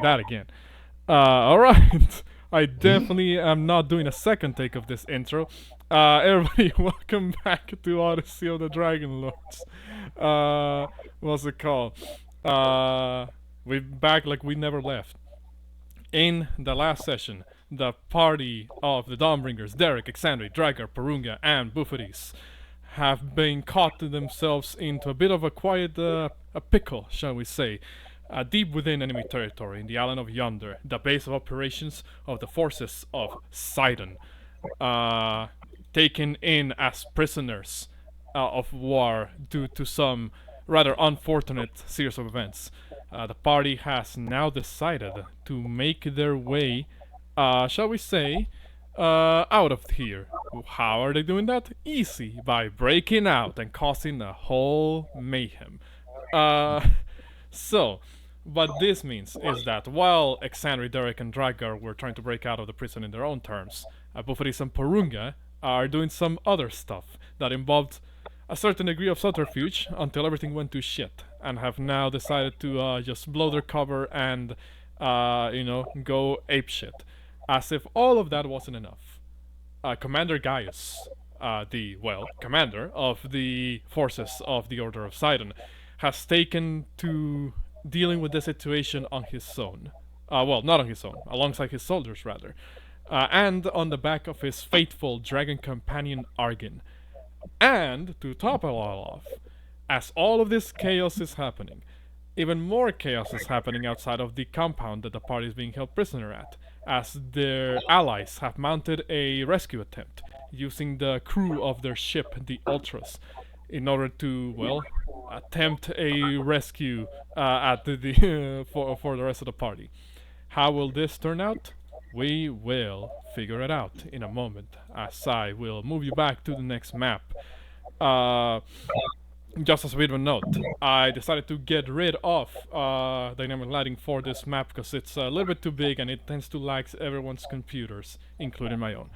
that again. Alright. I definitely am not doing a second take of this intro. Everybody, welcome back to Odyssey of the Dragonlords. What's it called? We're back like we never left. In the last session, the party of the Dawnbringers, Derek, Exandri, Drakgar, Porunga, and Bouxfhades have been caught themselves into a bit of a quiet a pickle, shall we say, deep within enemy territory in the island of Yonder, the base of operations of the forces of Siren, taken in as prisoners of war due to some rather unfortunate series of events. The party has now decided to make their way, shall we say, out of here. How are they doing that? Easy, by breaking out and causing a whole mayhem. So, what this means is that while Exandri, Derek, and Drakgar were trying to break out of the prison in their own terms, Bouxfhades and Porunga are doing some other stuff that involved a certain degree of subterfuge until everything went to shit, and have now decided to just blow their cover and, go apeshit. As if all of that wasn't enough. Commander Gaius, commander of the forces of the Order of Sidon, has taken to dealing with the situation on his own. Not on his own, alongside his soldiers, rather. And on the back of his faithful dragon companion Argin. And, to top it all off, as all of this chaos is happening, even more chaos is happening outside of the compound that the party is being held prisoner at, as their allies have mounted a rescue attempt, using the crew of their ship, the Ultras, in order to, attempt a rescue at for the rest of the party. How will this turn out? We will figure it out in a moment, as I will move you back to the next map. Just as a bit of a note, I decided to get rid of dynamic lighting for this map because it's a little bit too big and it tends to lag everyone's computers, including my own.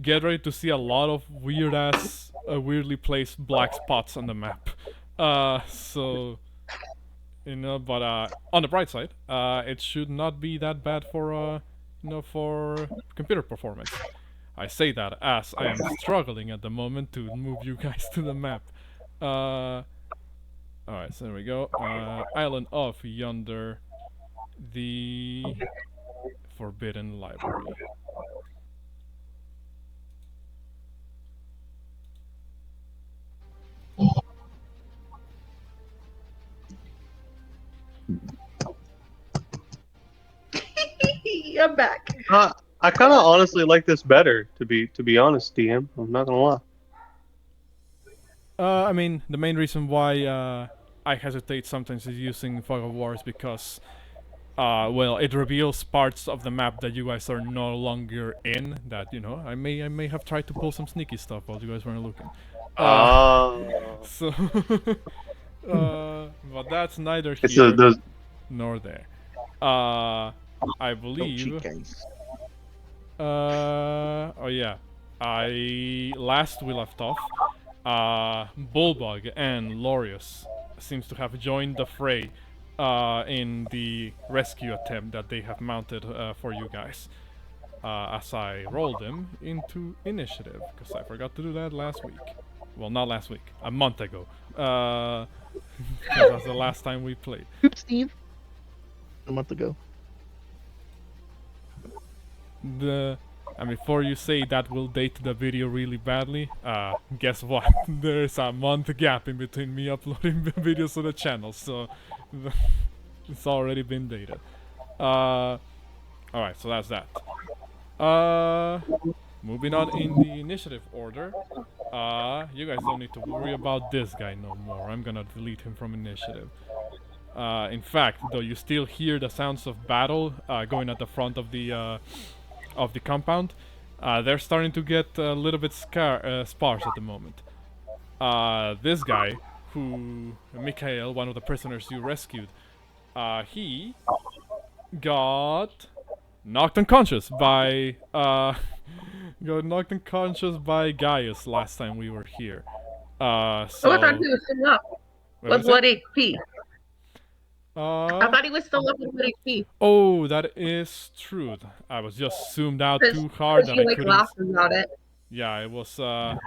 Get ready to see a lot of weirdly placed black spots on the map. But on the bright side, it should not be that bad for computer performance. I say that as I am struggling at the moment to move you guys to the map. Alright, so there we go. Island of Yonder, the Forbidden Library. I'm back. I kind of honestly like this better, to be honest, DM. I'm not gonna lie. I mean, the main reason why I hesitate sometimes is using Fog of War is because, it reveals parts of the map that you guys are no longer in. That I may have tried to pull some sneaky stuff while you guys weren't looking. So, but that's neither here nor there. I believe. Last we left off, Bulbug and Lorius seems to have joined the fray in the rescue attempt that they have mounted for you guys. As I roll them into initiative, because I forgot to do that last week. Well, not last week, a month ago. Because that's the last time we played. Oops, Steve. A month ago. And before you say that will date the video really badly, guess what? There's a month gap in between me uploading the videos to the channel, so it's already been dated. Alright, so that's that. Moving on in the initiative order. You guys don't need to worry about this guy no more. I'm gonna delete him from initiative. In fact, though, you still hear the sounds of battle going at the front of the compound. They're starting to get a little bit sparse at the moment. This guy, Mikhail, one of the prisoners you rescued, he got knocked unconscious by Gaius last time we were here. I thought he was still up. What HP? I thought he was still up with HP. Oh, that is true. I was just zoomed out Because too hard that you I like couldn't. laughed about it. Yeah, it was. I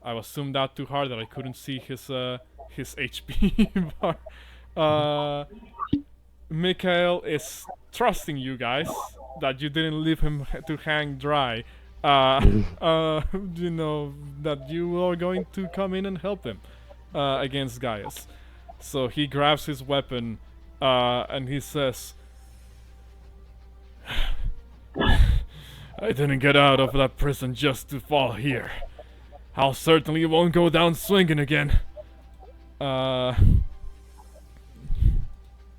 was zoomed out too hard that I couldn't see his HP bar. Mikhail is trusting you guys that you didn't leave him to hang dry. You know that you are going to come in and help him against Gaius. So he grabs his weapon and he says, "I didn't get out of that prison just to fall here. I'll certainly won't go down swinging again."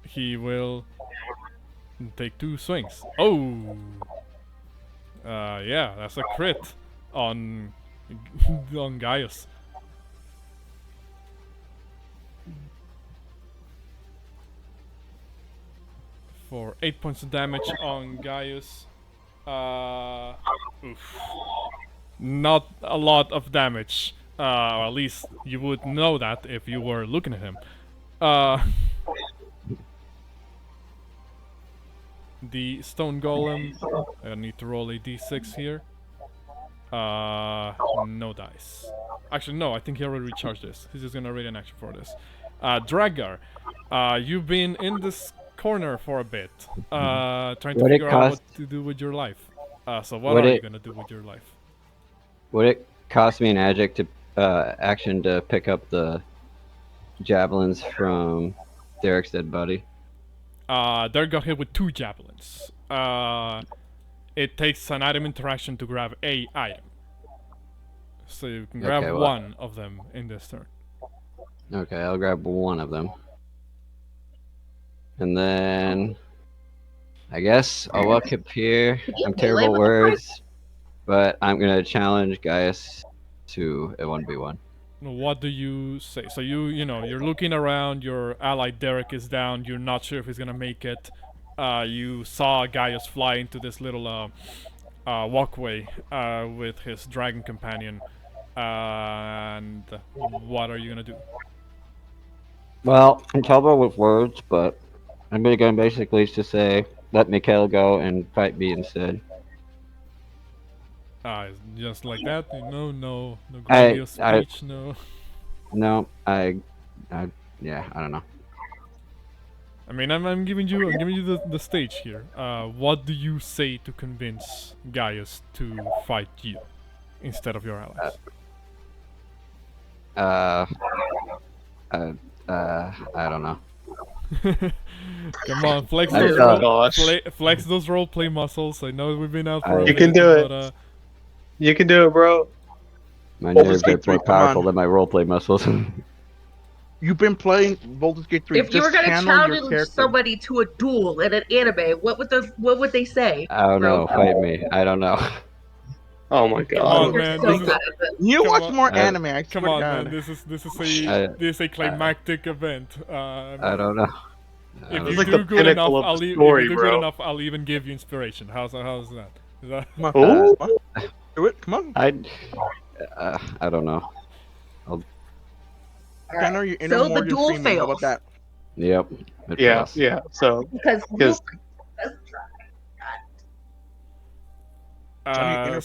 He will take 2 swings. Oh! Yeah, that's a crit on on Gaius. For 8 points of damage on Gaius. Oof. Not a lot of damage. Or at least you would know that if you were looking at him. The stone golem. I need to roll a d6 here. No dice. Actually, no. I think he already recharged this. He's just gonna read an action for this. Drakgar, you've been in this corner for a bit, trying to figure out what to do with your life. So what are you gonna do with your life? Would it cost me an action to pick up the javelins from Derek's dead body? Derek got hit with 2 javelins. It takes an item interaction to grab a item. So you can grab one of them in this turn. Okay, I'll grab one of them. And then I guess I'll walk up here. I'm terrible at words, but I'm gonna challenge Gaius to a 1v1. What do you say? So you know, you're looking around, your ally Derek is down, you're not sure if he's gonna make it. You saw Gaius fly into this little walkway with his dragon companion. And what are you gonna do? Well, I'm terrible with words, but I'm gonna basically just say, let Mikhail go and fight me instead. Just like that? No grandiose speech, no. No, yeah, I don't know. I mean, I'm giving you the stage here. What do you say to convince Gaius to fight you instead of your allies? I don't know. Come on, flex those roleplay muscles. I know we've been out for a You bit, can do it. but, You can do it, bro. My nerves are more powerful than my roleplay muscles. You've been playing Baldur's Gate 3. If you were gonna challenge somebody to a duel in an anime, what would they say? I don't know. Fight me. I don't know. Oh my god. Oh man, you watch more anime. I come on, man. This is a climactic event. I don't know. If you like do the good enough, pinnacle of I'll the if story, you do bro. good enough, I'll even give you inspiration. How's that? Is that? Come on. Do it. Come on. I don't know. I know you're in So a the Morgan duel Freeman. How fails. about that? Yep. Yeah. So Because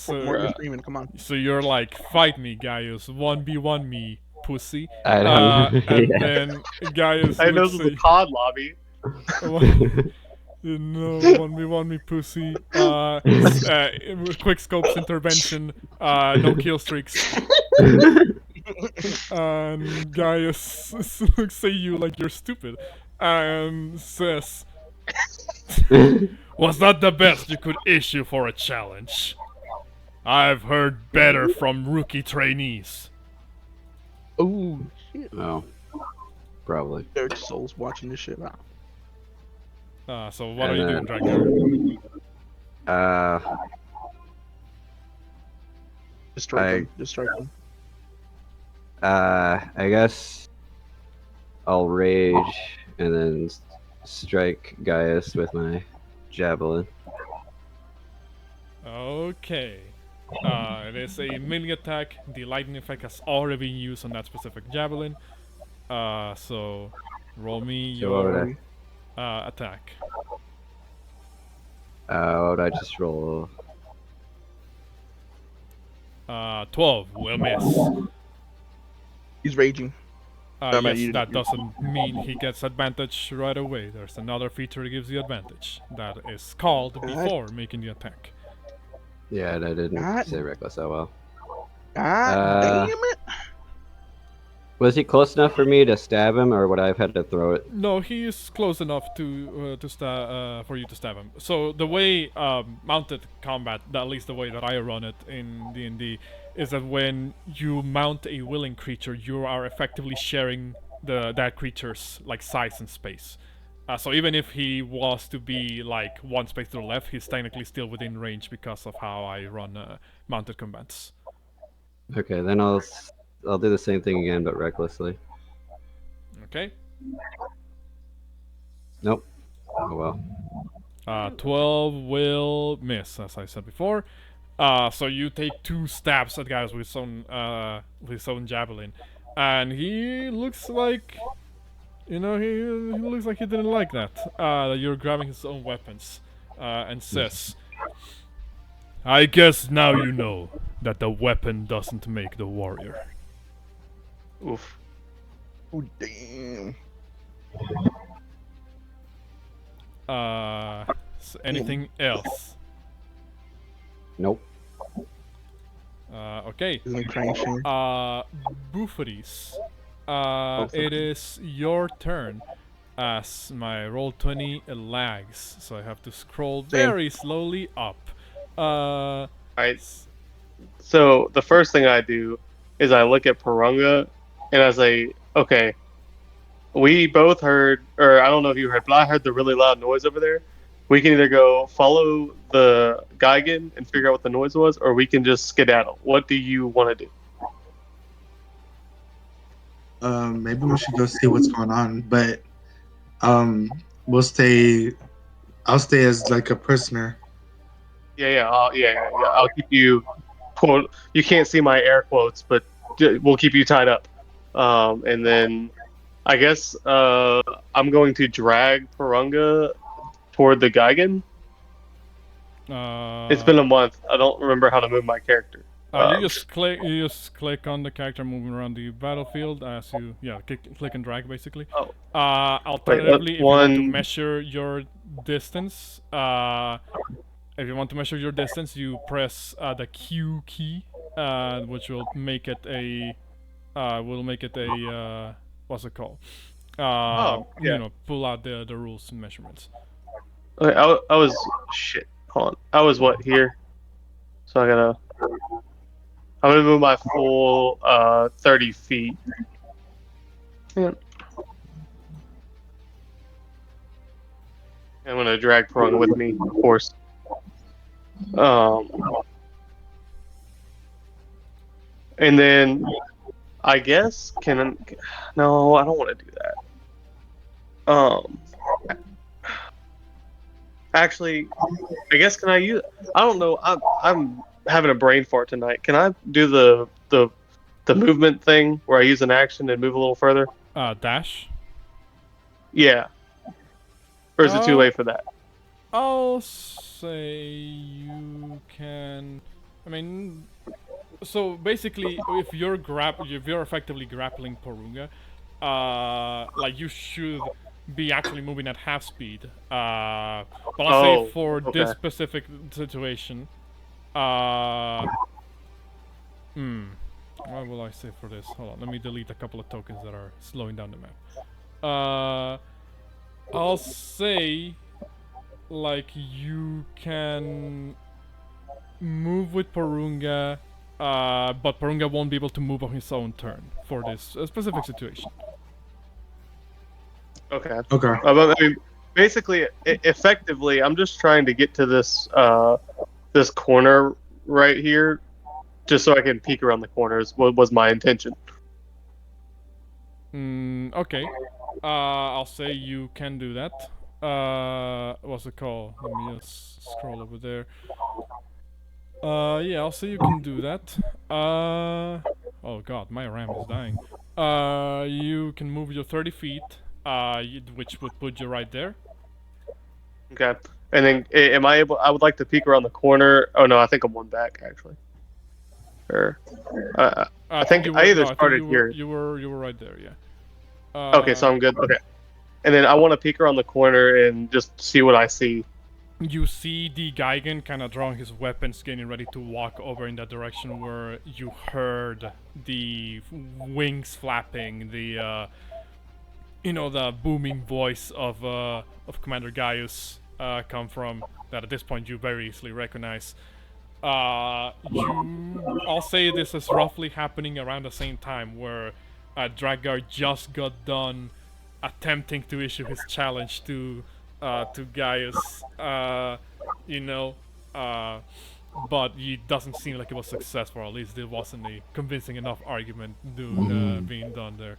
Morgan Freeman. Come on. So you're like, fight me, Gaius. 1v1 me, pussy. I don't know. And then Gaius I know would this is say, a COD lobby. No, 1v1 me, pussy. Quick scopes intervention. No kill streaks. And Gaius looks at you like you're stupid and says, "Was that the best you could issue for a challenge? I've heard better from rookie trainees." Oh shit. No. Probably. Derek Soul's watching this shit out. So what are you doing, Drakgar? Just strike him. I guess I'll rage and then strike Gaius with my javelin. Okay. It is a melee attack. The lightning effect has already been used on that specific javelin. So roll me your attack. What would I just roll? 12 will miss. He's raging. Yes, that doesn't mean he gets advantage right away. There's another feature that gives you advantage. That is called before making the attack. Yeah, and I didn't say reckless that well. God damn it! Was he close enough for me to stab him, or would I have had to throw it? No, he is close enough for you to stab him. So the way mounted combat, at least the way that I run it in D&D, is that when you mount a willing creature, you are effectively sharing that creature's like size and space. So even if he was to be like one space to the left, he's technically still within range because of how I run mounted combats. Okay, then I'll do the same thing again, but recklessly. Okay. Nope. Oh well. 12 will miss, as I said before. So you take 2 stabs at guys with his own javelin, and he looks like, he looks like he didn't like that. You're grabbing his own weapons, and says, "I guess now you know that the weapon doesn't make the warrior." Oof. Oh damn! Anything else? Nope. Okay. Isn't he crashing? Bouxfhades. It is your turn. As my roll 20 lags, so I have to scroll very slowly up. Alright. So the first thing I do is I look at Porunga, and I say, okay, we both heard, or I don't know if you heard, but I heard the really loud noise over there. We can either go follow the Geigen and figure out what the noise was, or we can just skedaddle. What do you want to do? Maybe we should go see what's going on, but we'll stay. I'll stay as like a prisoner. Yeah. I'll keep you. Quote. You can't see my air quotes, but we'll keep you tied up. And then I guess I'm going to drag Porunga toward the Geigen. It's been a month. I don't remember how to move my character. You just click on the character moving around the battlefield as you click and drag basically. Oh. Alternatively, if you want to measure your distance, you press the Q key, which will make it a what's it called? Pull out the rules and measurements. Okay, I was shit. Hold on. I was what here? So I'm gonna move my full 30 feet. Yeah. I'm gonna drag Porunga with me, of course. And then I guess no, I don't want to do that. Actually, I guess can I use? I don't know. I'm having a brain fart tonight. Can I do the movement thing where I use an action and move a little further? Dash. Yeah. Or is it too late for that? I'll say you can. I mean, so basically, if you're effectively grappling Porunga, like you should be actually moving at half speed. But I'll say for this specific situation, what will I say for this? Hold on, let me delete a couple of tokens that are slowing down the map. I'll say, like, you can move with Porunga, but Porunga won't be able to move on his own turn for this specific situation. Okay. I mean, basically, effectively, I'm just trying to get to this this corner right here, just so I can peek around the corners. What was my intention? Okay. I'll say you can do that. What's it called? Let me just scroll over there. Yeah, I'll say you can do that. Oh god, my RAM is dying. You can move your 30 feet, which would put you right there. Okay. And then, am I able? I would like to peek around the corner. Oh no, I think I'm one back actually. Or, I think you I were, either no, I think started you were, here. you were right there. Yeah. Okay, so I'm good. Okay. And then I want to peek around the corner and just see what I see. You see the Gigan kind of drawing his weapons, getting ready to walk over in that direction where you heard the wings flapping, the the booming voice of Commander Gaius come from. That at this point you very easily recognize. I'll say this is roughly happening around the same time where Drakgar just got done attempting to issue his challenge to Gaius, but it doesn't seem like it was successful. At least there wasn't a convincing enough argument being done there.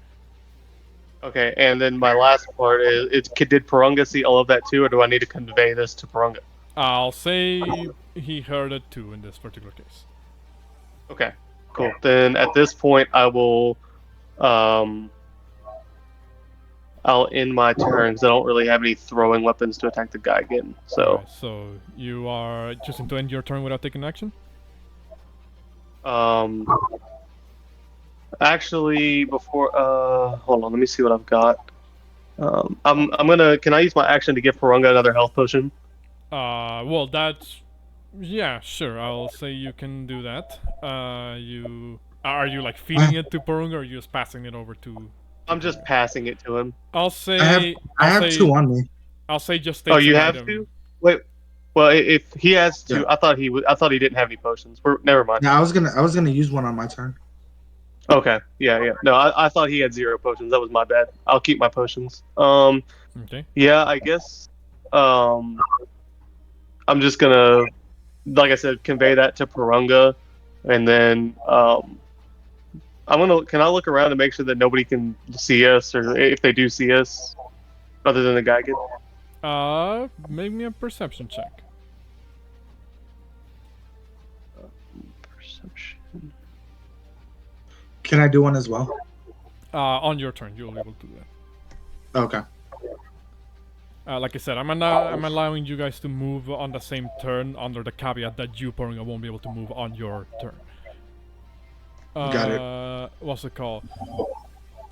Okay, and then my last part is did Porunga see all of that too, or do I need to convey this to Porunga? I'll say he heard it too in this particular case. Okay, cool. Then at this point, I will, I'll end my turn because I don't really have any throwing weapons to attack the guy again. So, Alright, so you are choosing to end your turn without taking action? actually, before, hold on, let me see what I've got. I'm gonna. Can I use my action to give Porunga another health potion? Well, that's... Yeah, sure, I'll say you can do that. Are you, like, feeding it to Porunga, or are you just passing it over to... I'm just passing it to him. I'll say... I have two on me. I'll say just Oh, takes you an have item. to? Wait. Well, if he has to, Yeah. I thought he didn't have any potions. Never mind. Yeah, I was gonna use one on my turn. Okay. Yeah. No, I thought he had 0 potions. That was my bad. I'll keep my potions. Okay. Yeah, I guess. I'm just gonna, like I said, convey that to Porunga, and then I'm gonna. Can I look around and make sure that nobody can see us, or if they do see us, other than the Gigan? Make me a perception check. Perception. Can I do one as well? On your turn, you'll be able to do that. Okay. Like I said, I'm allowing you guys to move on the same turn under the caveat that you, Porunga, won't be able to move on your turn. Got it. What's it called?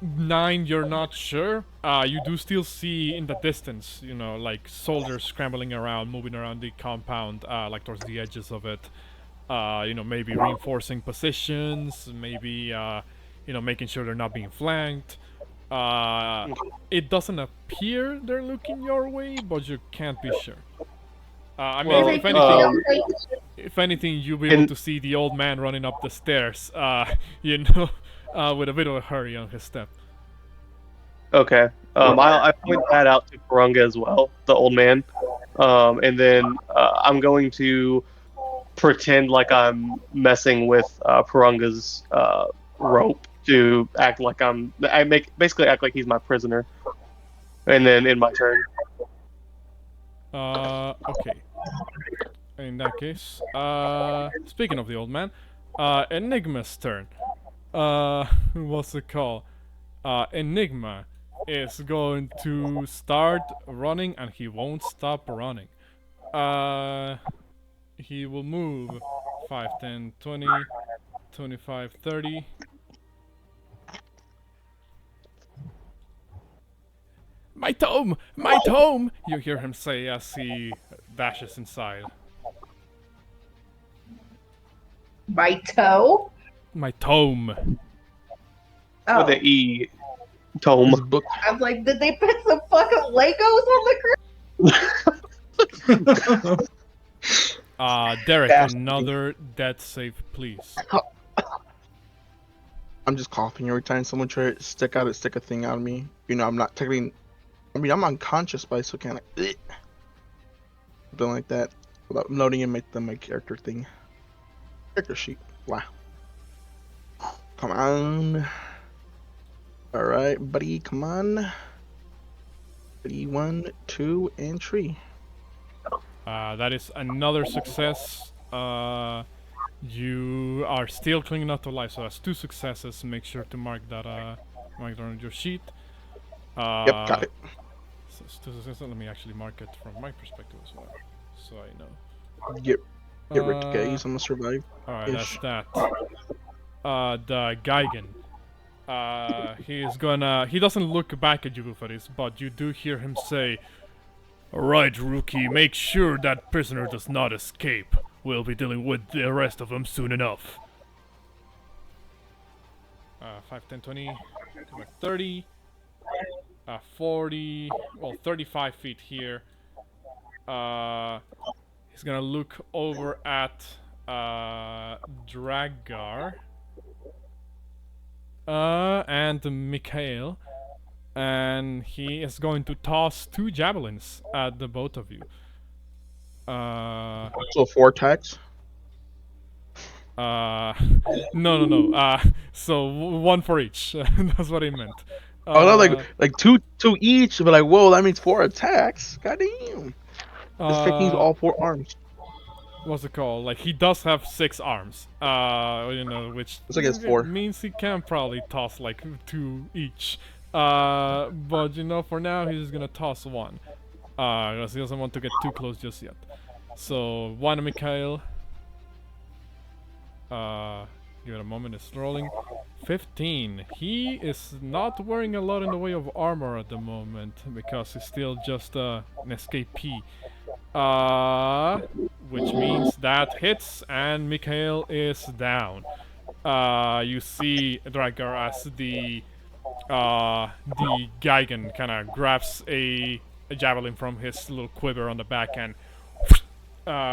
9, you're not sure. You do still see in the distance, like soldiers scrambling around, moving around the compound, like towards the edges of it. Maybe reinforcing positions, maybe, making sure they're not being flanked. It doesn't appear they're looking your way, but you can't be sure. If anything, you'll be able to see the old man running up the stairs, with a bit of a hurry on his step. Okay. I point that out to Porunga as well, the old man. And then I'm going to pretend like I'm messing with Porunga's rope to act like basically act like he's my prisoner. And then in my turn. Okay. In that case, speaking of the old man, Enigma's turn. What's it called? Enigma is going to start running, and he won't stop running. He will move 5, 10, 20, 25, 30. My tome! My tome! You hear him say as he dashes inside. My toe? My tome. Oh. With the E. Tome. This book. I was like, did they put some fucking Legos on the ground? Derek, Bastard. another death save, please. I'm just coughing every time someone tries to stick a thing out of me. I'm not technically. I'm unconscious, but I still can't. Something like that. Without loading in my character thing. Character sheet. Wow. Come on. Alright, buddy, come on. Buddy, 1, 2, and 3. That is another success. You are still clinging out to life, so that's 2 successes. Make sure to mark that on your sheet. Yep, got it. Let me actually mark it from my perspective as well, so I know. Get rid of guys. I'm gonna survive. Alright, that's that. The Gigan. He doesn't look back at you, Bouxfhades, but you do hear him say, "Alright, rookie, make sure that prisoner does not escape. We'll be dealing with the rest of them soon enough." 5, 10, 20, 30, 40, well, 35 feet here. He's gonna look over at Drakgar and Mikhail, and he is going to toss 2 javelins at the both of you. So 4 attacks. No. So 1 for each. That's what he meant. Oh no, like two each, but like, whoa, that means 4 attacks. Goddamn. This thing needs all 4 arms. What's it called? Like, he does have 6 arms. Which it's like 4 means he can probably toss like 2 each. But for now he's just gonna toss 1. Because he doesn't want to get too close just yet. So 1 Mikhail. Give it a moment, it's rolling. 15. He is not wearing a lot in the way of armor at the moment because he's still just an escapee. Which means that hits and Mikhail is down. You see Drakgar as the Gigan kind of grabs a javelin from his little quiver on the back and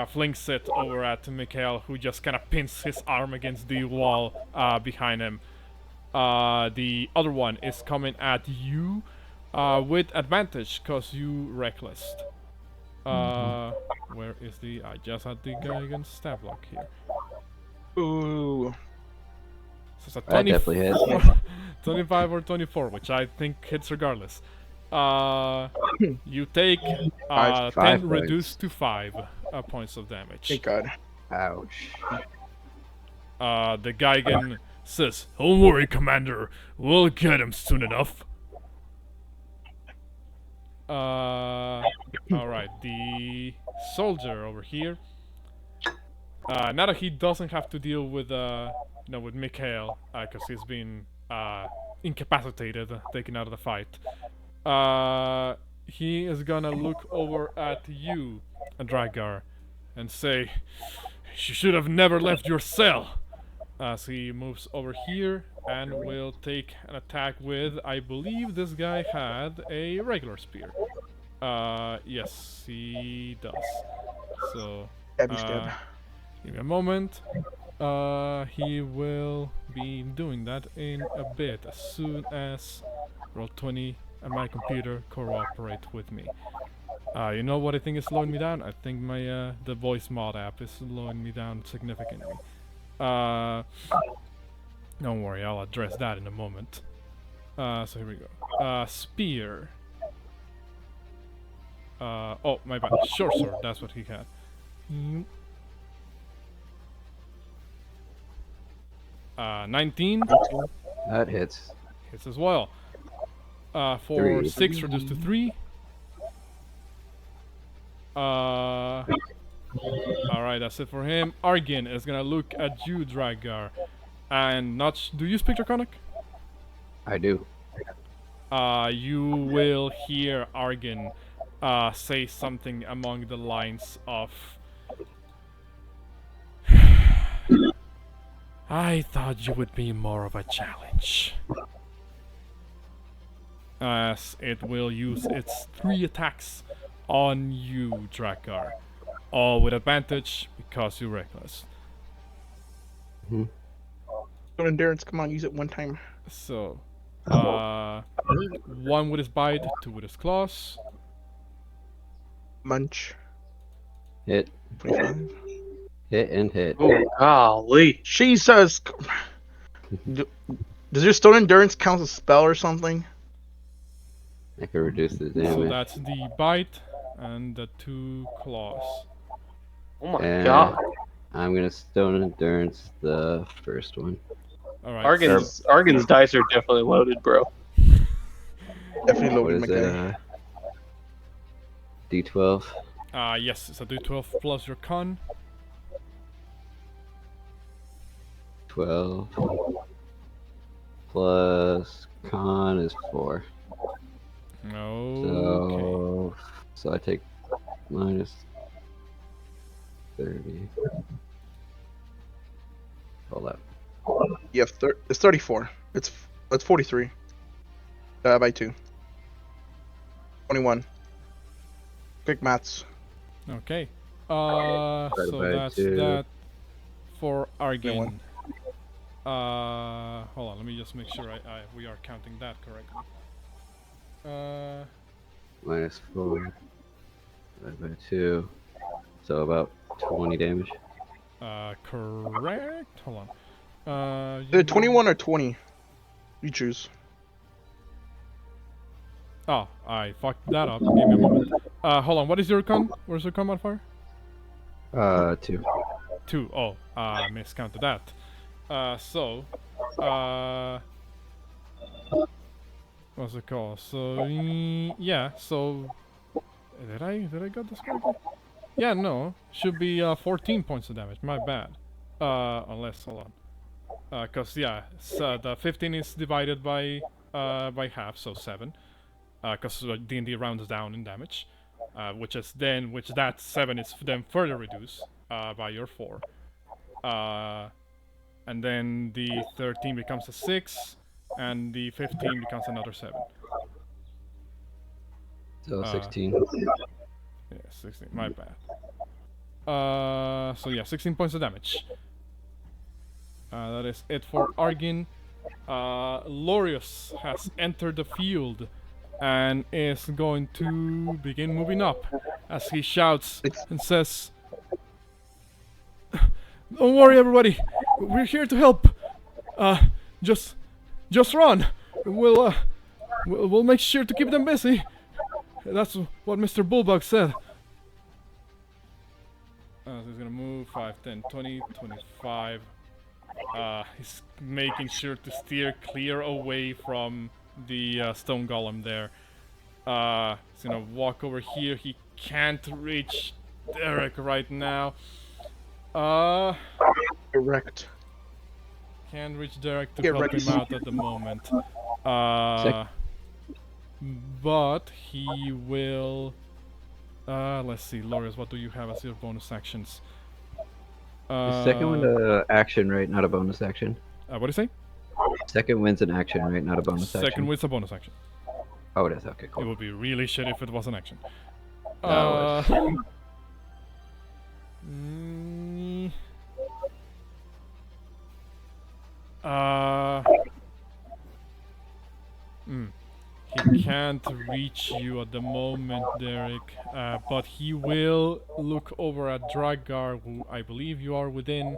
flings it over at Mikhail, who just kind of pins his arm against the wall behind him. The other one is coming at you with advantage because you reckless. Where is the... I just had the guy against stab block here. Ooh. So it's a That definitely hits. 25 or 24, which I think hits regardless. You take 10 points. reduced to 5 points of damage. Thank God. Ouch. The Gigan says, "Don't worry, Commander. We'll get him soon enough." Alright, the soldier over here. Now that he doesn't have to deal with with Mikhail, because he's been incapacitated, taken out of the fight. He is gonna look over at you, Drakgar, and say, "You should have never left your cell." As he moves over here and will take an attack with, I believe this guy had a regular spear. Yes, he does. So, give me a moment. He will be doing that in a bit, as soon as Roll20 and my computer cooperate with me. You know what I think is slowing me down? I think my the voice mod app is slowing me down significantly. Don't worry, I'll address that in a moment. So here we go. Spear. Oh, my bad. Sorcerer, that's what he had. 19. That hits. Hits as well. For 6 reduced to 3. Alright, that's it for him. Argin is gonna look at you, Drakgar. And do you speak Draconic? I do. You will hear Argin say something along the lines of, "I thought you would be more of a challenge." As it will use its 3 attacks on you, Drakgar. All with advantage because you're reckless. Endurance, come on, use it one time. So, 1 with his bite, 2 with his claws. Munch. Hit. 25. Hit and hit. Oh, golly. Jesus! Does your stone endurance count as a spell or something? I can reduce the So damage. that's the bite and the 2 claws. Oh my And god. I'm gonna stone endurance the first one. Alright. Argin's dice are definitely loaded, bro. Definitely What loaded, is my it? guy. D12. Yes, it's a D12 plus your con. 12 plus con is 4. Okay. So I take minus 30. Hold up. You have it's 34. It's 43. By 2. 21. Quick maths. Okay. Divided So by that's 2. that for Argin. 21. Hold on, let me just make sure we are counting that correctly. Minus 4. Divided by 2. So about 20 damage. Correct. Hold on. Is it 21 or 20? You choose. Oh, I fucked that up. Give me a moment. Hold on. What is your con? Where's your con modifier? 2. 2. Oh, miscounted that. What's it called? So, yeah. So, did I get this correctly? Yeah, no. Should be 14 points of damage. My bad. Unless, hold on. Cause yeah, so the 15 is divided by half, so 7. Cause D&D rounds down in damage, which that 7 is then further reduced by your 4. And then the 13 becomes a 6, and the 15 becomes another 7. So 16. Yeah, 16. My bad. So yeah, 16 points of damage. That is it for Argin. Lorius has entered the field and is going to begin moving up as he shouts and says, "Don't worry, everybody. We're here to help. Just run. We'll make sure to keep them busy." That's what Mr. Bulldog said. So he's gonna move 5, 10, 20, 25. He's making sure to steer clear away from the stone golem there. He's gonna walk over here. He can't reach Derek right now. Correct. Can't reach Derek to Get help ready. him out at the moment. But he will... let's see, Lorius, what do you have as your bonus actions? The second one's an action, right? Not a bonus action. What do you say? Second wind's an action, right? Not a bonus action. Second wind's a bonus action. Oh, it is. Okay, It cool. would be really shit if it was an action. That He can't reach you at the moment, Derek, but he will look over at Drakgar, who I believe you are within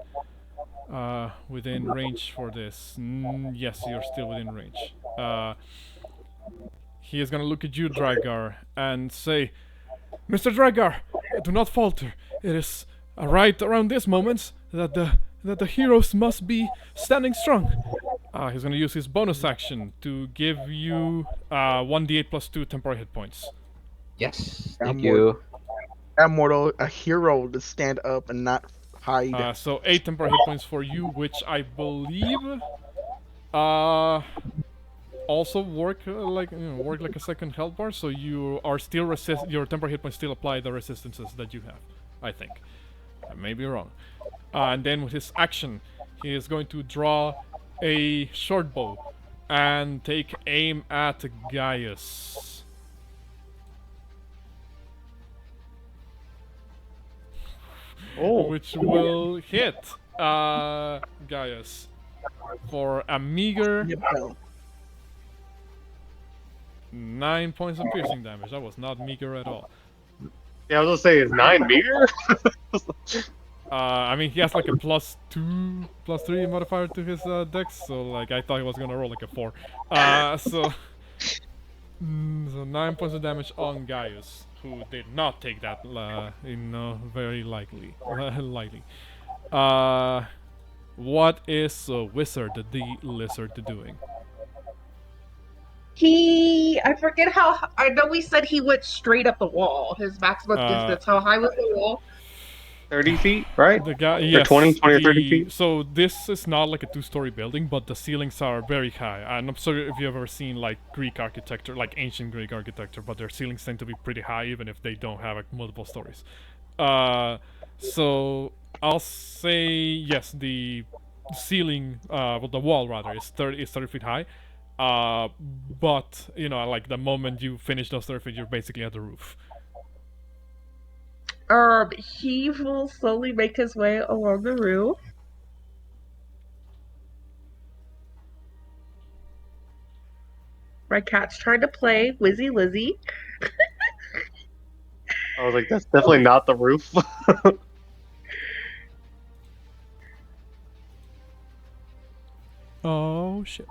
range for this. Yes, you're still within range. He is gonna look at you, Drakgar, and say, "Mr. Drakgar, do not falter. It is right around this moment that the heroes must be standing strong." He's gonna use his bonus action to give you 1d8 plus 2 temporary hit points. Yes, I'm thank you. Immortal, a hero to stand up and not hide. So 8 temporary hit points for you, which I believe also work like a second health bar. So you are still your temporary hit points still apply the resistances that you have. I think I may be wrong. And then with his action, he is going to draw a short bow and take aim at Gaius. Which will hit Gaius for a meager 9 points of piercing damage. That was not meager at all. Yeah, I was gonna say, is 9 meager? I mean, he has like a +2, +3 modifier to his dex, so like I thought he was gonna roll like a 4. So 9 points of damage on Gaius, who did not take that very lightly. What is Wizard the Lizard doing? I forget how. I know we said he went straight up the wall. His maximum distance. How high was the wall? 30 feet, right? The guy, Or yes. 20 or 30 feet? So this is not like a two-story building, but the ceilings are very high. I'm not sure if you've ever seen like Greek architecture, like ancient Greek architecture, but their ceilings tend to be pretty high, even if they don't have like, multiple stories. So I'll say yes. The ceiling, well, the wall rather, is 30 feet high. But you know, like the moment you finish those 30 feet, you're basically at the roof. He will slowly make his way along the roof. My cat's trying to play Wizzy Lizzy. I was like, that's definitely not the roof. Oh shit.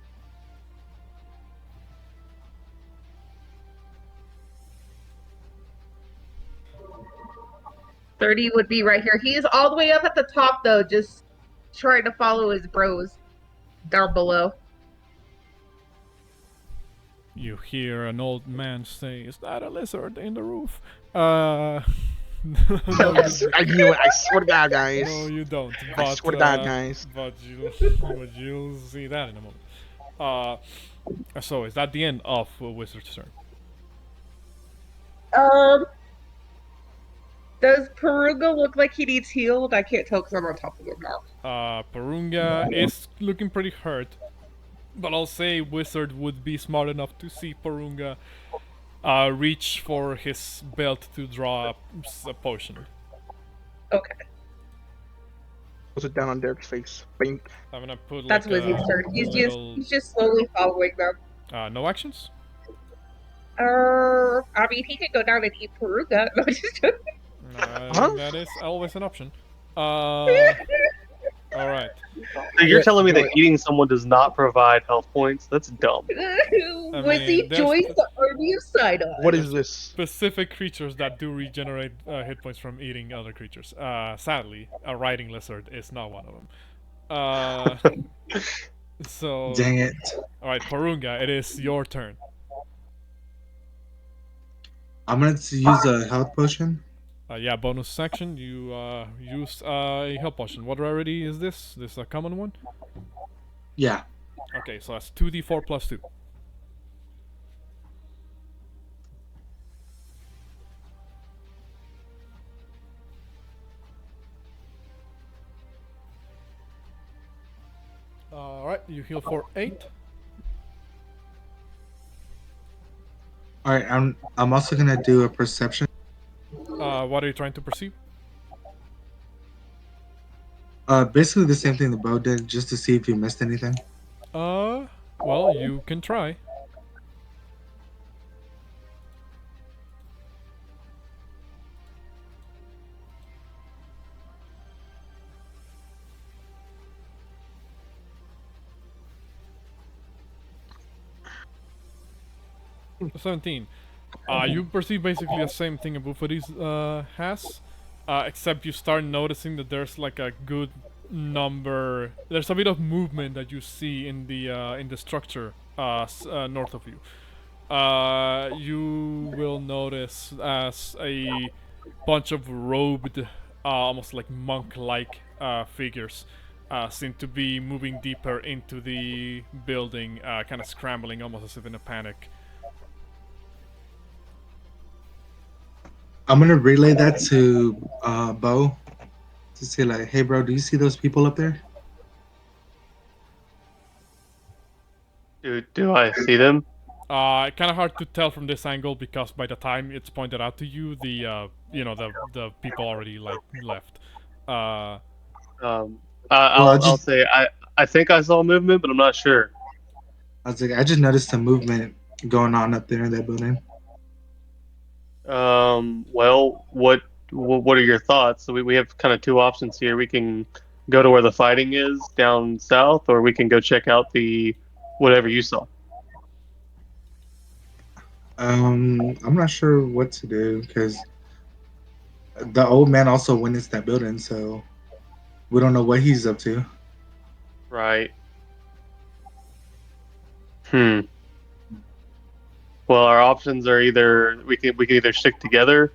$30 would be right here. He is all the way up at the top, though, just trying to follow his bros down below. You hear an old man say, "Is that a lizard in the roof?" No, I knew it. I swear to God, guys. no, you don't. I But, swear to God, guys. But you'll see that in a moment. So is that the end of Wizard's turn? Does Porunga look like he needs healed? I can't tell because I'm on top of him now. Porunga is looking pretty hurt, but I'll say Wizard would be smart enough to see Porunga reach for his belt to draw a potion. Okay. Was it down on Derek's face? Bink. I'm gonna put That's like Wizzy's turn. little... He's just slowly following them. No actions? I mean, he could go down and eat Porunga. No, just joking. That is always an option. Alright. So you're telling me that eating someone does not provide health points? That's dumb. Wizzy joins the army of Sidon. What is this? Specific creatures that do regenerate hit points from eating other creatures. Sadly, a riding lizard is not one of them. So... Dang it. Alright, Porunga, it is your turn. I'm going to use a health potion. Yeah, bonus action, you use a health potion. What rarity is this? This is a common one? Yeah. Okay, so that's 2d4 plus 2. Alright, you heal for 8. Alright, I'm also going to do a perception. What are you trying to perceive? Basically the same thing the bow did, just to see if you missed anything. Well, you can try. $17. You perceive basically the same thing Bouxfhades has, except you start noticing that there's like a good number. There's a bit of movement that you see in the structure north of you. You will notice as a bunch of robed, almost like monk-like figures seem to be moving deeper into the building, kind of scrambling, almost as if in a panic. I'm gonna relay that to Bo to say like, hey bro, do you see those people up there? Do I see them? Kind of hard to tell from this angle because by the time it's pointed out to you, the the people already like left. I'll say I think I saw movement, but I'm not sure. I was like, I just noticed some movement going on up there in that building. Well, what are your thoughts? So we have kind of two options here. We can go to where the fighting is down south, or we can go check out the whatever you saw. I'm not sure what to do because the old man also went into that building, so we don't know what he's up to. Right. Well, our options are either we can either stick together,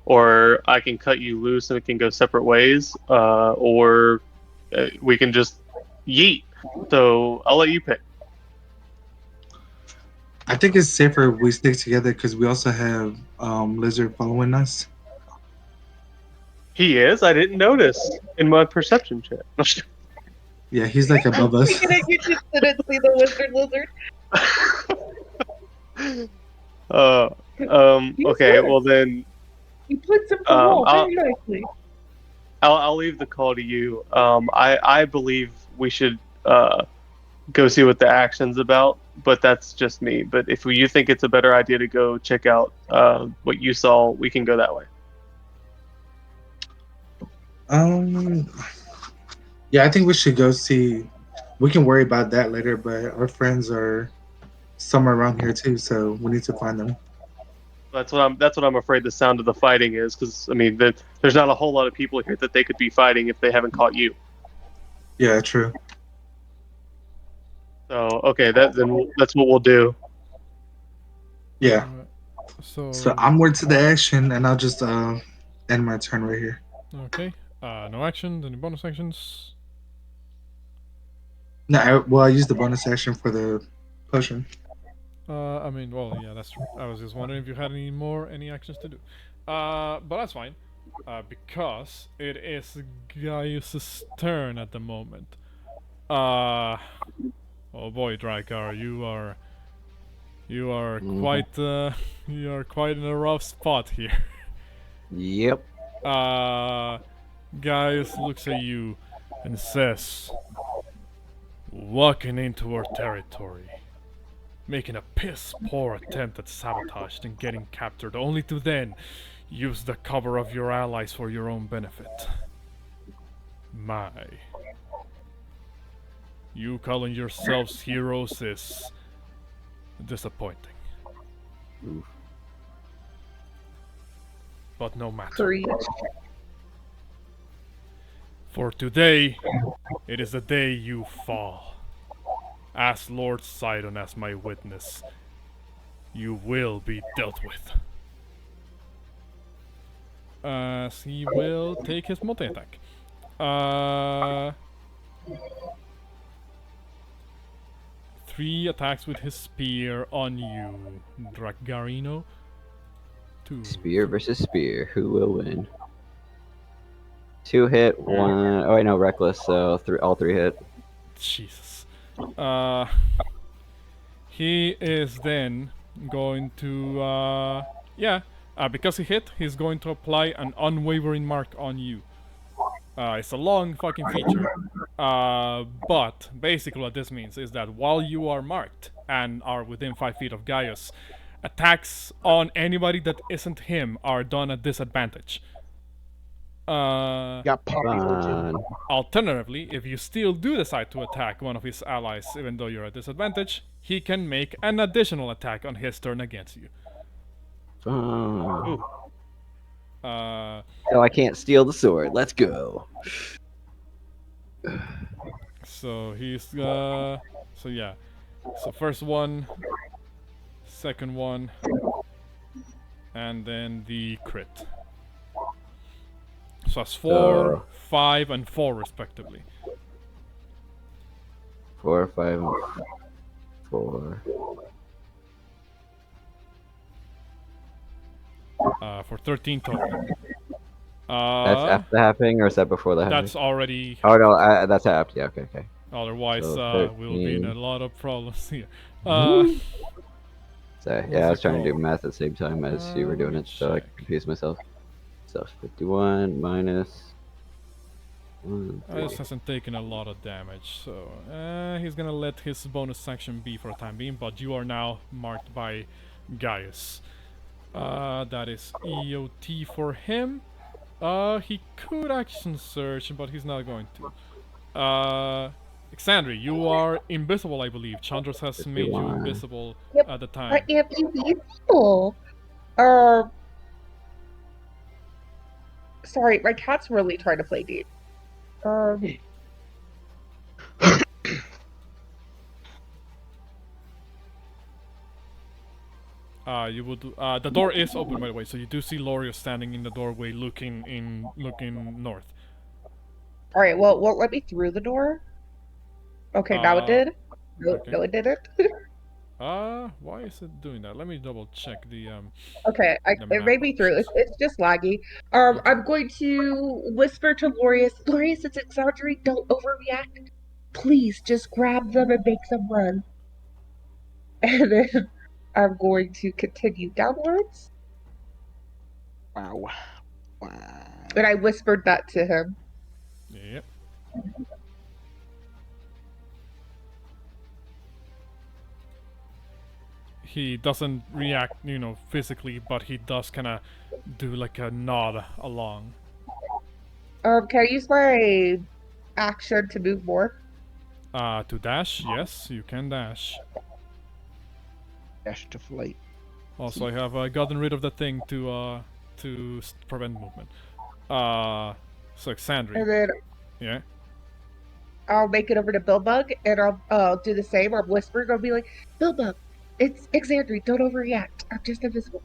or I can cut you loose and we can go separate ways, or we can just yeet. So I'll let you pick. I think it's safer if we stick together because we also have Lizard following us. He is. I didn't notice in my perception check. Yeah, he's like above us. You just didn't see the lizard. Okay. Well then, You put some parole I'll, very nicely. I'll leave the call to you. I believe we should go see what the action's about, but that's just me. But if you think it's a better idea to go check out what you saw, we can go that way. Yeah, I think we should go see. We can worry about that later, but our friends are somewhere around here too, so we need to find them. That's what I'm afraid the sound of the fighting is, because I mean, there's not a whole lot of people here that they could be fighting if they haven't caught you. Yeah, true. So okay, that's what we'll do. Yeah. So So onward to the action, and I'll just end my turn right here. okay. No actions. Any bonus actions? No, I used the bonus action for the potion. I mean, well, yeah, that's true. I was just wondering if you had any actions to do. But that's fine. Because it is Gaius's turn at the moment. Oh boy, Drakgar, you are quite you are quite in a rough spot here. Yep. Gaius looks at you and says, "Walking into our territory, making a piss-poor attempt at sabotage and getting captured, only to then use the cover of your allies for your own benefit. My. You calling yourselves heroes is disappointing. Oof. But no matter. 3. For today, it is the day you fall. As Lord Sidon as my witness, you will be dealt with." As he will take his multi-attack. 3 attacks with his spear on you, Drakgarino. 2. Spear versus spear. Who will win? 2 hit, 1. Oh wait, no, reckless. So all 3 hit. Jesus. He is then going to because he hit, he's going to apply an unwavering mark on you. It's a long fucking feature. But basically what this means is that while you are marked and are within 5 feet of Gaius, attacks on anybody that isn't him are done at disadvantage. Got poppy. Alternatively, if you still do decide to attack one of his allies even though you're at disadvantage, he can make an additional attack on his turn against you. Fun. So I can't steal the sword. Let's go. So he's so yeah. So first one, second one, and then the crit. So that's 4, 5, and 4 respectively. 4, 5, and 4. For 13 total. That's after the halving, or is that before the halving? That's already. Oh no, that's after. Yeah, okay. Otherwise, So we'll be in a lot of problems here. So yeah, I was it trying to do called? math at the same time as you were doing it, so I check. confused myself. So 51 minus 1, 3. This hasn't taken a lot of damage, so he's gonna let his bonus action be for the time being, but you are now marked by Gaius. That is EOT for him. He could action search, but he's not going to. Exandri, you are invisible, I believe. Chandras has made you 51. invisible Yep, at the I time. am invisible. Sorry, my cat's really trying to play deep. You would. The door is open, by the way, so you do see Loria standing in the doorway, looking north. All right. Well, won't let me through the door. Okay, now it did. No, okay. no, it didn't. Why is it doing that? Let me double check the Okay, it made me through. It's just laggy. I'm going to whisper to Lorius. Lorius, it's exaggerating. Don't overreact. Please, just grab them and make them run. And then I'm going to continue downwards. Wow. Wow. And I whispered that to him. Yep. He doesn't react, physically, but he does kind of do like a nod along. Can I use my action to move more? To dash? Yes, you can dash. Dash to flight. Also, I have gotten rid of the thing to prevent movement. So Exandri. And then Yeah. I'll make it over to Billbug, and I'll do the same. I'll whisper. I'll be like, Billbug, it's Exandri. Don't overreact. I'm just invisible.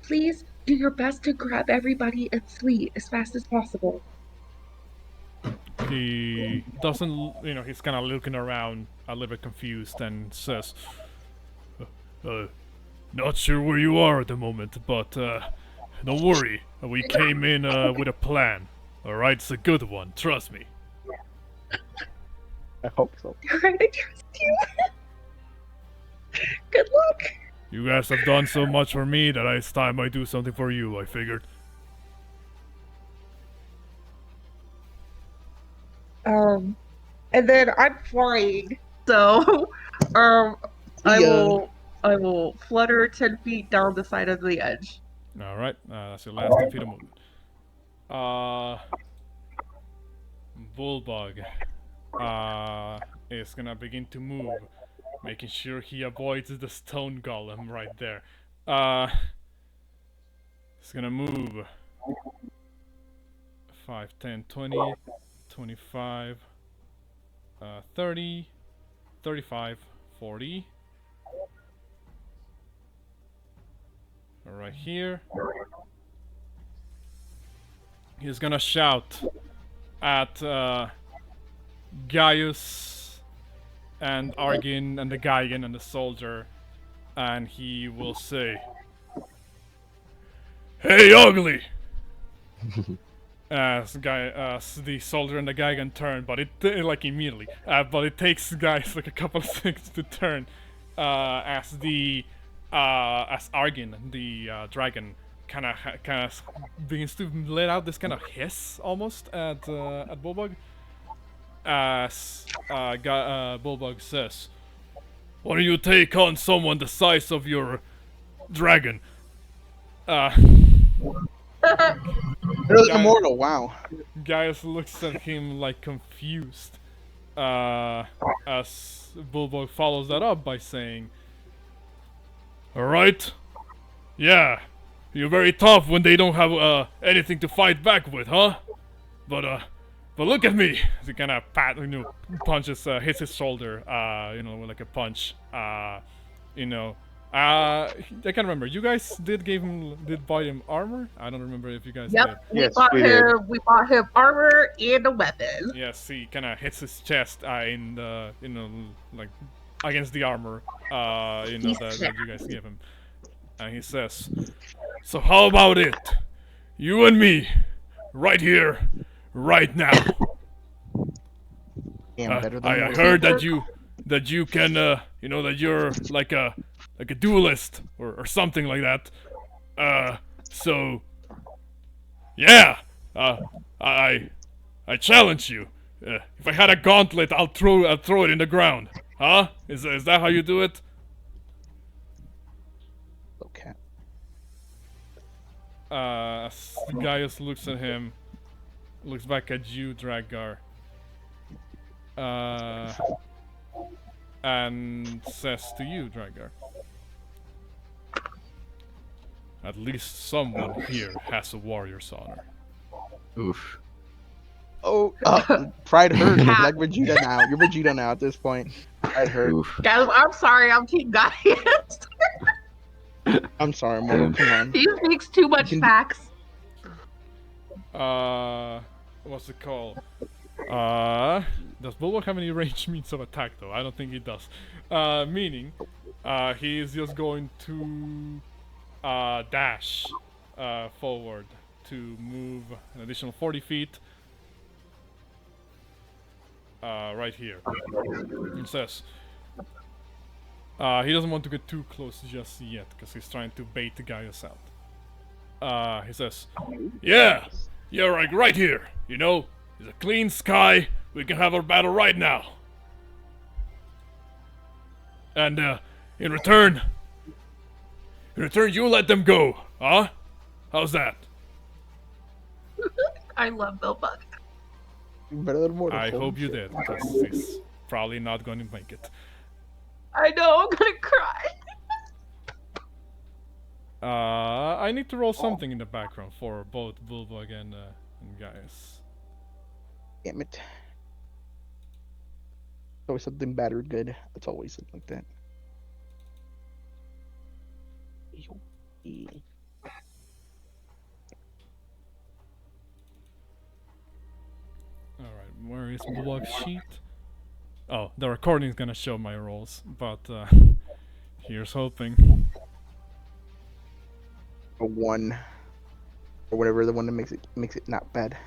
Please do your best to grab everybody and flee as fast as possible. He doesn't, he's kind of looking around a little bit confused and says, not sure where you are at the moment, but don't worry. We came in with a plan. Alright, it's a good one, trust me. I hope so. Alright, I trust you. Good luck. You guys have done so much for me that it's time I do something for you, I figured. And then I'm flying, so I will flutter 10 feet down the side of the edge. Alright, that's your last 10 feet of movement. Bullbug is gonna begin to move, making sure he avoids the stone golem right there. He's gonna move 5, 10, 20, 25, 30, 35, 40. Right here. He's gonna shout at Gaius and Argin and the Gaigan and the soldier, and he will say, "Hey, ugly!" As the soldier and the Gaigan turn, but it like immediately. But it takes guys like a couple of seconds to turn. As Argin, the dragon, kind of begins to let out this kind of hiss almost at Bullbug. As Bullbug says, "Why don't you take on someone the size of your dragon?" Really immortal, wow. Gaius looks at him like confused. As Bullbug follows that up by saying, "Alright? Yeah, you're very tough when they don't have anything to fight back with, huh? But look at me!" He kind of punches, hits his shoulder, with like a punch. I can't remember. You guys did buy him armor? I don't remember if you guys did. Yes, we bought him armor and a weapon. Yes, he kind of hits his chest in the, like against the armor, that you guys give him. And he says, "So how about it? You and me, right here, right now." I heard that you can, that you're like a duelist or something like that. So yeah, I challenge you. If I had a gauntlet, I'll throw it in the ground. Huh? Is that how you do it? Okay. Gaius looks at him, looks back at you, Drakgar, and says to you, Drakgar, "At least someone here has a warrior's honor." Oof. Oh, pride hurt. You're like Vegeta now. You're Vegeta now at this point. Pride hurt. Oof. Guys, I'm sorry, I'm Team Gaius. I'm sorry, Mortal. Come on. He speaks too much facts. What's it called? Does Bulwark have any range means of attack though? I don't think he does. Meaning, he is just going to dash forward to move an additional 40 feet. Right here. It says he doesn't want to get too close just yet because he's trying to bait the Gaius out. He says, "Yeah, right here. You know, it's a clean sky. We can have our battle right now. And in return, you let them go, huh? How's that?" I love Bilbo. Better than Mortal. I hope you did, because he's probably not going to make it. I know, I'm gonna cry. I need to roll something in the background for both Bulbug and Gaius. Damn it. Always something bad or good. It's always something like that. Alright, where is Bulbug's sheet? Oh, the recording is gonna show my rolls, but here's hoping. A 1. Or whatever, the one that makes it not bad.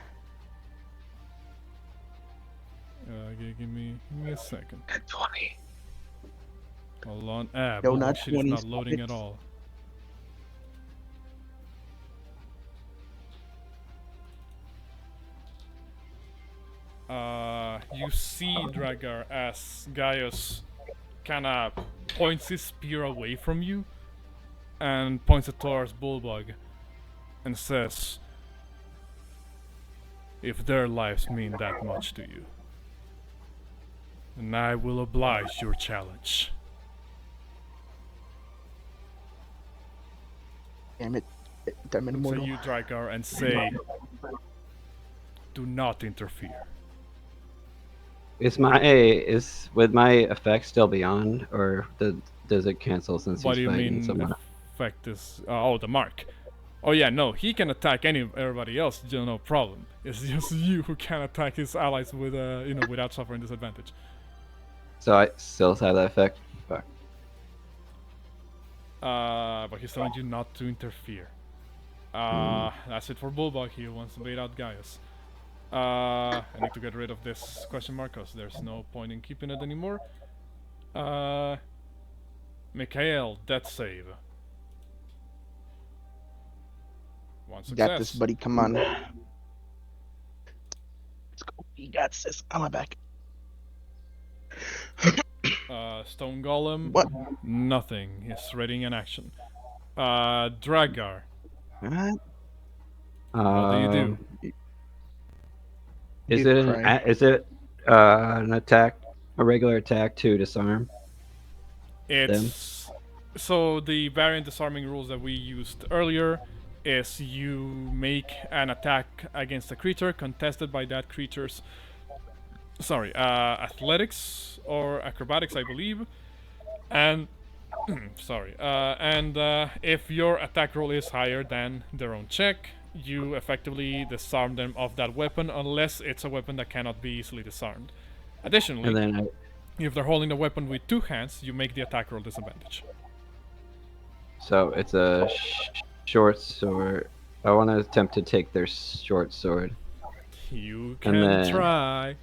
Give me a second. 20. Hold on. No, Bulbug's not sheet is 20, not loading at it's- all. You see Drakgar as Gaius kinda points his spear away from you and points it towards Bulbug and says, "If their lives mean that much to you, then I will oblige your challenge." Damn it. Damn it, So Mortal. you, Drakgar, and say, "Do not interfere." Is with my effect still beyond, or does it cancel since What he's do you fighting mean someone? effect is... oh, the mark. Oh yeah, no, he can attack everybody else, no problem. It's just you who can attack his allies with, without suffering disadvantage. So I still have that effect. Fuck. But he's telling you not to interfere. That's it for Bulbug. He wants to bait out Gaius. I need to get rid of this question mark because there's no point in keeping it anymore. Mikhail, death save. One success. Got this, buddy. Come on. Let's go. He got this. On my back. Stone Golem. What? Nothing. He's readying an action. Drakgar. What? What do you do? Is You it cry. an attack, a regular attack to disarm? It's so the variant disarming rules that we used earlier is you make an attack against a creature contested by that creature's athletics or acrobatics, I believe, and if your attack roll is higher than their own check, you effectively disarm them of that weapon unless it's a weapon that cannot be easily disarmed. Additionally, And then if they're holding the weapon with two hands, you make the attack roll disadvantage. so it's a short sword. I want to attempt to take their short sword, You can then- try.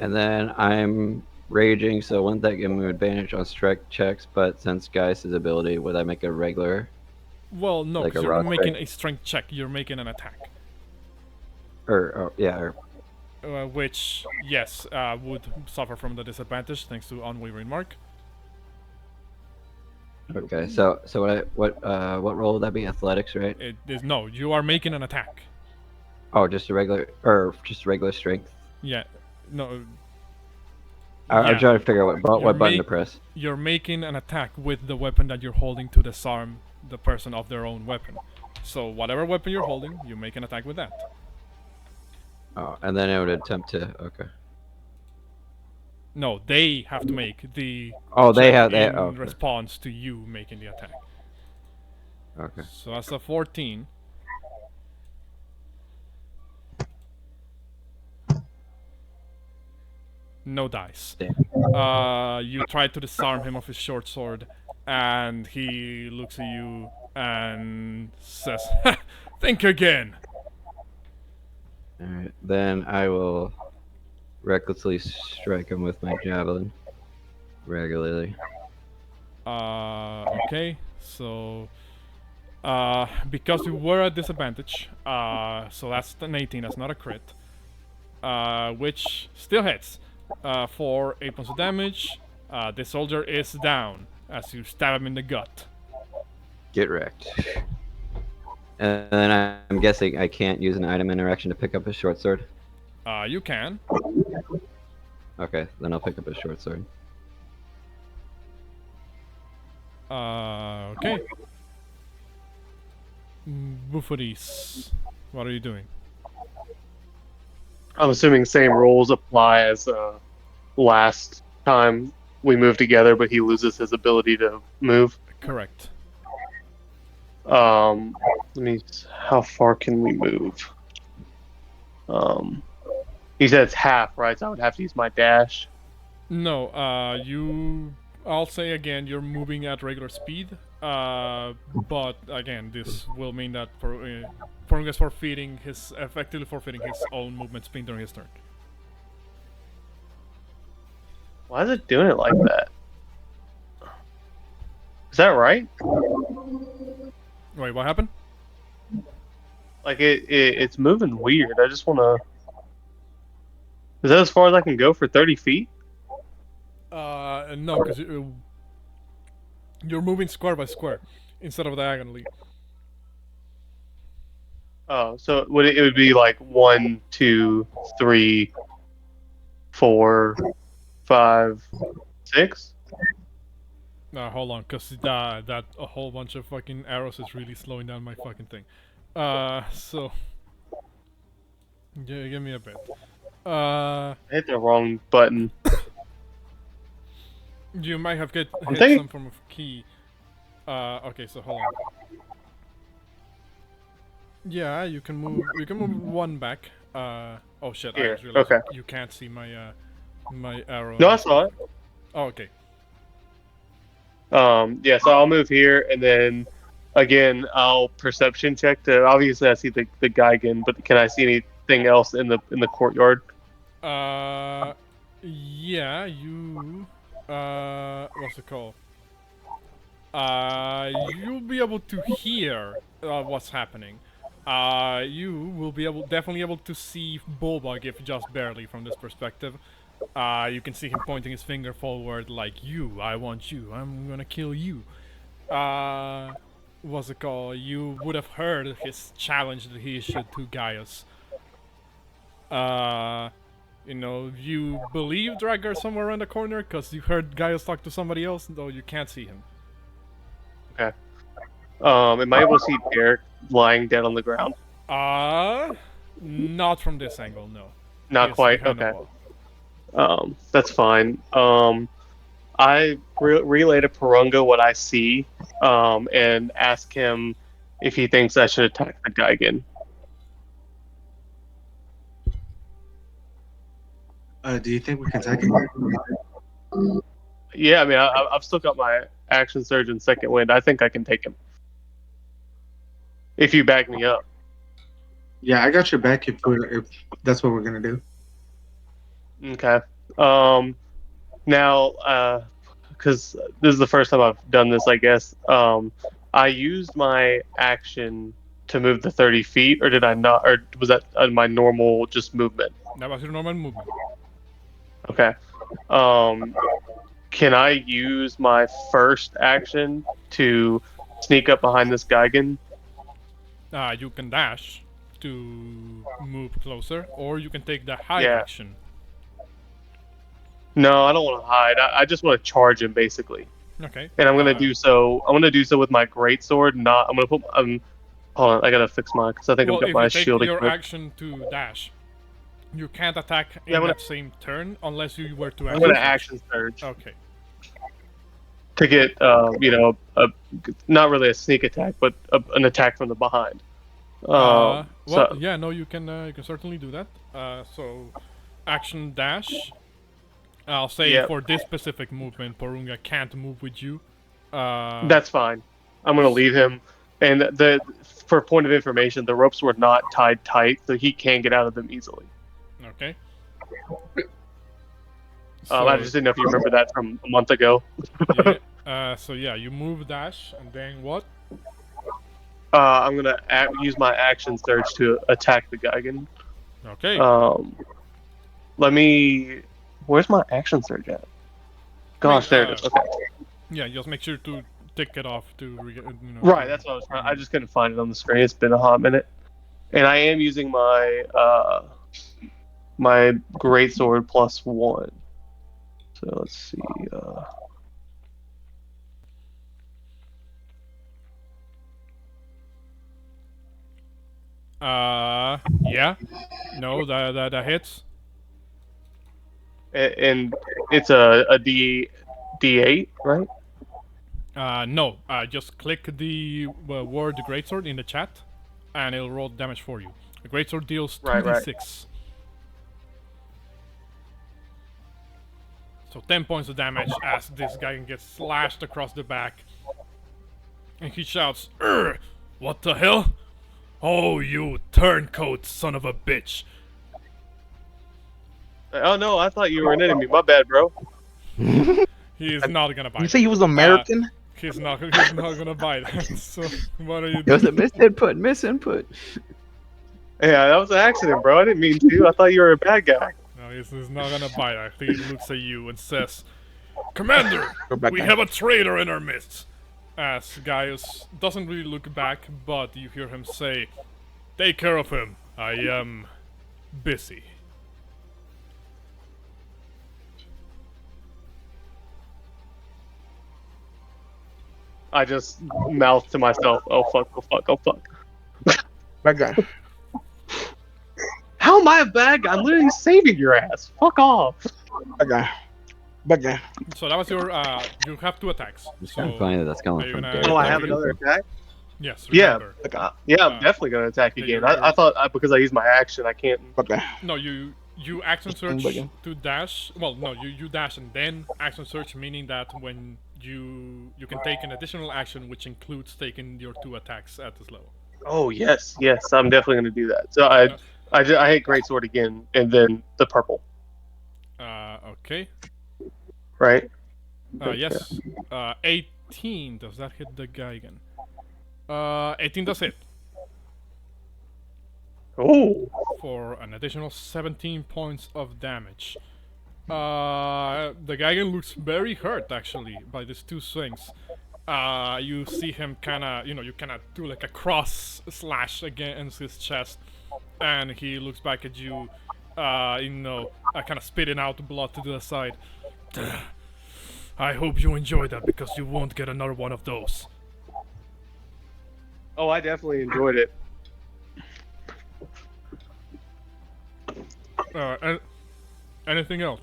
and then I'm raging. So wouldn't that give me advantage on strike checks? But since Gaius' ability, would I make a regular? Well, no, Like 'cause a you're rock making check? a strength check. You're making an attack. Or Which, yes, would suffer from the disadvantage thanks to Unwavering Mark. okay. So what roll would that be? Athletics, right? It is no, you are making an attack. Oh, just regular strength. Yeah, no, I'm Yeah. trying to figure out what You're button to make- press. you're making an attack with the weapon that you're holding to disarm the person of their own weapon. So whatever weapon you're holding, you make an attack with that. Oh, and then I would attempt to. Okay. No, they have to make the Oh, they check have. in Okay. response to you making the attack. Okay. So that's a 14. No dice. You try to disarm him of his short sword, and he looks at you and says, "Think again." Alright, then I will recklessly strike him with my javelin regularly. Okay. So, because you were at disadvantage, so that's an 18. That's not a crit. Which still hits. For 8 points of damage. The soldier is down as you stab him in the gut. Get wrecked. And then I'm guessing I can't use an item interaction to pick up his short sword. You can. Okay, then I'll pick up his short sword. Okay. Bouxfhades, what are you doing? I'm assuming same rules apply as last time we moved together, but he loses his ability to move. Correct. Let me. How far can we move? He said it's half, right? So I would have to use my dash. No, I'll say again, you're moving at regular speed. But again, this will mean that Porunga is effectively forfeiting his own movement speed during his turn. Why is it doing it like that? Is that right? Wait, what happened? Like it's moving weird. I just want to. Is that as far as I can go for 30 feet? No, because you're moving square by square instead of diagonally. Oh, so it would be like 1, 2, 3, 4, 5, 6? Hold on, because that a whole bunch of fucking arrows is really slowing down my fucking thing. So give me a bit. I hit the wrong button. You might have hit some form of key. Okay, so hold on. Yeah, you can move. You can move one back. Oh shit! Here, I just realized okay. you can't see my my arrow. No, I saw it. Oh, okay. Yeah, so I'll move here, and then again, I'll perception check to. Obviously, I see the Geigen, but can I see anything else in the courtyard? Yeah, you. What's it called? You'll be able to hear what's happening. You will be definitely able to see Bulbug, if just barely from this perspective. You can see him pointing his finger forward like, "You, I want you, I'm gonna kill you." What's it called? You would have heard his challenge that he issued to Gaius. You know, you believe Drakgar somewhere around the corner because you heard Gaius talk to somebody else, though you can't see him. Okay. Am I able to see Derek lying dead on the ground? Not from this angle, no. Not quite. Okay. That's fine. I relay to Porunga what I see, and ask him if he thinks I should attack the guy again. Do you think we can take him? Yeah, I mean, I've still got my action surge and second wind. I think I can take him. If you back me up. Yeah, I got your back if that's what we're gonna do. Okay. Now, because this is the first time I've done this, I guess. I used my action to move the 30 feet, or did I not? Or was that my normal just movement? That was your normal movement. Okay. Can I use my first action to sneak up behind this Geigen? You can dash to move closer, or you can take the hide Yeah. action. No, I don't want to hide. I just want to charge him, basically. Okay. And I'm gonna do so. I'm gonna do so with my greatsword. Not. I'm gonna put. Hold on. I gotta fix mine because I think I've got my shield if you take your equipped. action to dash, you can't attack in I'm gonna- that same turn unless you were to I'm gonna action surge. Okay. to get not really a sneak attack, but an attack from the behind. Well, So yeah, no, you can certainly do that. So, action dash. I'll say Yep. for this specific movement, Porunga can't move with you. that's fine. I'm gonna leave him. And for point of information, the ropes were not tied tight, so he can get out of them easily. Okay. I just didn't know if you remember that from a month ago. So yeah, you move dash, and then what? I'm gonna use my action surge to attack the Gigan. Okay. Let me. Where's my action surge at? Gosh, there it is. Okay. Yeah, just make sure to tick it off to. Right, that's what I was trying. I just couldn't find it on the screen. It's been a hot minute, and I am using my my greatsword +1. So let's see. Yeah. No, that hits. And it's a D8, right? No. Just click the word greatsword in the chat, and it'll roll damage for you. The greatsword deals 2d6. So 10 points of damage as this guy gets slashed across the back. And he shouts, "Urgh! What the hell? Oh, you turncoat son of a bitch." Oh no, I thought you were an enemy. My bad, bro. He's not gonna bite. You say he was American? He's not gonna bite. So what are you doing? It was a misinput. Yeah, that was an accident, bro. I didn't mean to. I thought you were a bad guy. No, he's not gonna bite. I think he looks at you and says, "Commander, back we down. have a traitor in our midst." As Gaius doesn't really look back, but you hear him say, "Take care of him. I am busy." I just mouthed to myself, "Oh fuck, oh fuck, oh fuck." Bad guy. How am I a bad guy? I'm literally saving your ass. Fuck off. Bad guy. Bad guy. So that was your. You have 2 attacks. It's So kind of funny that that's are coming you from gonna- Derek. Oh, I have Okay. another attack? yes, Yeah. remember. Yeah, I'm Uh, definitely gonna attack yeah, again. you're- I thought because I used my action, I can't. Bad guy. No, you action search Buggy. to dash. Well, no, you dash and then action search, meaning that when you can take an additional action, which includes taking your 2 attacks at this level. Oh yes, yes, I'm definitely gonna do that. So I hit greatsword again, and then the purple, Okay. right? Yes. 18. Does that hit the guy again? 18 does hit Oh, for an additional 17 points of damage. The Geigen looks very hurt actually by these 2 swings. You see him you do like a cross slash against his chest, and he looks back at you, kind of spitting out blood to the side. I hope you enjoy that because you won't get another one of those. oh, I definitely enjoyed it. Anything else?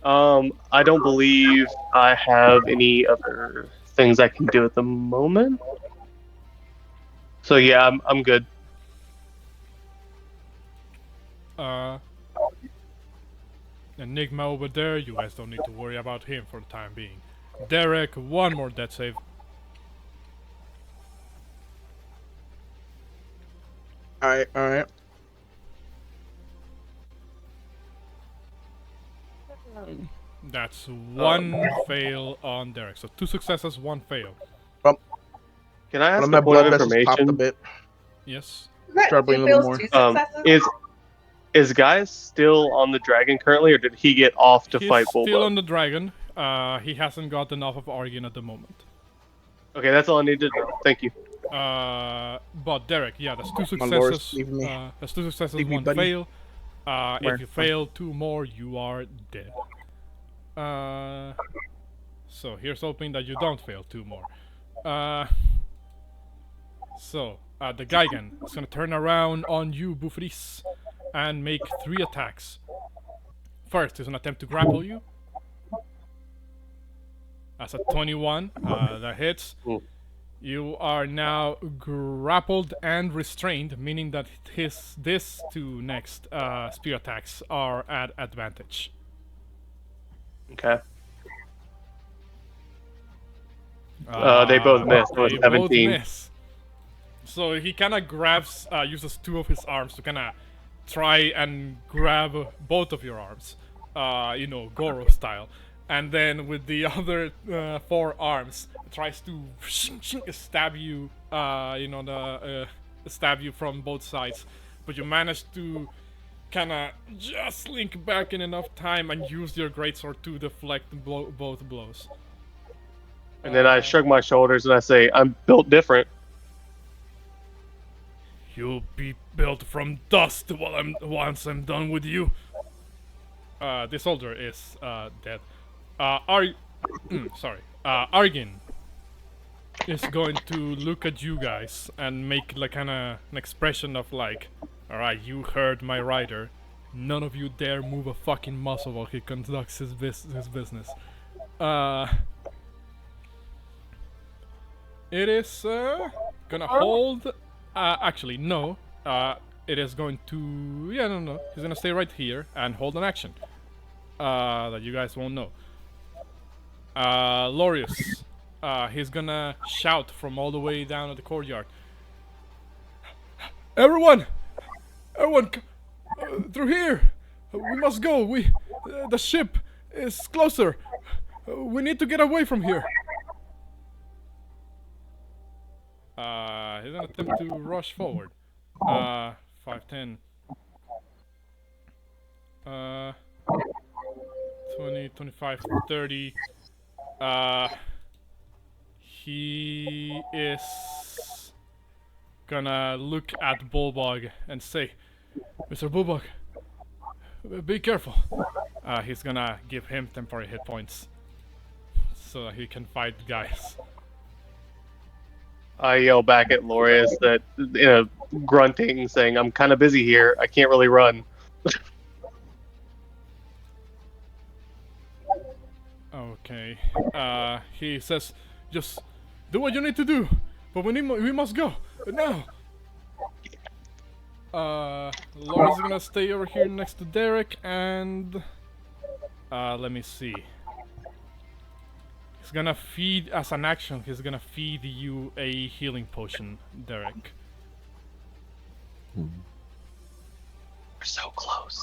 I don't believe I have any other things I can do at the moment. So yeah, I'm good. Enigma over there, you guys don't need to worry about him for the time being. Derek, one more death save. Alright, alright. That's 1 fail on Derek. So 2 successes, 1 fail. Can I ask Well, a my point of blood vessels popped a information? bit. Yes. Start bleeding a little more. Is Gaius still on the dragon currently, or did he get off to He's fight still Bulba? on the dragon. He hasn't gotten off of Argon at the moment. Okay, that's all I need to know. Thank you. But Derek, yeah, that's 2 My lord, successes. leave me. That's 2 successes, Leave me, 1 buddy. fail. Where? If you fail 2 more, you are dead. So here's hoping that you don't fail 2 more. The Gigan is gonna turn around on you, Bouxfhades, and make 3 attacks. First is an attempt to grapple you. As a 21, that hits. Ooh. You are now grappled and restrained, meaning that this two next spear attacks are at advantage. Okay. They both miss. So They it's both 17. miss. So he kind of grabs, uses two of his arms to kind of try and grab both of your arms, Goro style. And then with the other 4 arms, tries to stab you, stab you from both sides. But you manage to kind of just slink back in enough time and use your greatsword to deflect both blows. And then I shrug my shoulders and I say, I'm built different. You'll be built from dust once I'm done with you. The soldier is dead. Argin is going to look at you guys and make like kind of an expression of like, all right, you heard my rider. None of you dare move a fucking muscle while he conducts his business. It is gonna hold. Actually, no. It is going to. Yeah, no. He's gonna stay right here and hold an action. That you guys won't know. Lorius. He's gonna shout from all the way down at the courtyard. Everyone, through here. We must go. The ship is closer. We need to get away from here. He's gonna attempt to rush forward. 5, 10. 20, 25, 30. He is gonna look at Bulbog and say, Mr. Bulbog, be careful. He's gonna give him temporary hit points so that he can fight guys. I yell back at Lorius that, grunting, saying, I'm kind of busy here. I can't really run. Okay. He says, just do what you need to do, but we must go now. Laura's gonna stay over here next to Derek, and let me see. He's gonna feed, as an action, he's gonna feed you a healing potion, Derek. We're so close.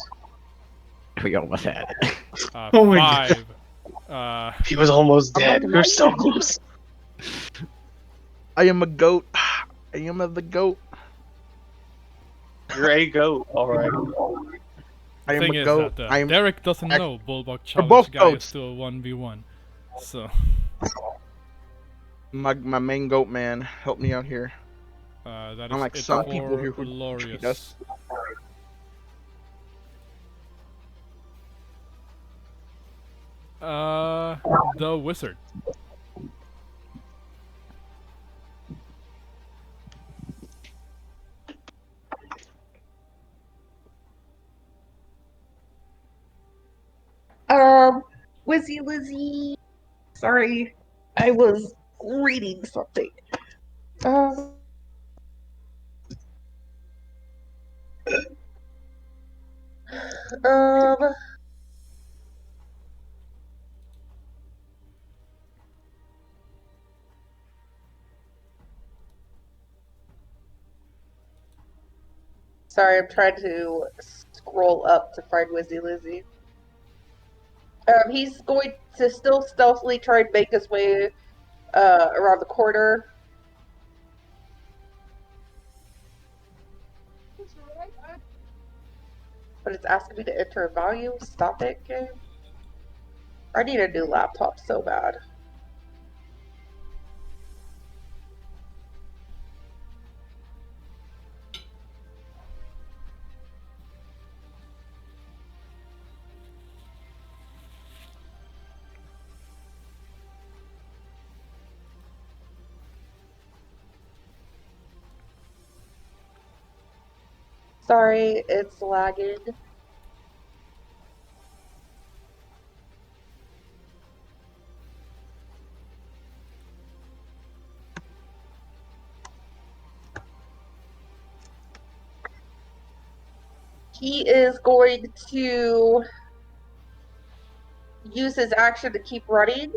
We almost had it. Oh my 5. He was almost dead. We're so close. I am a goat. I am the goat. You're a goat, alright. I am Thing a is goat. that I am Derek doesn't know Bulbog both Challenge guy is goats. still a 1v1. So my main goat man. Help me out here. that is Unlike it some for people here who Lorius. treat us. The wizard. Wizzy Lizzy. Sorry, I was reading something. Um. Sorry, I'm trying to scroll up to find Wizzy Lizzy. He's going to still stealthily try and make his way around the corner. But it's asking me to enter a value. Stop it, game. I need a new laptop so bad. Sorry, it's lagging. he is going to use his action to keep running.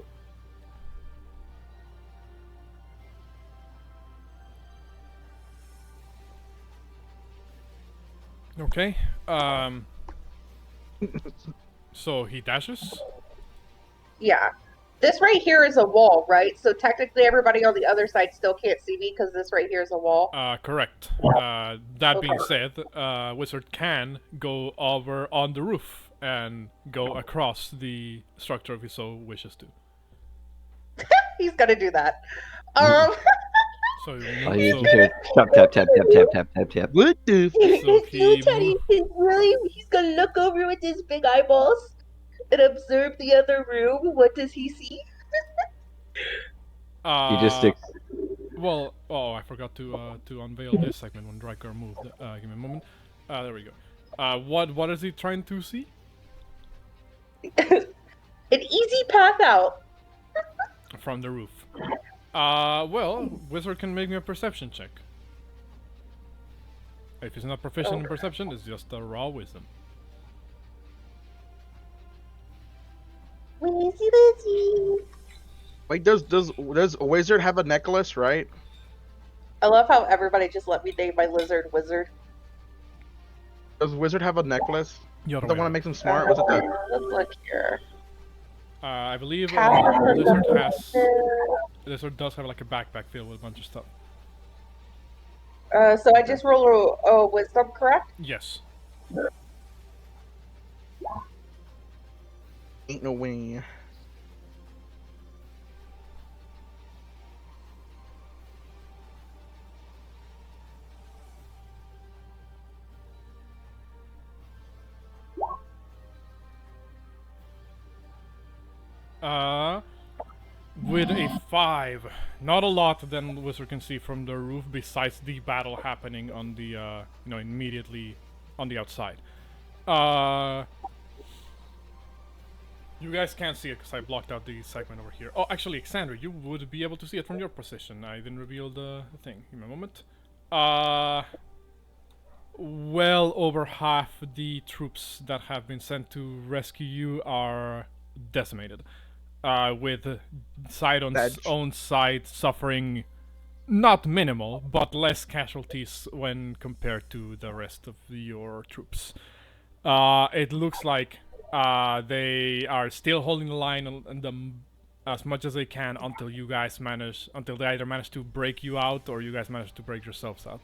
Okay. So he dashes? Yeah. This right here is a wall, right? So technically everybody on the other side still can't see me because this right here is a wall. Correct. That being said, Wizard can go over on the roof and go across the structure if he so wishes to. He's gonna do that. So, All you can hear tap tap tap tap tap tap tap tap. What the? So he Teddy, he's gonna look over with his big eyeballs and observe the other room. What does he see? He just well, oh, I forgot to unveil this segment when Drakgar moved. Give me a moment. There we go. What is he trying to see? An easy path out. From the roof. Well, Wizard can make me a perception check. If he's not proficient in perception, it's just a raw wisdom. Wizzy. Like, does Wizard have a necklace, right? I love how everybody just let me name my lizard Wizard. Does Wizard have a necklace? The other The way one that around. makes him smart? Was it the? Let's look here. I believe Lizard does have like a backpack filled with a bunch of stuff. So I just roll a wisdom, correct? Yes. Ain't no way. With a 5, not a lot then Wizard can see from the roof besides the battle happening on the, immediately on the outside. You guys can't see it because I blocked out the segment over here. Oh, actually, Xander, you would be able to see it from your position. I didn't reveal the thing. Give me a moment. Well over half the troops that have been sent to rescue you are decimated. With Sidon's own side suffering not minimal, but less casualties when compared to the rest of your troops. It looks like they are still holding the line on them as much as they can until they either manage to break you out or you guys manage to break yourselves out.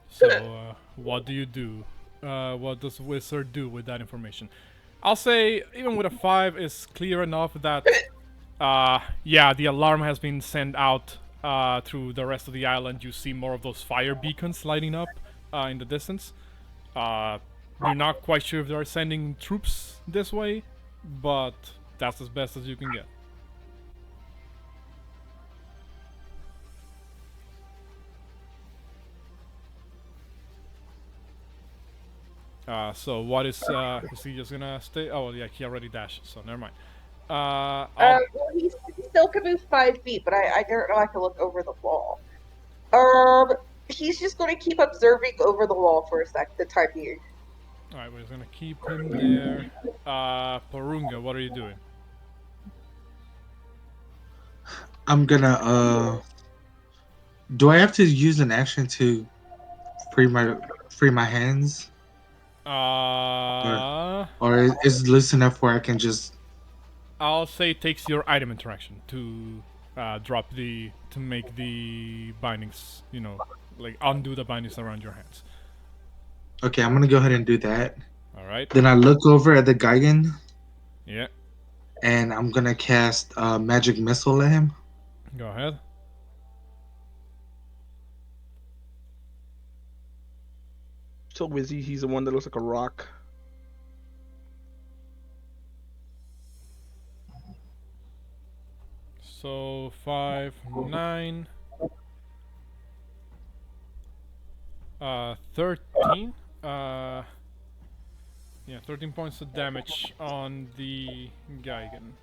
So, what do you do? What does Wizard do with that information? I'll say, even with a 5, it's clear enough that, yeah, the alarm has been sent out through the rest of the island. You see more of those fire beacons lighting up in the distance. You're not quite sure if they're sending troops this way, but that's as best as you can get. So what is he just gonna stay? Oh yeah, he already dashed, so never mind. Well, he still can move 5 feet, but I don't know I can look over the wall. He's just going to keep observing over the wall for the time being. Alright, we're just gonna keep him there. Porunga, what are you doing? I'm gonna do I have to use an action to free my hands? Or is it loose enough where I can just... I'll say it takes your item interaction to make the bindings, like undo the bindings around your hands. Okay, I'm gonna go ahead and do that. Alright. Then I look over at the Gigan. Yeah. And I'm gonna cast Magic Missile at him. Go ahead. So Wizzy, he's the one that looks like a rock. So 5, 9, 13. Yeah, 13 points of damage on the Gigan.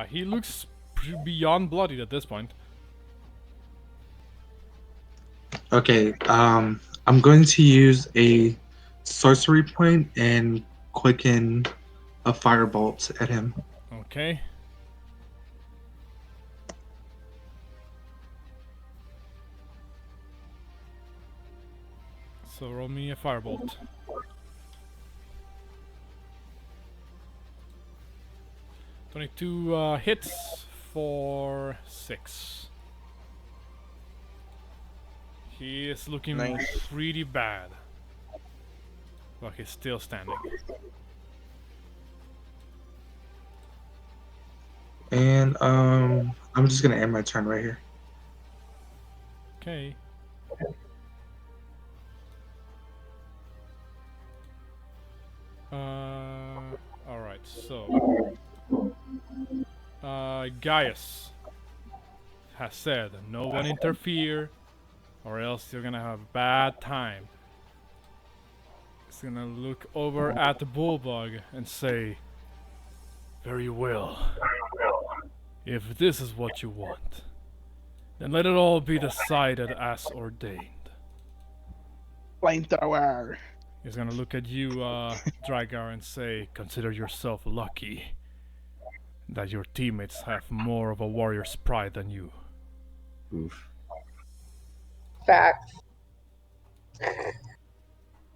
He looks beyond bloodied at this point. Okay, I'm going to use a sorcery point and quicken a firebolt at him. Okay. So roll me a firebolt. $22 hits for 6. He is looking Nice. pretty bad. But he's still standing. And I'm just gonna end my turn right here. Okay. Alright, so Gaius has said no one interfere or else you're gonna have a bad time. He's gonna look over at the Bulldog and say, very well. If this is what you want, then let it all be decided as ordained. Flamethrower. He's gonna look at you, Drakgar, and say, consider yourself lucky that your teammates have more of a warrior's pride than you. Oof. Facts.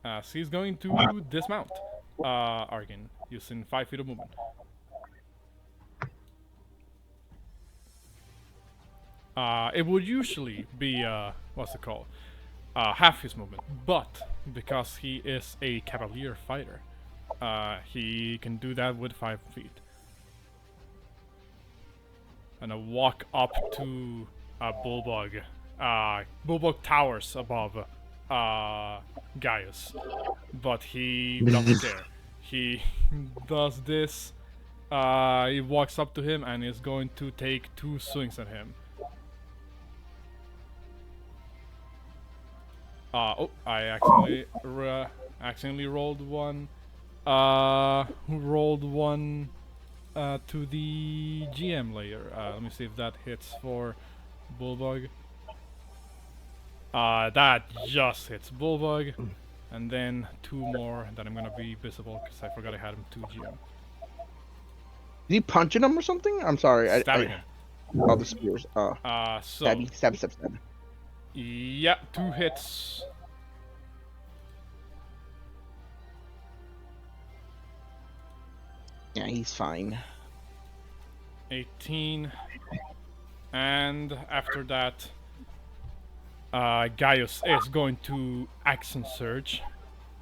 As he's going to dismount Argin, using 5 feet of movement. It would usually be, what's it called? Half his movement, but because he is a cavalier fighter, he can do that with 5 feet. And walk up to Bulldog. Bulldog towers above Gaius, but he doesn't care. He does this. He walks up to him and is going to take 2 swings at him. Oh, I accidentally rolled one. Rolled one to the GM layer. Let me see if that hits for Bulldog. That just hits Bulldog. And then 2 more that I'm gonna be visible because I forgot I had him 2 GM. Is he punching him or something? I'm sorry. Stabbing him. Oh, the spears. Oh. So. Stabby. Stab. Yeah, 2 hits. Yeah, he's fine. 18. And after that, Gaius is going to action surge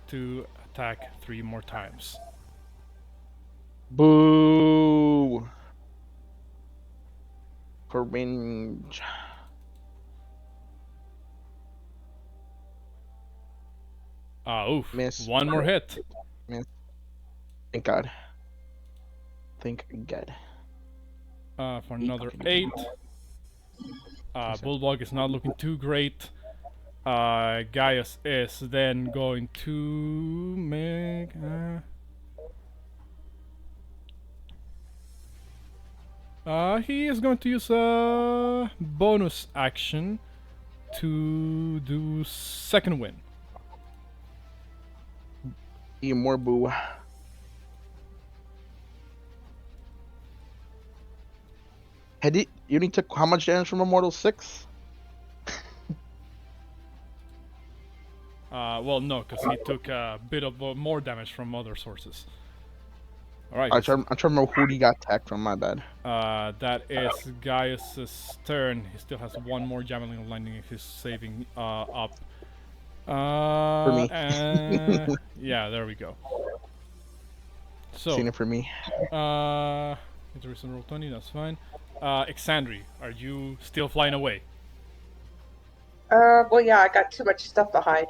to attack 3 more times. Boo! Cringe. Oof. Miss. 1 more hit. Miss. Thank God. Thank God. For another 8. Bulldog is not looking too great. Gaius is then going to make... he is going to use a bonus action to do second win. Even more boo. You only took how much damage from Immortal 6? Well, no, because he took a bit of more damage from other sources. Alright. I'm trying to remember who he got attacked from, my bad. That is Gaius' turn. He still has 1 more Javelin of Lightning if he's saving up. For me. Yeah, there we go. So, Seen it for me. it's a recent roll 20, that's fine. Exandri, are you still flying away? Well, yeah, I got too much stuff to hide.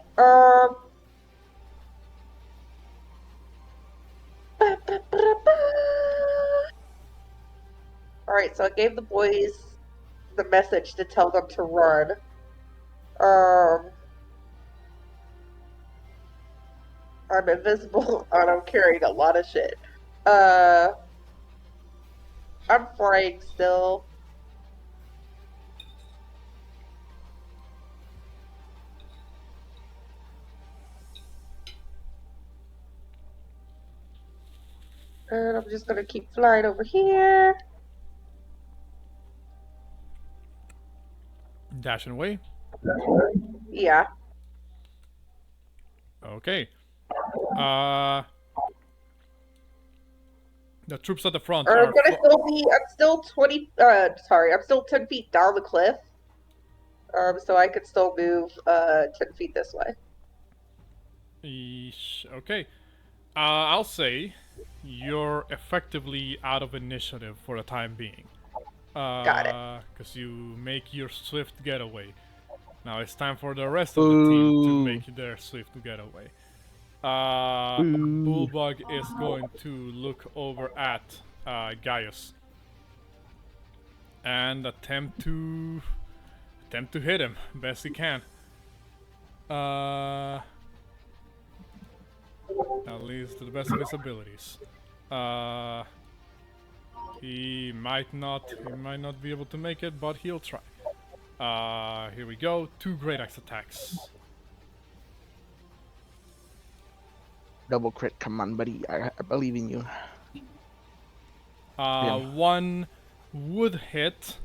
Alright, so I gave the boys the message to tell them to run. I'm invisible and I'm carrying a lot of shit. I'm flying still. And I'm just gonna keep flying over here. Dashing away. Yeah. Okay. The troops at the front I'm are. gonna still be. I'm still 20. Sorry, I'm still 10 feet down the cliff. So I could still move 10 feet this way. Okay. I'll say you're effectively out of initiative for the time being. Got it. Because you make your swift getaway. Now it's time for the rest of the team to make their swift getaway. Bulldog is going to look over at Gaius and attempt to hit him best he can. At least to the best of his abilities. He might not be able to make it, but he'll try. Here we go. 2 great axe attacks. Double crit, come on, buddy. I believe in you. One would hit.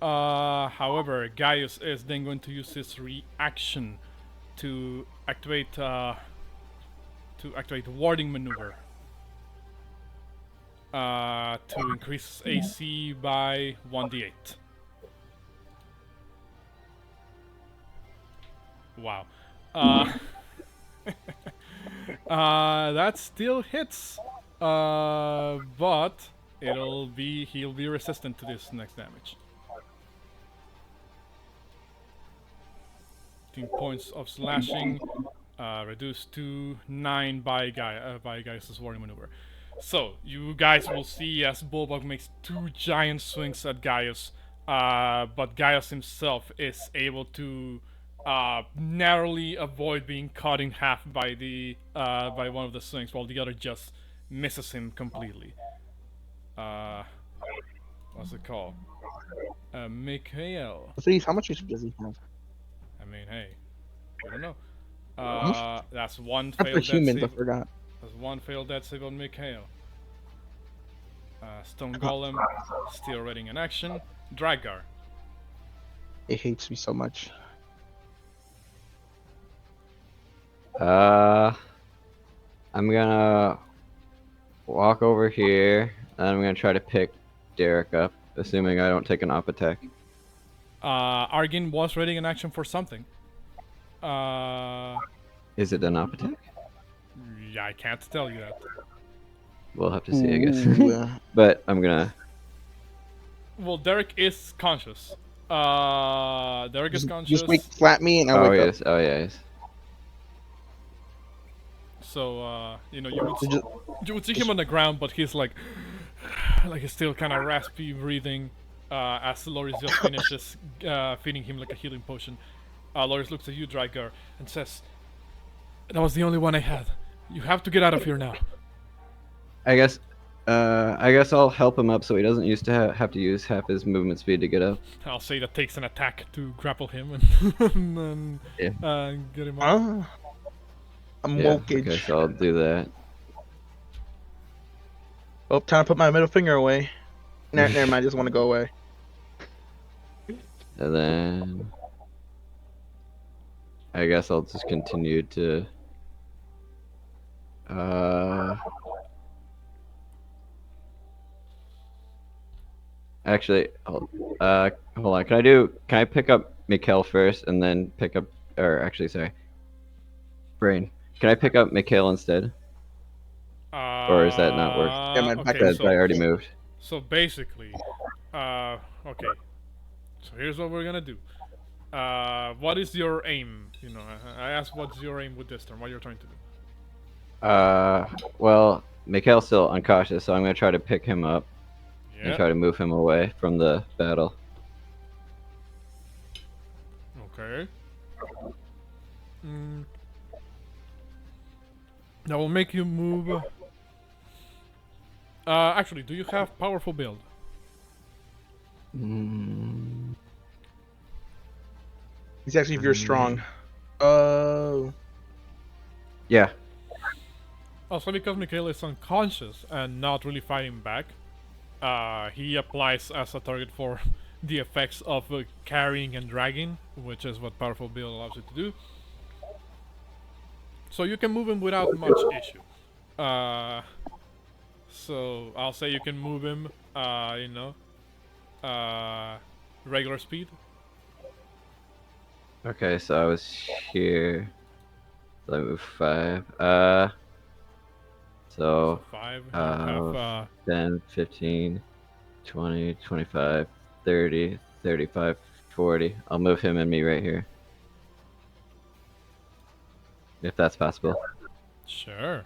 However, Gaius is then going to use his reaction to activate warding maneuver. To increase AC by 1d8. Wow. That still hits. But he'll be resistant to this next damage. 15 points of slashing, reduced to 9 by Gaius' warding maneuver. So, you guys will see as Bulbog makes 2 giant swings at Gaius, but Gaius himself is able to narrowly avoid being cut in half by one of the swings, while the other just misses him completely. What's it called? Mikhail. Please, how much does he have? I mean, hey, I don't know. That's one failed death humans, save. I forgot. That's one failed death save on Mikhail. Stone Golem, still reading in action. Drakgar. It hates me so much. I'm gonna walk over here, and I'm gonna try to pick Derek up, assuming I don't take an op attack. Argin was ready in action for something. Is it an op attack? Yeah, I can't tell you that. We'll have to see, I guess. But I'm gonna. Well, Derek is conscious. Derek is conscious. Just slap me and I wake up. Oh yes. So you would see him on the ground, but he's like he's still kind of raspy breathing. As Loris just finishes feeding him like a healing potion. Loris looks at you, Drakgar, and says, "That was the only one I had. You have to get out of here now." I guess I'll help him up so he doesn't have to use half his movement speed to get up. I'll say that takes an attack to grapple him and get him up. I'm wokage. Okay, so I'll do that. Oh, time to put my middle finger away. Never mind, I just want to go away. And then I guess I'll just continue to actually hold on. Can I pick up Mikhail first and then pick up, or actually sorry, Brain. Can I pick up Mikhail instead? Or is that not work? Yeah, my back okay, I already moved. So basically, okay. So here's what we're gonna do. What is your aim? You know, I asked what's your aim with this turn, what you're trying to do. Well, Mikhail's still unconscious, so I'm gonna try to pick him up and try to move him away from the battle. Okay. That will make you move Actually, do you have powerful build? He's actually if you're strong. Yeah. Also, because Mikhail is unconscious and not really fighting back, he applies as a target for the effects of carrying and dragging, which is what powerful build allows you to do. So you can move him without much issue. So I'll say you can move him, regular speed. Okay, so I was here. So I move 5. So 5. You have 10, 15, 20, 25, 30, 35, 40. I'll move him and me right here. If that's possible. Sure.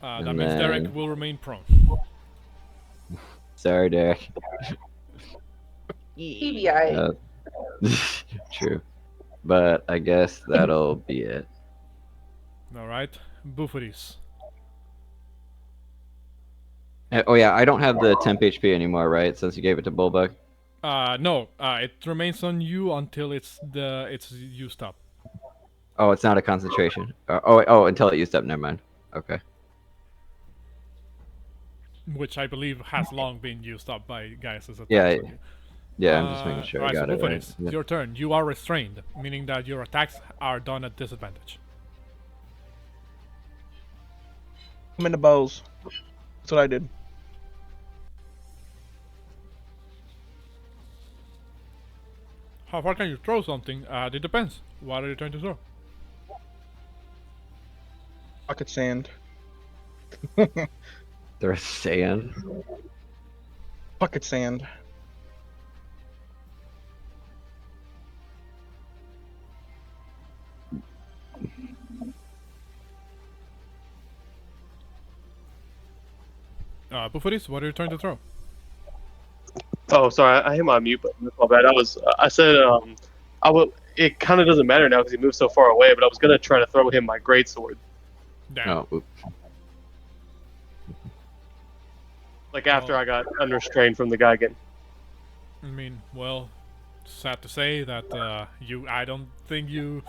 That And means Derek then- will remain prone. Sorry, Derek. TBI. True. But I guess that'll be it. Alright, Bouxfhades. Oh yeah, I don't have the temp HP anymore, right? Since you gave it to Bulbug. No, it remains on you until it's used up. Oh, it's not a concentration. Oh, until it used up. Never mind. Okay. Which I believe has long been used up by guys as a Yeah, yeah. I'm just making sure I Alright, got so it right. Bouxfhades, Yeah. your turn. You are restrained, meaning that your attacks are done at disadvantage. I'm in the bows. That's what I did. How far can you throw something? It depends. What are you trying to throw? Pocket sand. There's sand. Pocket sand. Bouxfhades, what are you trying to throw? Oh, sorry, I hit my mute button. That's my bad. I said, It kind of doesn't matter now because he moved so far away. But I was gonna try to throw him my greatsword, Damn. Oh, oops. like after I got unrestrained from the guy again. I mean, well, sad to say that I don't think you,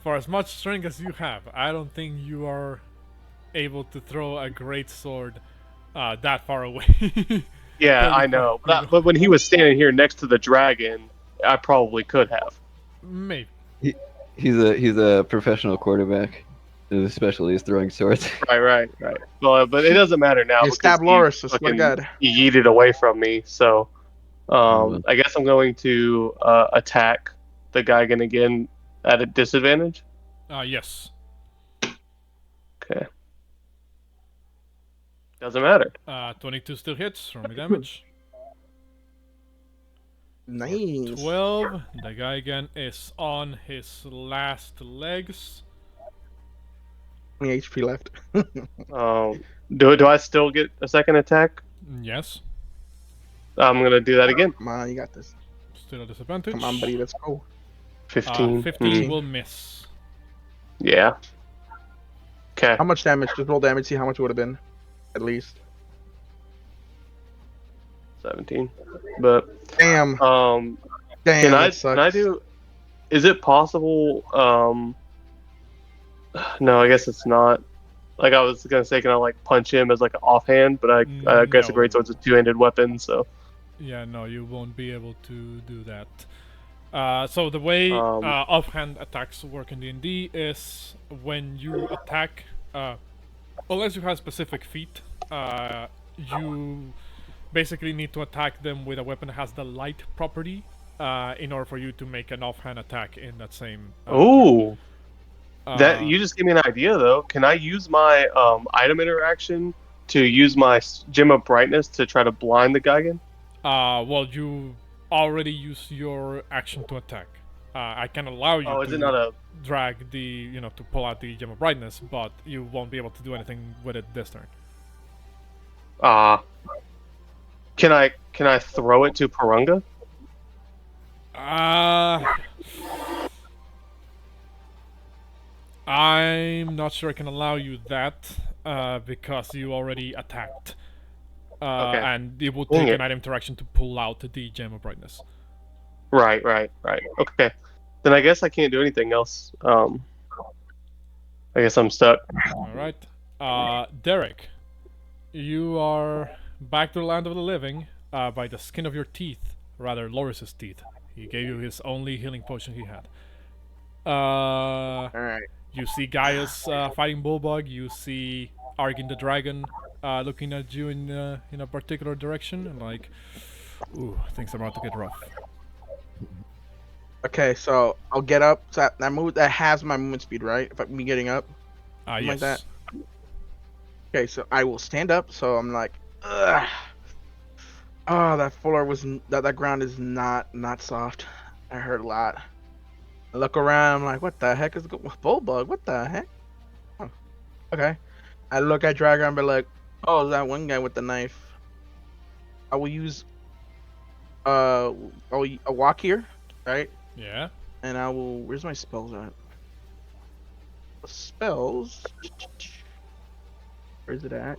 for as much strength as you have, I don't think you are able to throw a great sword that far away. Yeah, I know. But when he was standing here next to the dragon, I probably could have. Maybe. He's a professional quarterback. His specialty is throwing swords. Right. Well, but it doesn't matter now. You stabbed Loris, I swear to God. He yeeted away from me, so I guess I'm going to attack the Gigan again at a disadvantage. Yes. Okay. Doesn't matter. 22 still hits. Roll me damage. Nice. 12. The guy again is on his last legs. 20 HP left. Do I still get a second attack? Yes. I'm gonna do that again. Come on, you got this. Still a disadvantage. Come on, buddy, let's go. 15. 15 will miss. Yeah. Okay. How much damage? Just roll damage, see how much it would have been. At least. 17. But Damn. damn. Damn, that Can I sucks. do? Is it possible? No, I guess it's not. Like I was gonna say, can I like punch him as like an offhand? But I guess a No. greatsword's a two-handed weapon, so. Yeah, no, you won't be able to do that. So the way offhand attacks work in D&D is when you attack, unless you have specific feat, you basically need to attack them with a weapon that has the light property in order for you to make an offhand attack in that same. Ooh. Uh, That you just gave me an idea though. Can I use my item interaction to use my gem of brightness to try to blind the Gigan? Well, you already used your action to attack. I can allow you Oh, is to it not a? drag the, to pull out the gem of brightness, but you won't be able to do anything with it this turn. Can I throw it to Porunga? I'm not sure I can allow you that. because you already attacked. Okay. And it would Dang take it. an item interaction to pull out the gem of brightness. Right. Okay. Then I guess I can't do anything else. I guess I'm stuck. Alright. Derek, you are back to the land of the living by the skin of your teeth. Rather, Loris's teeth. He gave you his only healing potion he had. Alright. You see Gaius fighting Bulbug. You see Argin the dragon looking at you in a particular direction, and like, ooh, things are about to get rough. Okay, so I'll get up. So that has my movement speed, right? If I'm me getting up. Yes. Like that. Okay, so I will stand up. So I'm like, ugh. Oh, that floor was that ground is not soft. I hurt a lot. I look around. I'm like, what the heck is Bulbug? What the heck? Oh, okay. I look at Dragon and be like, oh, that one guy with the knife. I will use a walk here, right? Yeah. And I will. Where's my spells at? Spells. Where's it at?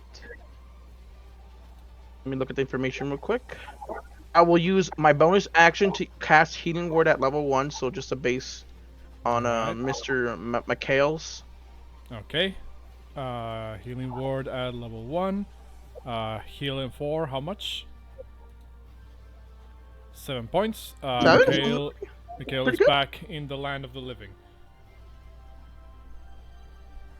Let me look at the information real quick. I will use my bonus action to cast Healing Word at level 1, so just a base on Alright. Mr. McHale's. Okay. Healing ward at level 1. Healing 4, how much? 7 points. Mikhail is good. back in the land of the living.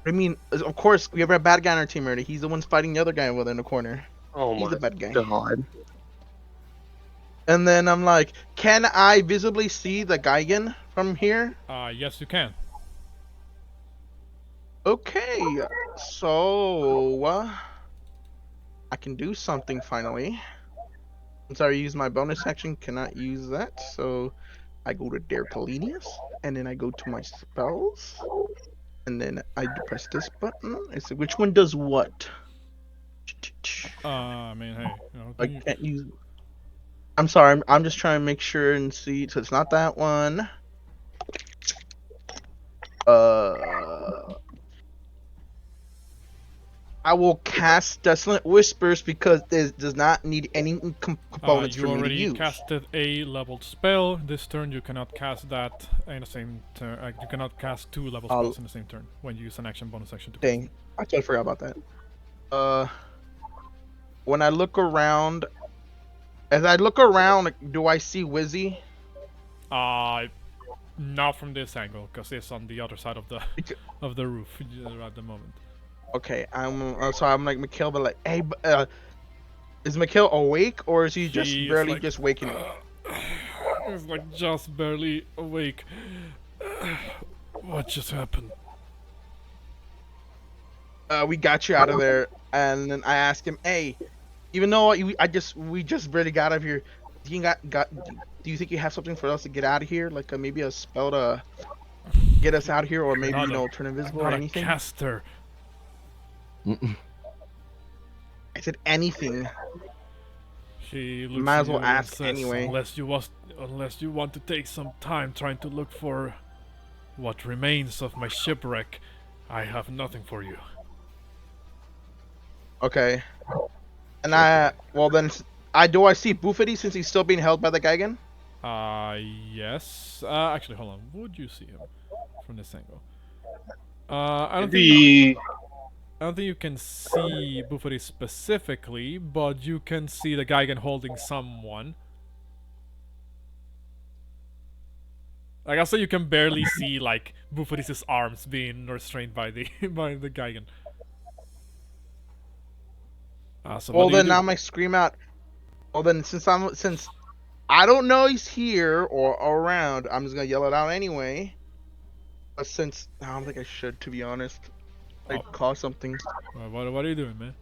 I mean, of course, we have a bad guy on our team already. He's the one fighting the other guy over there in the corner. Oh He's my the bad guy. god. And then I'm like, can I visibly see the Geigen from here? Yes, you can. Okay, so I can do something finally. Since I used my bonus action, cannot use that. So I go to Dertalinius, and then I go to my spells, and then I press this button. I say, which one does what? I mean, hey, you know, I can't use. I'm sorry. I'm just trying to make sure and see. So it's not that one. I will cast Desolate Whispers because this does not need any components for me to you already use. casted a leveled spell. This turn you cannot cast that in the same turn. You cannot cast 2 level spells in the same turn when you use an action bonus action to cast. Dang, I totally forgot about that. When I look around, do I see Wizzy? Not from this angle, because it's on the other side of the roof at the moment. Okay, I'm like Mikhail, but like, hey, is Mikhail awake or is he just barely just waking up? He's like just barely awake. What just happened? We got you out of there, and then I asked him, hey, even though we just barely got out of here, do you think you have something for us to get out of here, like maybe a spell to get us out of here, or maybe turn invisible or anything? Not a caster. I said anything. She looks Might at as well you and ask says, anyway. Unless you want to take some time trying to look for what remains of my shipwreck, I have nothing for you. Okay. And I see Bouxfhades since he's still being held by the Geigen? Yes. Actually, hold on. Would you see him from this angle? I don't think you can see Bouxfhades specifically, but you can see the Geigen holding someone. Like I said, you can barely see like Bouxfhades' arms being restrained by the Geigen. So well then now I scream out. Well then since I don't know he's here or around, I'm just gonna yell it out anyway. But since I don't think I should, to be honest. I'd call something. What are you doing, man?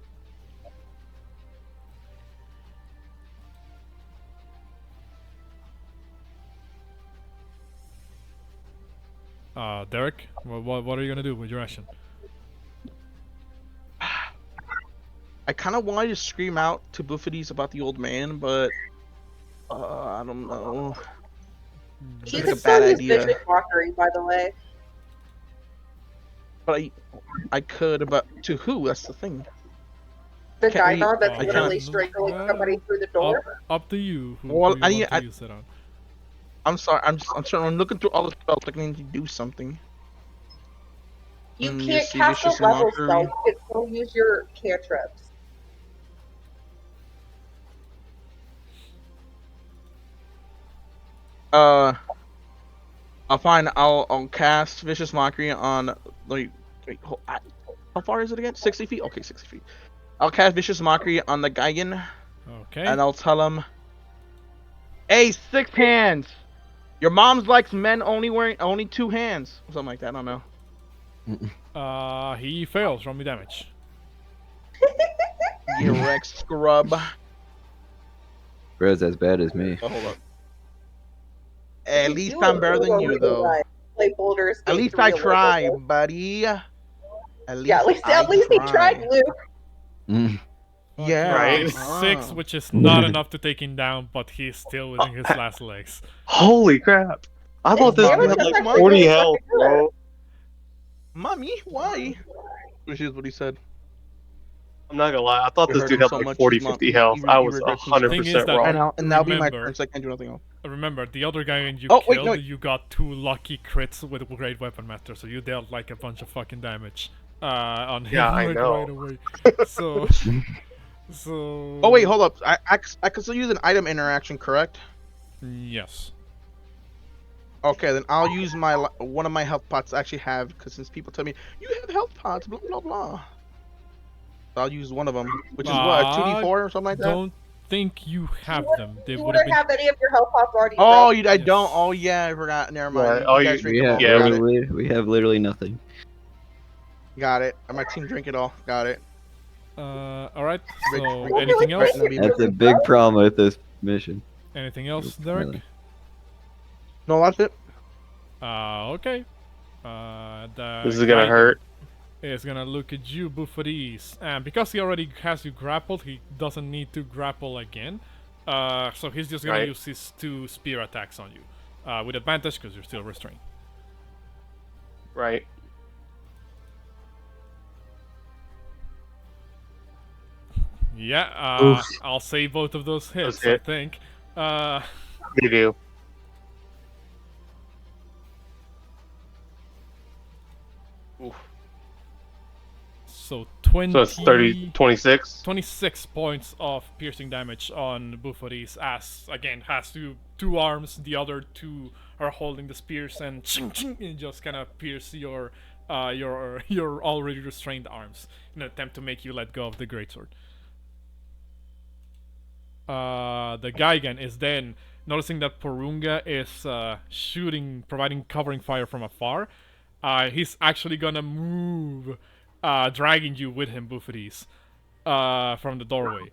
Derek, what are you gonna do with your action? I kind of wanted to scream out to Bouxfhades about the old man, but I don't know. He's like a bad idea. Vicious mockery, by the way. But I could, but to who? That's the thing. The Can't we- Dynamo that's I literally can't- strangling somebody through the door. Up to you. Who Well, you want to use it on? I'm sorry. I'm looking through all the spells. Like I need to do something. You Mm, can't see, cast a Vicious level Mockery. spell. You can still use your cantrips. I'll cast Vicious Mockery on like. Wait, how far is it again? 60 feet. Okay, 60 feet. I'll cast Vicious Mockery on the Gigan, Okay. and I'll tell him, "Hey, 6 hands. Your mom's likes men wearing only 2 hands." Something like that. I don't know. He fails. Roll me damage. You wreck scrub. Bro's as bad as me. Oh, hold up. At least I'm better than you, though. Play Baldur's At Gate least 3 I a little try, bit. buddy. At Yeah, at least he tried, Luke. Mm. Yeah. Right. 6, which is not enough to take him down, but he's still within his last legs. Holy crap! I thought this damage dude had is like actually 40 really health, fucking good. bro. Mommy, why? Which is what he said. I'm not gonna lie, I thought We this heard dude him had so like much, 40, he's not- 50 health. he I was regrets his 100% Thing is that- wrong. And that'll be my Remember- turn, so I can't do nothing else. Remember, the other guy and you Oh, wait, killed, no. you got 2 lucky crits with Great Weapon Master, so you dealt like a bunch of fucking damage on him Yeah, I like, know. right away. So... so... Oh wait, hold up. I can still use an item interaction, correct? Yes. Okay, then I'll use my one of my health pots I actually have, because since people tell me you have health pots, blah blah blah. So I'll use one of them, which is what, a 2d4 or something like that. Don't think you have them. They You would have wouldn't been... have any of your health pots already. Oh, ready. I Yes. don't. Oh yeah, I forgot. Never mind. Yeah, oh, guys you- drink We them have, all. Yeah, got it. we have literally nothing. Got it. And my team drink it all. Got it. Alright, so Right, anything else? right. That's a big problem with this mission. Anything else, Derek? Really. No, that's it. Okay. The This is gonna guy hurt. is gonna look at you, Bouxfhades, and because he already has you grappled, he doesn't need to grapple again. So he's just gonna Right. use his 2 spear attacks on you, with advantage because you're still restrained. Right. Yeah, Oof. I'll say both of those hits, Those I hit. think. You do. Oof. So 20... So it's 30, 26? 26 points of piercing damage on Bouxfhades, as again has two arms, the other 2 are holding the spears and ching, ching, and just kind of pierce your already restrained arms in an attempt to make you let go of the greatsword. The Gigan is then noticing that Porunga is providing covering fire from afar. He's actually gonna move, dragging you with him, Bouxfhades, from the doorway.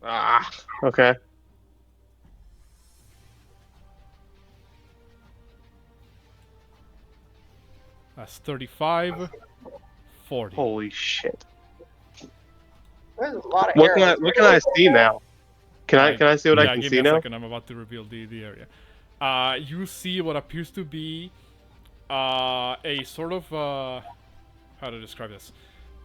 Ah, okay. That's 35, 40. Holy shit. There's a lot of What arrows. what can I see now? Can I see what I can give see me a now? second, I'm about to reveal the area. You see what appears to be a sort of how to describe this?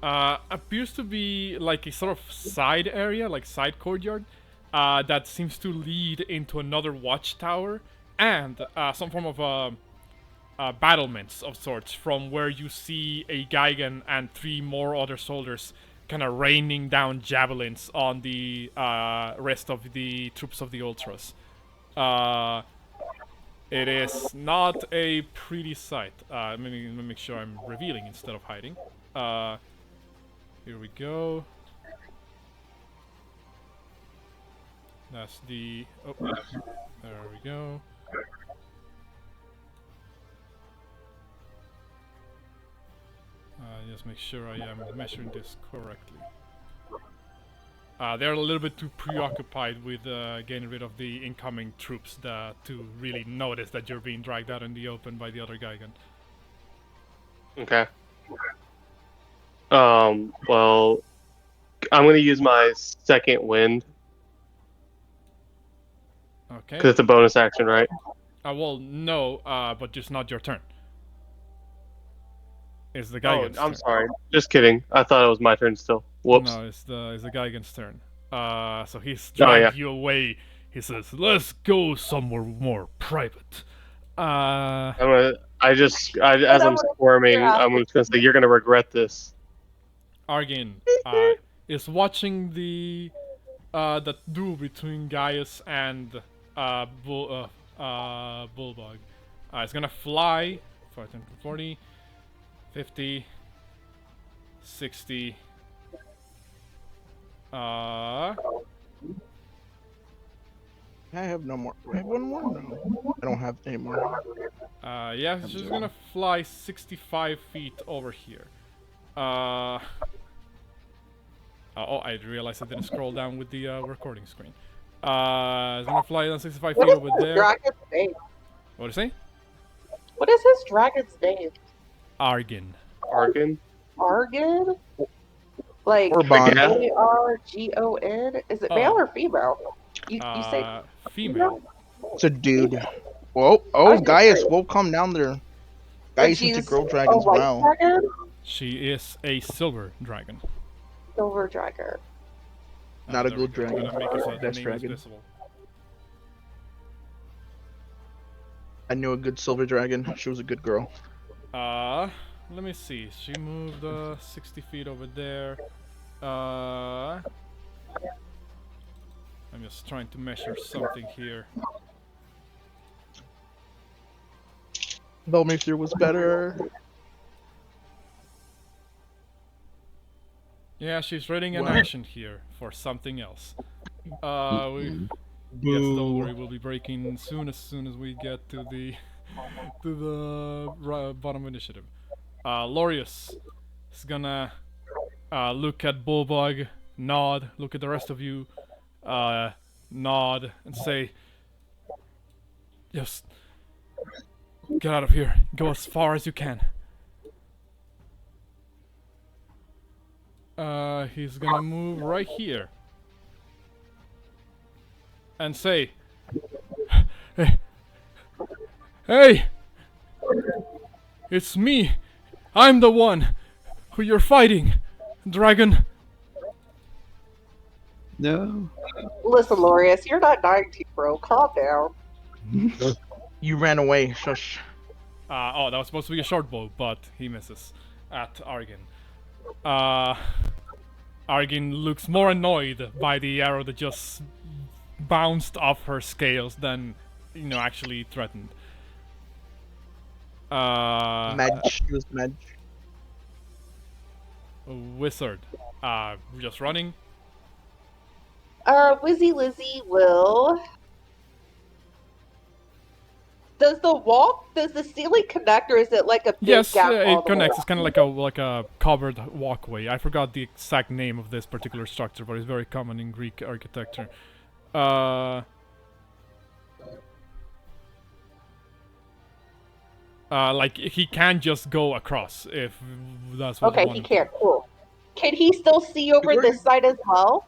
Appears to be like a sort of side area, like side courtyard, that seems to lead into another watchtower and some form of battlements of sorts, from where you see a Gigan and 3 more other soldiers kind of raining down javelins on the rest of the troops of the Ultras. It is not a pretty sight. Let me make sure I'm revealing instead of hiding. Here we go. That's the... Oh, there we go. Just make sure I am measuring this correctly. They're a little bit too preoccupied with getting rid of the incoming troops to really notice that you're being dragged out in the open by the other Gigan. Okay. Well, I'm gonna use my second wind Okay. because it's a bonus action, right? Well, no, but just not your turn. It's the Oh, Geigen's I'm turn. sorry. Just kidding. I thought it was my turn still. Whoops. No, it's the Geigen's turn. So he's Oh, dragged yeah. you away. He says, "Let's go somewhere more private." As I'm squirming, I'm just gonna say you're gonna regret this. Argin is watching the that duel between Gaius and Bulldog. It's gonna fly 40, 50, 60. I have no more. Do I have one more? No. I don't have any more. Yeah, she's gonna fly 65 feet over here. Oh, I realized I didn't scroll down with the recording screen. It's gonna fly down 65 feet over there. Dragon's name? What do you say? What is his dragon's name? Argin. Argon? Argon? Like Orban. Argon? Is it male or female? You say female. It's a dude. Whoa! Oh, Gaius, we'll come down there. Gaius into girl dragons. Wow. Dragon? She is a silver dragon. Silver dragon. Not a good dragon. I'm gonna make it so the Best name dragon. is visible. I knew a good silver dragon. She was a good girl. Let me see. She moved 60 feet over there. I'm just trying to measure something here. Belmixer was better. Yeah, she's reading an What? action here for something else. Yes, don't worry, we'll be breaking as soon as we get to the bottom initiative. Lorius is gonna look at Bulldog, nod, look at the rest of you, nod, and say, "Yes, get out of here. Go as far as you can." He's gonna move right here and say, Hey! It's me! I'm the one who you're fighting, dragon!" No. Listen, Lorius, you're not 90, bro. Calm down. You ran away. Shush. Oh, that was supposed to be a short bow, but he misses at Argin. Argin looks more annoyed by the arrow that just bounced off her scales than, actually threatened. Madge. She was Madge. Wizard. Just running. Wizzy Lizzy will. Does the ceiling connect, or is it like a big Yes, gap? it connects. It's kind of like a covered walkway. I forgot the exact name of this particular structure, but it's very common in Greek architecture. Like he can just go across if that's what. Okay, he can't. Cool. Can he still see over this side as well?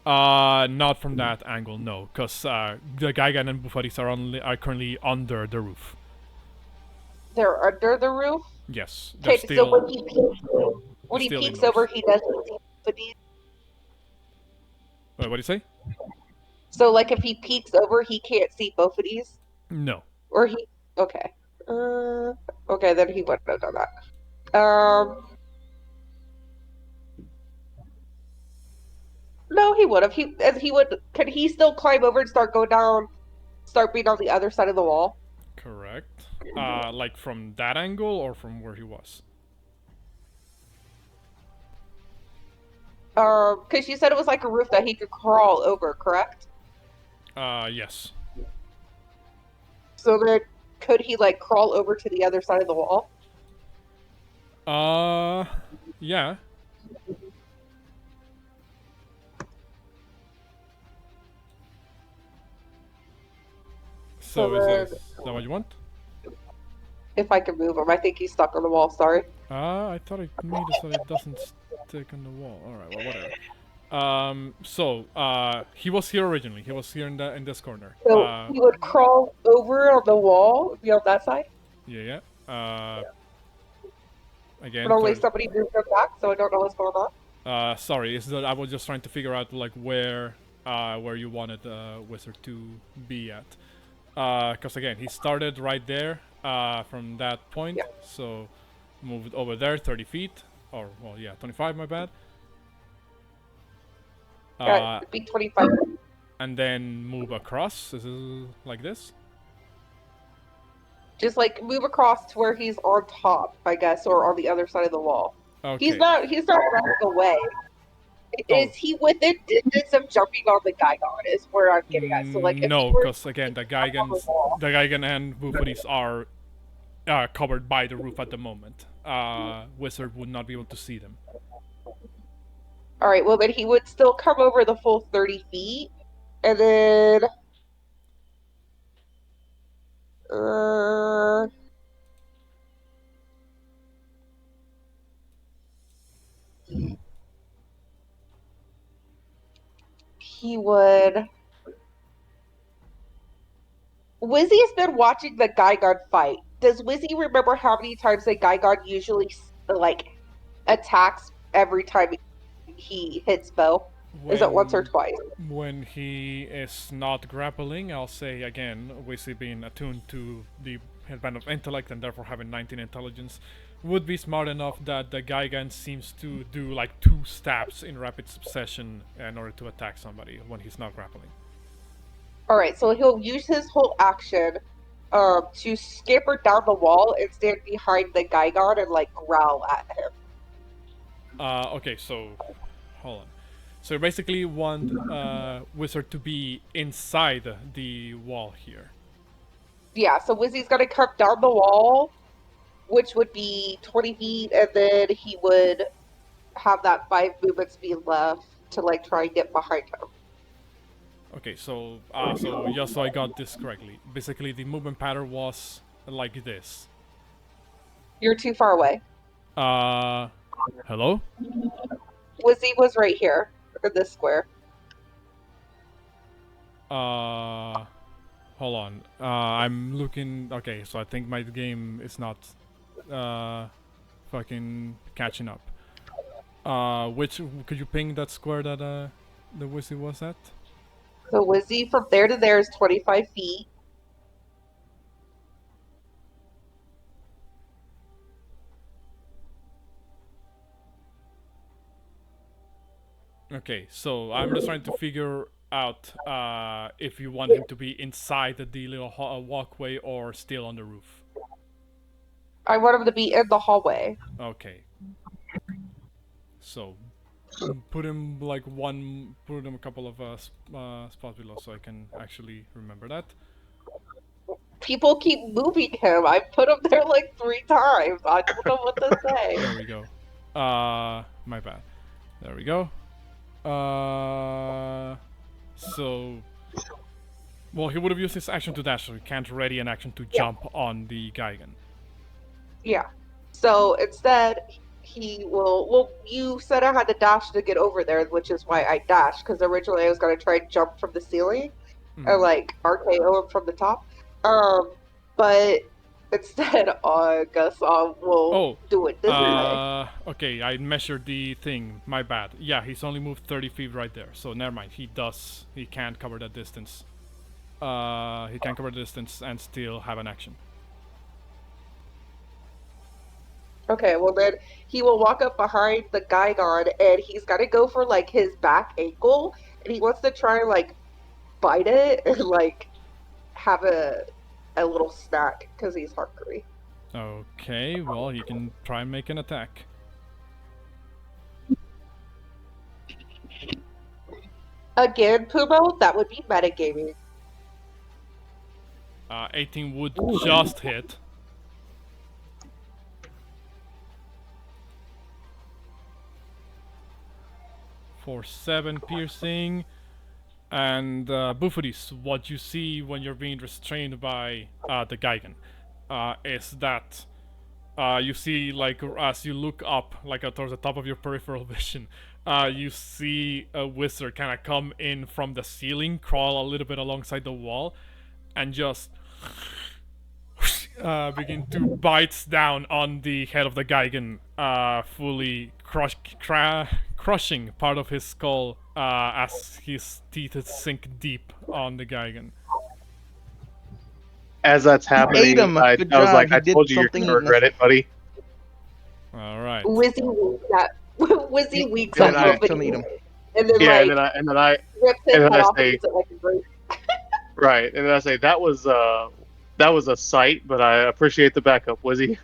Not from that angle, no, because the Gaigan and Bouxfhades are currently under the roof. They're under the roof? Yes. Okay, so when he peeks over, he doesn't see Bouxfhades? Wait, what do you say? So, like, if he peeks over, he can't see Bouxfhades? No. Or he... Okay. Okay, then he wouldn't have done that. No, he would have. Could he still climb over and start being on the other side of the wall? Correct. Like from that angle or from where he was? Because you said it was like a roof that he could crawl over, correct? Yes. So then, could he, like, crawl over to the other side of the wall? Yeah. So is that what you want? If I can move him. I think he's stuck on the wall, sorry. I thought I made it so it doesn't stick on the wall. Alright, well, whatever. So, he was here originally. He was here in this corner. So, he would crawl over on the wall, be on that side? Yeah. Again, But only somebody moved them back, so I don't know what's going on. sorry, it's that I was just trying to figure out like where you wanted Wizard to be at. Because again, he started right there from that point, Yeah. so moved over there 30 feet, or well, yeah, 25. My bad. Yeah, it'd be 25. And then move across. Is it like this? Just like move across to where he's on top, I guess, or on the other side of the wall. Okay. He's not running away. Is he within distance of jumping on the Gygon is where I'm getting at. So like if no, he were because again the Gygan and Bouxfhades are covered by the roof at the moment. Wizard would not be able to see them. Alright, well then he would still come over the full 30 feet. And then he would. Wizzy has been watching the Gygon fight. Does Wizzy remember how many times the Gygon usually like attacks every time he hits bow? Is it once or twice? When he is not grappling, I'll say again, Wizzy being attuned to the headband of intellect and therefore having 19 intelligence, would be smart enough that the Gygan seems to do like 2 stabs in rapid succession in order to attack somebody when he's not grappling. Alright, so he'll use his whole action to scamper down the wall and stand behind the Gygon and like growl at him. Okay, so hold on. So you basically want Wizard to be inside the wall here. Yeah, so Wizzy's gonna come down the wall, which would be 20 feet, and then he would have that 5 movement speed left to like try and get behind him. Okay, so just so I got this correctly, basically the movement pattern was like this. You're too far away. Hello? Wizzy was right here, in this square. Hold on. I'm looking. Okay, so I think my game is not fucking catching up. Which could you ping that square that the Wizzy was at? So Wizzy from there to there is 25 feet. Okay, so I'm just trying to figure out if you want him to be inside the little walkway or still on the roof. I want him to be in the hallway. Okay. So put him put him a couple of spots below so I can actually remember that. People keep moving him. I put him there like 3 times. I don't know what to say. There we go. My bad. There we go. So, well, he would have used his action to dash, so he can't ready an action to jump on the Gygan. Yeah. So instead, he will. Well, you said I had to dash to get over there, which is why I dashed. Because originally I was gonna try and jump from the ceiling, or like RKO him from the top. But instead, I guess I will do it this way. Okay, I measured the thing. My bad. Yeah, he's only moved 30 feet right there. So never mind. He can't cover that distance. He can cover the distance and still have an action. Okay, well then he will walk up behind the Gygon and he's got to go for like his back ankle and he wants to try and like bite it and like have a little snack because he's hungry. Okay, well he can try and make an attack. Again, Pumo, that would be metagaming. 18 would just hit. For 7 piercing. And Bouxfhades, what you see when you're being restrained by the Gygan is that you see, like, as you look up, like towards the top of your peripheral vision, you see a wizard kind of come in from the ceiling, crawl a little bit alongside the wall, and just begin to bite down on the head of the Gigan, fully crushing part of his skull as his teeth sink deep on the Gigan. As that's happening, him. I Good was job. like, He I did told you you're something gonna regret it, buddy. All right. Wizzy weeks that. Wizzy weeks Good on idea. the Still need him. and then Yeah, like and then I rips his and then head I off and say, eats it like a grape. right, and then I say that was a sight, but I appreciate the backup, Wizzy.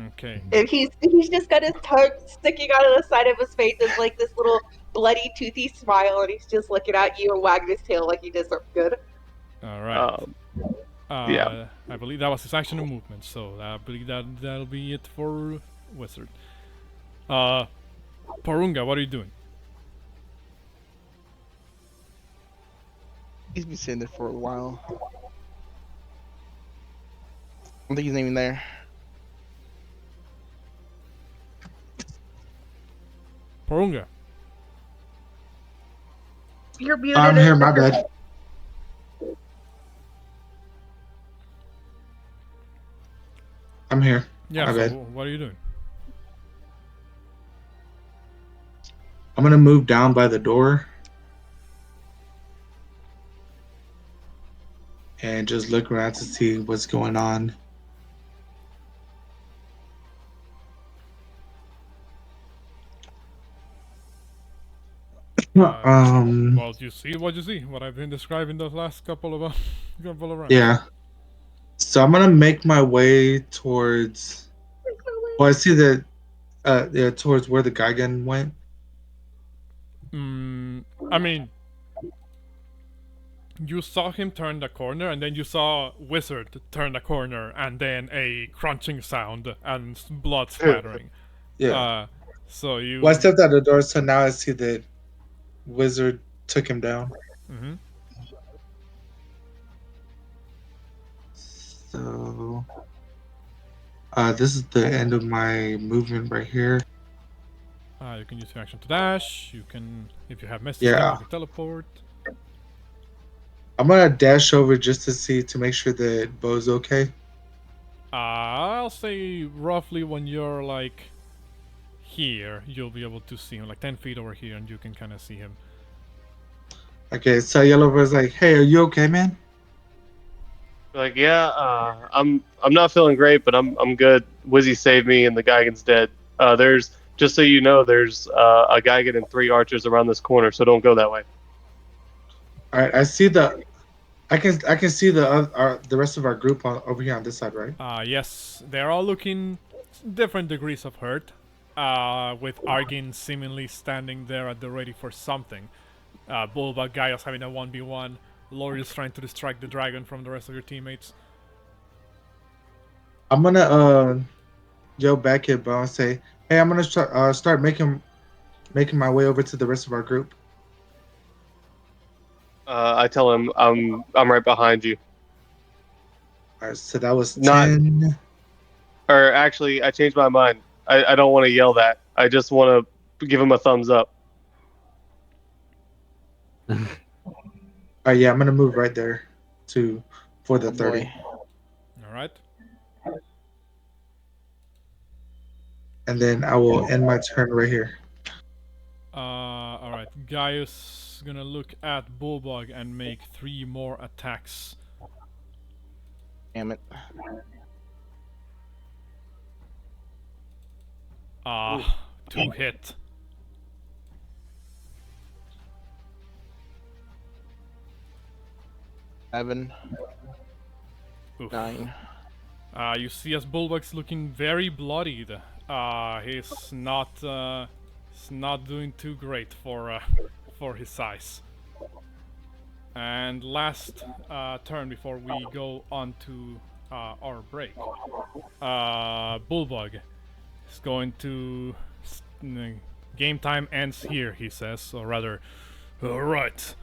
Okay. And he's just got his tongue sticking out of the side of his face as like this little bloody toothy smile, and he's just looking at you and wagging his tail like he did something good. All right. Yeah. I believe that was his action and movement, so I believe that'll be it for Wizard. Porunga, what are you doing? He's been sitting there for a while. I don't think he's even there. Porunga. You're muted. I'm here, my bad. I'm here. Yeah, My so bad. what are you doing? I'm gonna move down by the door and just look around to see what's going on. Well, you see what you see. What I've been describing the last couple of rounds. Yeah. So I'm gonna make my way towards. Well, I see that. Yeah, towards where the Gigan went. I mean, you saw him turn the corner, and then you saw Wizard turn the corner, and then a crunching sound and blood splattering. Yeah. So you. Well, I stepped out the door, so now I see that Wizard took him down. Mm-hmm. So, this is the end of my movement right here. You can use your action to dash. You can, if you have message, Yeah. you can teleport. I'm gonna dash over just to make sure that Bo's okay. I'll say roughly when you're like here, you'll be able to see him, like 10 feet over here, and you can kind of see him. Okay, so Yellowbird's like, "Hey, are you okay, man?" Like, yeah, I'm not feeling great, but I'm good. Wizzy saved me, and the Gigan's dead. There's just so you know, there's a Gigan and 3 archers around this corner, so don't go that way. All right, I see I can see the rest of our group over here on this side, right? Yes, they're all looking different degrees of hurt, with Argin seemingly standing there at the ready for something. Bulba Gaius having a 1v1, Lorius trying to distract the dragon from the rest of your teammates. I'm gonna yell back at Bo and say, "Hey, I'm gonna start making my way over to the rest of our group." I tell him I'm right behind you. All right, so that was Not- 10. Or actually, I changed my mind. I don't want to yell that. I just want to give him a thumbs up. Yeah, I'm gonna move right there for the 30. Boy. All right. And then I will end my turn right here. All right. Gaius gonna look at Bulbog and make 3 more attacks. Damn it. 2 hit. Seven. Oof. 9. You see as Bulbog's looking very bloodied. He's not doing too great for his size. And last turn before we go on to our break, Bulbog is going to game time ends here, he says, or rather, all right,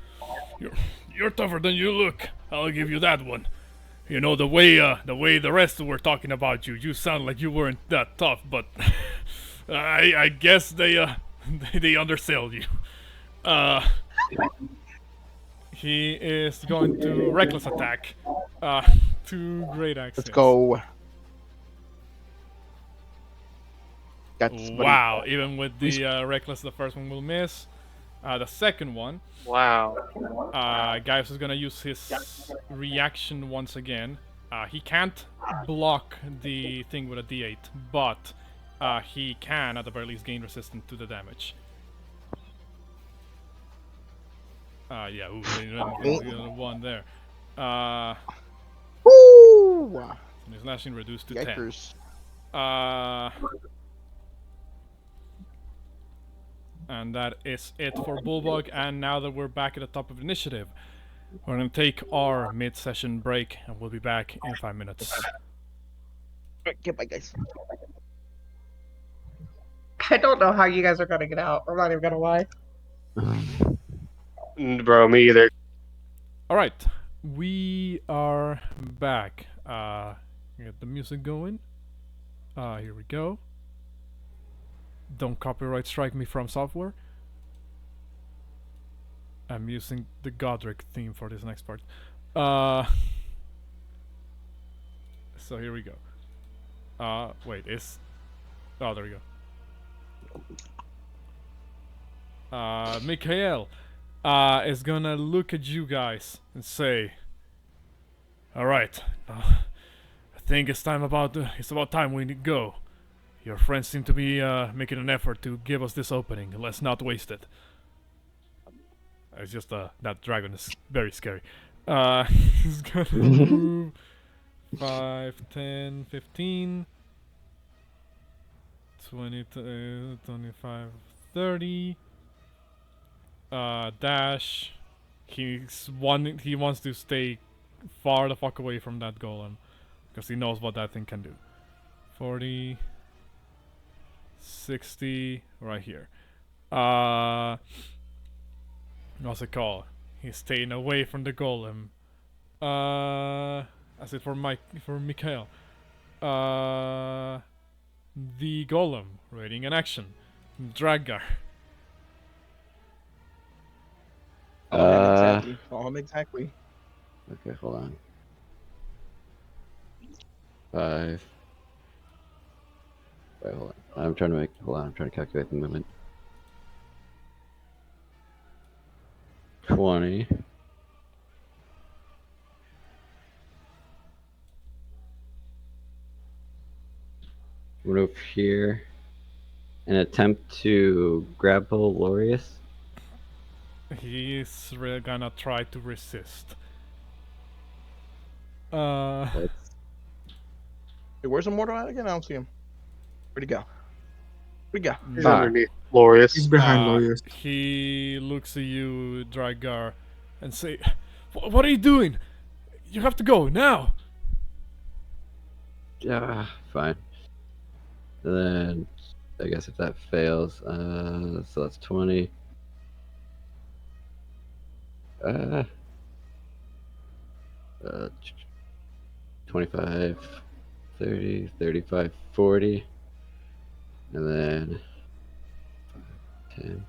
you're tougher than you look. I'll give you that one. You know, the way the rest were talking about you, you sound like you weren't that tough, but I guess they undersell you. He is going to reckless attack. 2 great axes. Let's go. That's Wow, even with the reckless, the first one will miss. The second one, Wow. Gaius is gonna use his reaction once again. He can't block the thing with a D8, but he can, at the very least, gain resistance to the damage. Yeah, ooh, the one there. Woo! His slashing reduced to Yikers. 10. And that is it for Bulldog. And now that we're back at the top of the initiative, we're gonna take our mid-session break, and we'll be back in 5 minutes. Goodbye, guys. I don't know how you guys are gonna get out. I'm not even gonna lie. Bro, me either. All right, we are back. Get the music going. Here we go. Don't copyright strike me from software. I'm using the Godric theme for this next part. So here we go. Wait, oh, there we go. Mikhail is gonna look at you guys and say, "All right, I think it's about time we go. Your friends seem to be making an effort to give us this opening. Let's not waste it." It's just that dragon is very scary. He's gonna move 5, 10, 15, 20, 25, 30. Dash. He wants to stay far the fuck away from that golem, because he knows what that thing can do. 40, 60, right here. What's it called? He's staying away from the golem. That's it for Mikhail. The golem raiding in action. Drakgar. Exactly. Okay, hold on. 5. Wait, hold on. I'm trying to calculate the movement. 20. Move here and attempt to grapple Lorius. He's really gonna try to resist. Hey, where's the mortal at again? I don't see him. Where'd he go? Where'd he go? He's underneath Glorious. He's behind Lawyers. He looks at you, Drakgar, and say, "What are you doing? You have to go now." Yeah, fine. And then I guess if that fails, so that's 20. 25, 30, 35, 40, and then 10,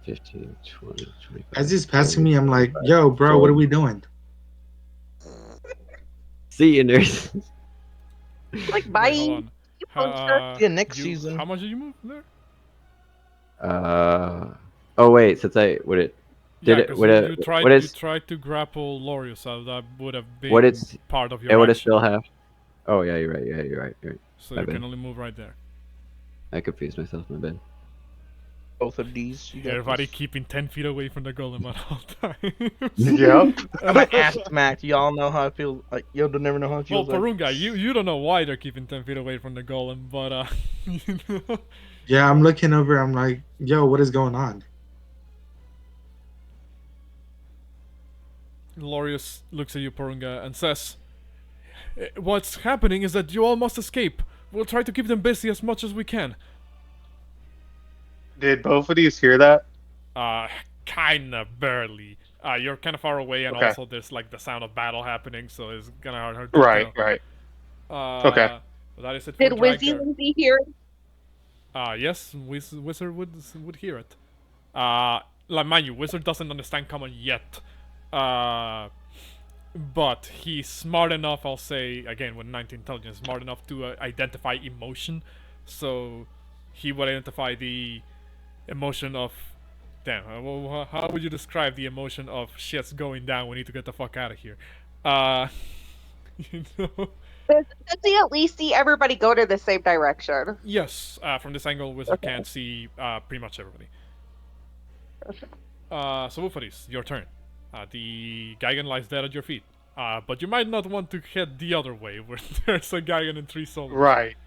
15, 20, 25. As he's passing me, I'm like, yo, bro, what are we doing? See you, nurse. Like, bye. Wait, hold on. Yeah, next season. How much did you move there? Oh wait, since I would it did Yeah, it 'cause would you it tried, would you it tried to grapple Lorius, so that would have been Would it- part of your it would it action. still have? Oh yeah, you're right. Yeah, you're right. You're right. So My you bad. can only move right there. I confused myself. My bad. Both of these. You got Everybody this. keeping 10 feet away from the golem at all times. Yep. I'm an ass smacked. Y'all know how it feels. Like, y'all don't never know how it Well, feels. like. Porunga, you don't know why they're keeping 10 feet away from the golem, but you know. Yeah, I'm looking over. I'm like, yo, what is going on? Lorius looks at you, Porunga, and says, "What's happening is that you all must escape. We'll try to keep them busy as much as we can." Did both of these hear that? Kinda barely. You're kind of far away, and Okay. also there's like the sound of battle happening, so it's kind of hard to Right, tell. right. Okay. But that is it for Did Wizzy Drakgar. Wizzy hear? Yes, Wizard would hear it. Like, mind you, Wizard doesn't understand common yet. But he's smart enough, I'll say, again, with 19 intelligence, smart enough to identify emotion. So he would identify the emotion of, damn, how would you describe the emotion of shit's going down, we need to get the fuck out of here? You know? Does he at least see everybody go to the same direction? Yes, from this angle, Wizard can't see pretty much everybody. So Bouxfhades, your turn. The Gigan lies dead at your feet. But you might not want to head the other way, where there's a Gigan and 3 soldiers. Right.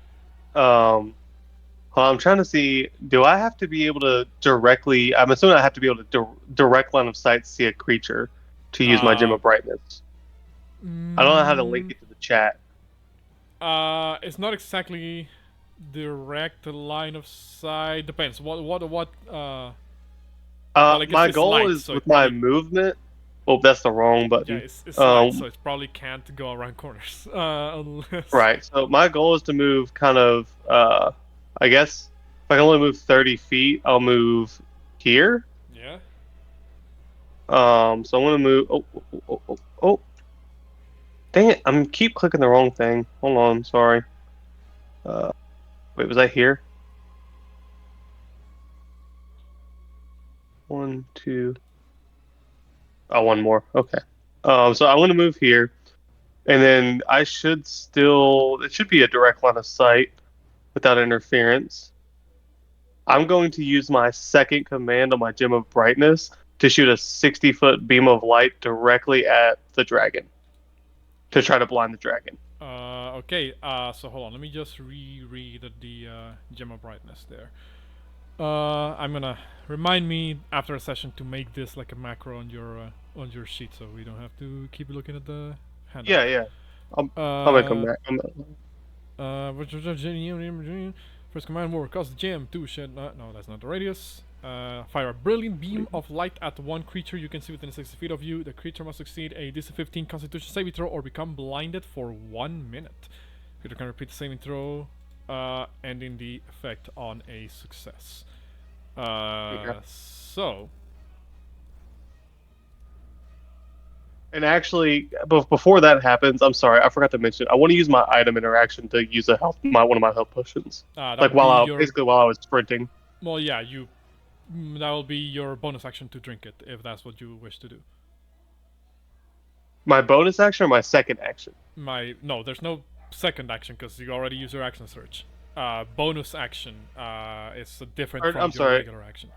I'm trying to see, do I have to be able to directly, I'm assuming I have to be able to direct line of sight see a creature to use my Gem of Brightness. I don't know how to link it to the chat. It's not exactly direct line of sight. Depends. What well, my goal light, is so with my movement. Oh, that's the wrong button. Yeah, it's light, so it probably can't go around corners. Unless... Right. So my goal is to move kind of. I guess if I can only move 30 feet, I'll move here. Yeah. So I'm gonna move. Oh. Dang it! I'm keep clicking the wrong thing. Hold on. Sorry. Wait, was I here? 1, 2. Oh, one more. Okay. So I'm gonna move here, and then I should still. It should be a direct line of sight without interference. I'm going to use my second command on my Gem of Brightness to shoot a 60-foot beam of light directly at the dragon to try to blind the dragon. Okay. So hold on. Let me just reread the Gem of Brightness there. I'm gonna remind me after a session to make this like a macro on your sheet, so we don't have to keep looking at the handout. Yeah. I'm gonna come back. First command will cause the gem to shed. No, that's not the radius. Fire a brilliant beam of light at one creature you can see within 60 feet of you. The creature must succeed a DC 15 Constitution saving throw or become blinded for 1 minute. Creature can repeat the saving throw, ending the effect on a success. So. And actually, before that happens, I'm sorry, I forgot to mention. I want to use my item interaction to use one of my health potions, like while I was sprinting. Well, yeah, that will be your bonus action to drink it if that's what you wish to do. My bonus action or my second action? No, there's no second action because you already used your action search. Bonus action is different from your regular action.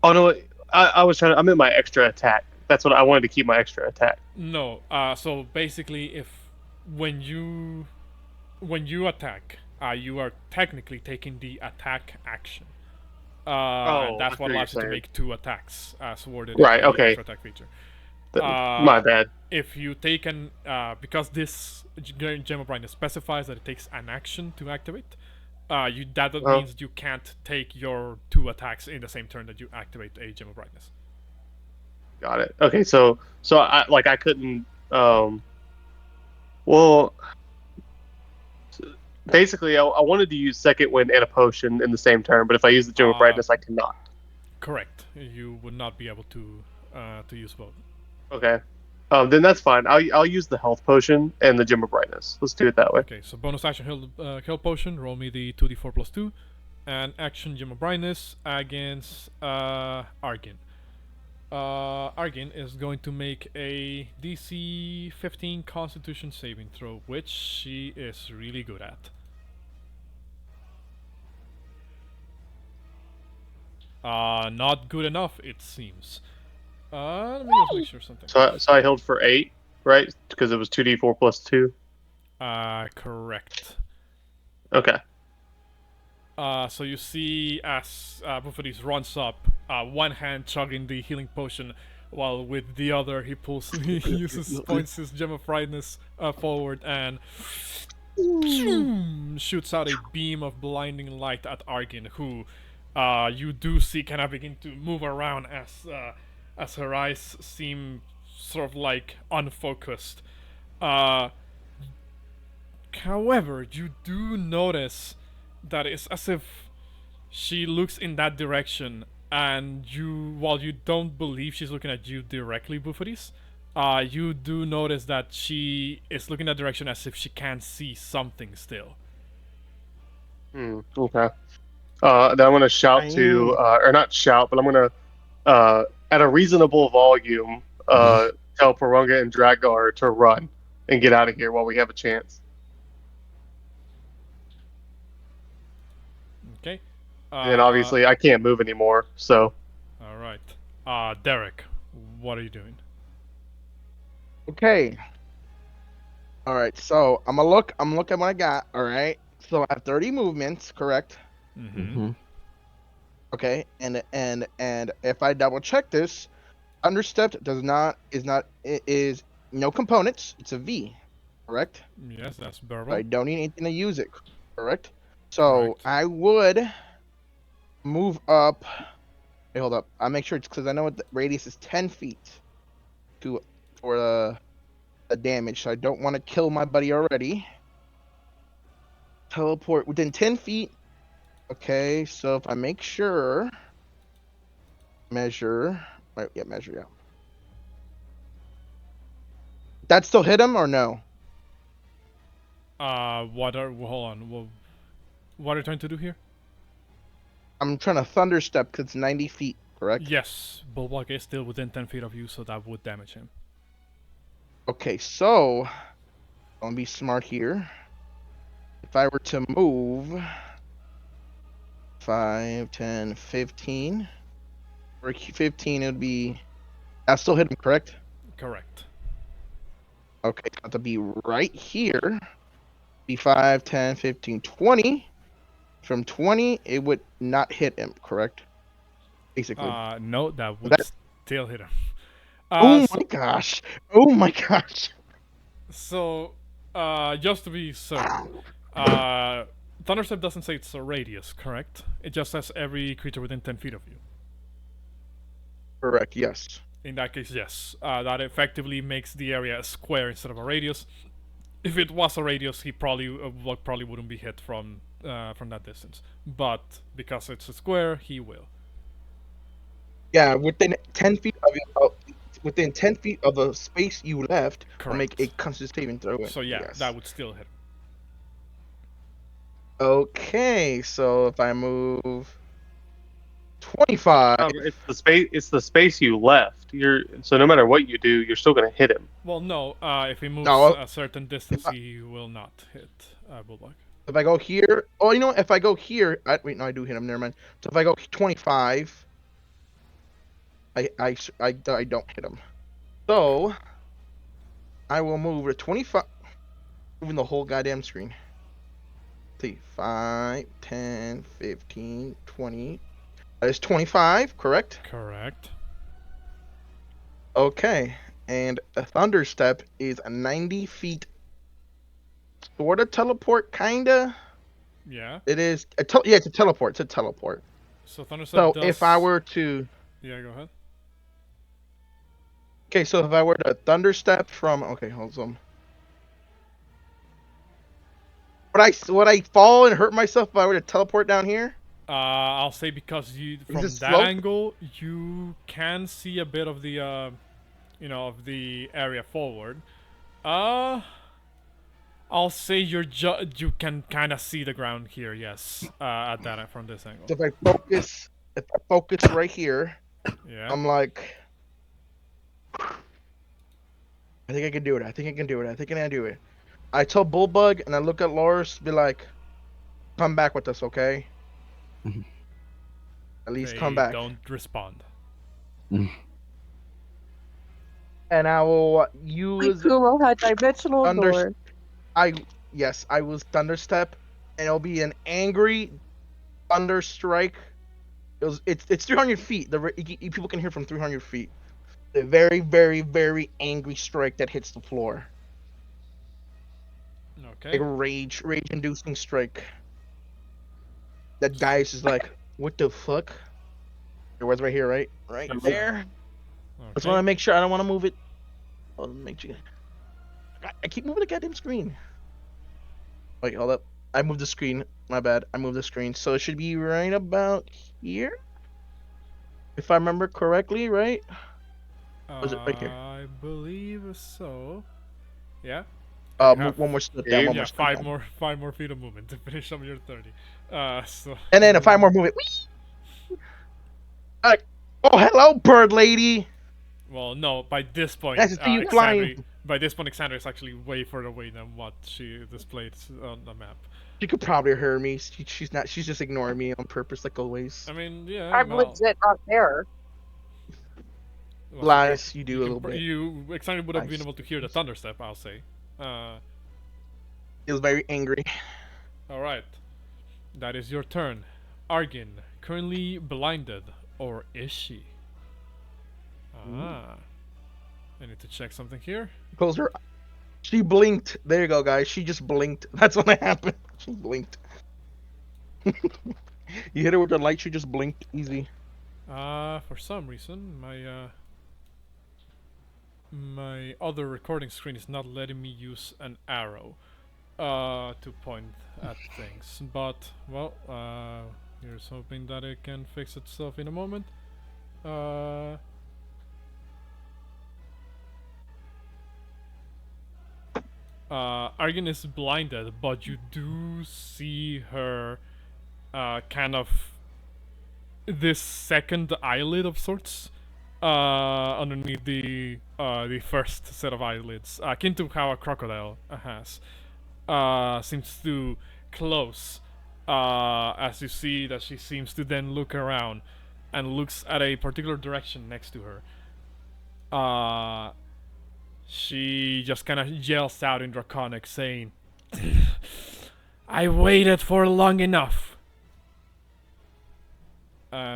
Oh no, I meant my extra attack. That's what I wanted to keep my extra attack. No, so basically, when you attack, you are technically taking the attack action. And that's what allows you to make 2 attacks as worded in the extra attack feature. My bad. If you take because this Gem of Brightness specifies that it takes an action to activate, that means you can't take your 2 attacks in the same turn that you activate a Gem of Brightness. Got it. Okay, so I couldn't. Basically, I wanted to use Second Wind and a potion in the same turn, but if I use the Gem of Brightness, I cannot. Correct. You would not be able to use both. Okay. Then that's fine. I'll use the health potion and the Gem of Brightness. Let's do it that way. Okay. So bonus action health potion. Roll me the 2d4 plus 2, and action Gem of Brightness against Argin. Argin is going to make a DC 15 Constitution saving throw, which she is really good at. Not good enough, it seems. Let me just make sure something. So I healed for 8, right? Because it was 2d4 plus 2. Correct. Okay. So you see as Bouxfhades runs up, one hand chugging the healing potion, while with the other he points his Gem of Brightness forward and shoots out a beam of blinding light at Argin, who you do see kind of begin to move around as her eyes seem sort of like unfocused. However, you do notice that it's as if she looks in that direction, and while you don't believe she's looking at you directly, Bouxfhades, you do notice that she is looking that direction as if she can't see something still. Okay. Then I'm gonna shout to, or not shout, but I'm gonna, at a reasonable volume, tell Porunga and Drakgar to run and get out of here while we have a chance. Okay. And obviously, I can't move anymore, so. All right. Derek, what are you doing? Okay. All right. So I'm looking at what I got. All right. So I have 30 movements, correct? Mm-hmm. Okay. And if I double check this, understepped is no components. It's a V, correct? Yes, that's verbal. I don't need anything to use it, correct? So Correct. I would move up. Wait, hold up. I'll make sure it's because I know what the radius is 10 feet for the damage. So I don't want to kill my buddy already. Teleport within 10 feet. Okay, so if I make sure measure. Right, yeah, measure, yeah. That still hit him or no? Hold on. What are you trying to do here? I'm trying to thunder step because it's 90 feet, correct? Yes, Bulwark is still within 10 feet of you, so that would damage him. Okay, so I'm gonna be smart here. If I were to move 5, 10, 15, for 15, it would be. I still hit him, correct? Correct. Okay, it's got to be right here. Be 5, 10, 15, 20. From 20, it would not hit him, correct? Basically. No, that would still hit him. Oh my gosh! Oh my gosh! So, just to be certain, Thunderstep doesn't say it's a radius, correct? It just says every creature within 10 feet of you. Correct, yes. In that case, yes. That effectively makes the area a square instead of a radius. If it was a radius, he probably wouldn't be hit from that distance. But because it's a square, he will. Yeah, within 10 feet within 10 feet of the space you left, or make a Constitution saving throw. So yeah, that would still hit him. Okay, so if I move 25, It's the space you left. So no matter what you do, you're still gonna hit him. Well, no. If he moves a certain distance, he will not hit Bulwark. If I go here, you know what? If I go here, wait, no, I do hit him. Never mind. So if I go 25, I don't hit him. So I will move to 25, moving the whole goddamn screen. See, 5, 10, 15, 20. That is 25, correct? Correct. Okay, and a thunder step is 90 feet. Sort of teleport, kinda. Yeah. It is. It's a teleport. It's a teleport. So thunder step. So if I were to. Yeah, go ahead. Okay, so if I were to thunder step from. Okay, hold on. Would I fall and hurt myself if I were to teleport down here? I'll say because from that angle you can see a bit of the of the area forward. I'll say you can kind of see the ground here. Yes, at that from this angle. So if I focus right here, yeah, I'm like, I think I can do it. I think I can do it. I tell Bullbug and I look at Loris, be like, come back with us, okay? At least come back. Don't respond. And I will use Pumo had dimensional door. I will thunder step, and it'll be an angry thunder strike. It's 300 feet. People can hear from 300 feet. A very, very, very angry strike that hits the floor. Okay. A rage-inducing strike. That guy is just like, what the fuck? It was right here, right? Right there. Okay. I just want to make sure I don't want to move it. I'll make sure. I keep moving the goddamn screen. Wait, hold up. I moved the screen. My bad. I moved the screen. So it should be right about here? If I remember correctly, right? Was it right here? I believe so. Yeah. one more step down, one more step five down. more, 5 more feet of movement to finish up your 30. So. And then a 5 more movement. Oh, hello, bird lady. Well, no. By this point, Nice to see you flying. By this point, Alexandra is actually way further away than what she displayed on the map. She could probably hear me. She's not. She's just ignoring me on purpose, like always. I mean, yeah. I'm legit not there. Well, Lies. You do a little bit. Alexandra would have been Lies. able to hear the thunderstep, I'll say. He was very angry. Alright. That is your turn. Argin, currently blinded, or is she? Ah. I need to check something here. Close her. She blinked. There you go, guys. She just blinked. That's what happened. She blinked. You hit her with the light. She just blinked. Easy. For some reason, my other recording screen is not letting me use an arrow to point at things. But, well, here's hoping that it can fix itself in a moment. Argin is blinded, but you do see her kind of this second eyelid of sorts underneath the first set of eyelids, akin to how a crocodile has, seems to close as you see that she seems to then look around and looks at a particular direction next to her. She just kind of yells out in Draconic, saying, "I waited for long enough."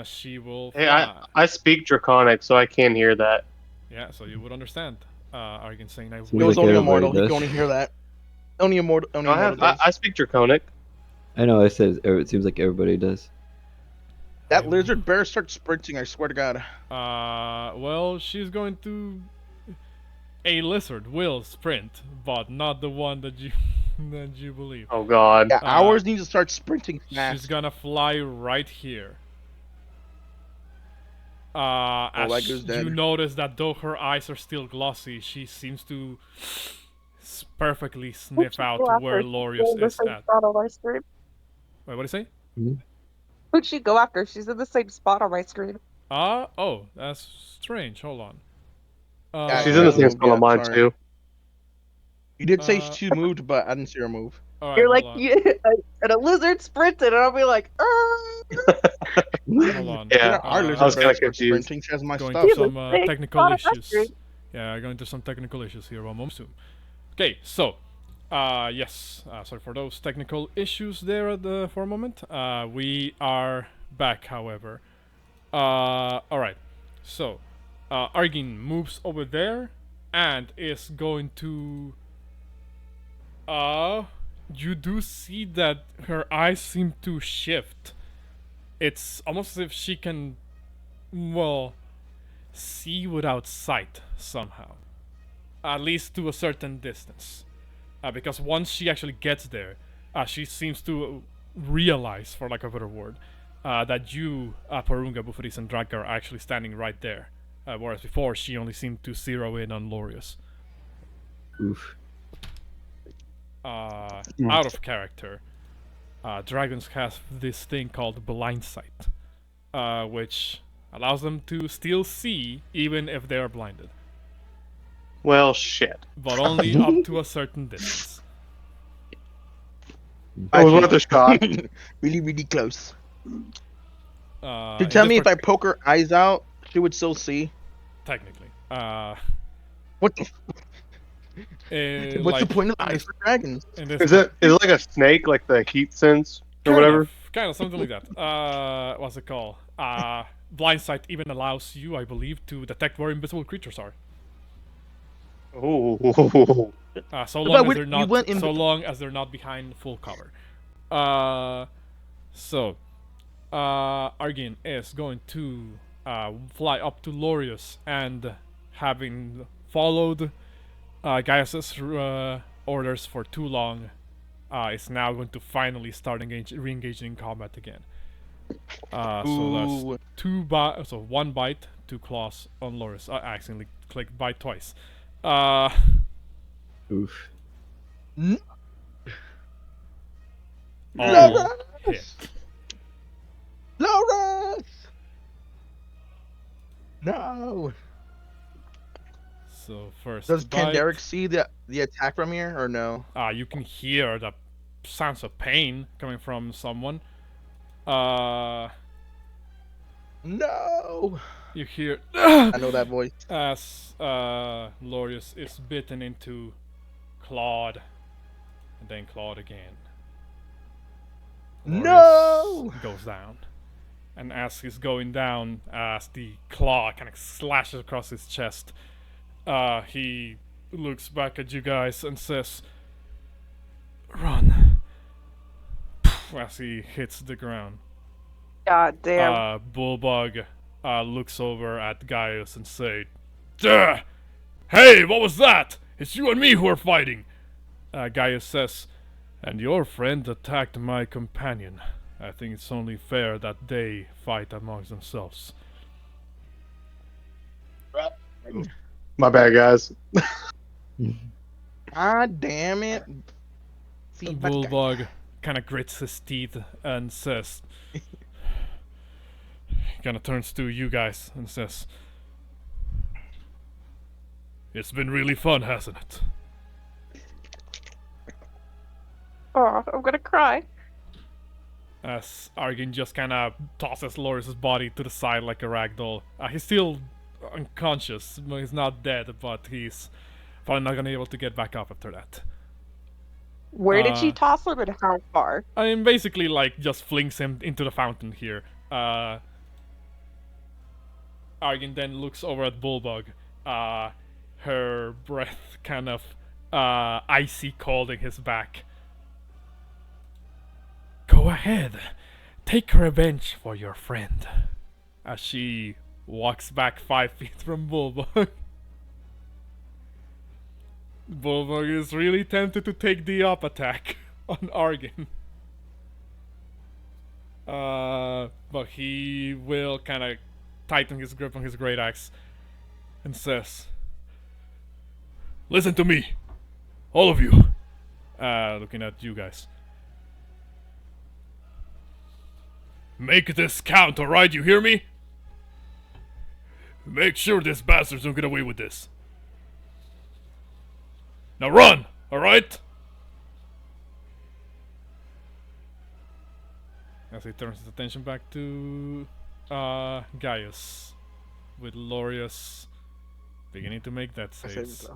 She will fly. Hey, I speak Draconic, so I can hear that. Yeah, so you would understand. Argin saying, "I It waited." was only everybody immortal. You does. can only hear that. Only immortal. Only No, immortal. does. I speak Draconic. I know. I said it seems like everybody does. That lizard bear starts sprinting. I swear to God. Well, she's going to. A lizard will sprint, but not the one that you believe. Oh God. Yeah, ours needs to start sprinting fast. She's gonna fly right here. that As goes dead. you notice that though her eyes are still glossy, she seems to perfectly sniff out where Lorius is at. Wait, what do you say? Who'd she go after? She's in the same spot on my screen. Oh, that's strange. Hold on. She's in the same spot on mine sorry. too. You did say she moved, but I didn't see her move. All right, You're like, hold on. yeah, and a lizard sprinted, and I'll be like, Hold on. Yeah, Our I lizard was bear kinda starts confused. sprinting. She has my Going stuff. through some Big technical spot on my issues. screen. Yeah, going through some technical issues here. One moment soon. Okay, so, yes. Sorry for those technical issues there for a moment. We are back, however. Alright. So, Argin moves over there and is going to. You do see that her eyes seem to shift. It's almost as if she can, well, see without sight somehow. At least to a certain distance. Because once she actually gets there, she seems to realize, for lack of a better word, that you, Porunga, Bouxfhades, and Drakgar are actually standing right there. Whereas before, she only seemed to zero in on Lorius. Oof. Out of character, dragons have this thing called blind sight, which allows them to still see even if they are blinded, Well, shit. but only up to a certain distance. That was worth a shot. Really, really close. In You tell this me if I poke her eyes out, she would still see. technically, What the? What's the point of eyes for dragons? Is it like a snake, like the heat sense or whatever? Kind of something like that. What's it called? Blind sight even allows you, I believe, to detect where invisible creatures are. Oh. So long as we- they're you not, went in- so long as they're not behind full cover. So, Argin is going to fly up to Lorius and, having followed Gaius's orders for too long, is now going to finally start re-engaging in combat again. So that's one bite, 2 claws on Lorius. I accidentally clicked bite twice. Oof. N- All hit. Lotus! No. So first Can bite. Derek see the attack from here or no? You can hear the sounds of pain coming from someone. No. You hear I know that voice. as Lorius is bitten into, clawed, and then clawed again. No. Lorius goes down, and as he's going down, as the claw kind of slashes across his chest, he looks back at you guys and says, "Run!" as he hits the ground. God damn. Bulldog looks over at Gaius and says, "Duh! Hey, what was that? It's you and me who are fighting." Gaius says, "And your friend attacked my companion. I think it's only fair that they fight amongst themselves." My bad, guys. God damn it. Bulldog kind of grits his teeth and says, kind of turns to you guys and says, "It's been really fun, hasn't it?" Oh, I'm gonna cry. As Argin just kind of tosses Loris's body to the side like a rag doll. He's still unconscious, but he's not dead, but he's probably not gonna be able to get back up after that. Where did she toss him and how far? I mean, basically, like, just flings him into the fountain here. Argin then looks over at Bulldog. Her breath kind of icy cold in his back. "Go ahead, take revenge for your friend." As she walks back 5 feet from Bulldog. Bulldog is really tempted to take the up attack on Argin. But he will kind of tighten his grip on his great axe and says, "Listen to me, all of you." Looking at you guys. "Make this count, alright? You hear me? Make sure this bastards don't get away with this. Now run, alright?" As he turns his attention back to Gaius, with Lorius beginning to make that saves.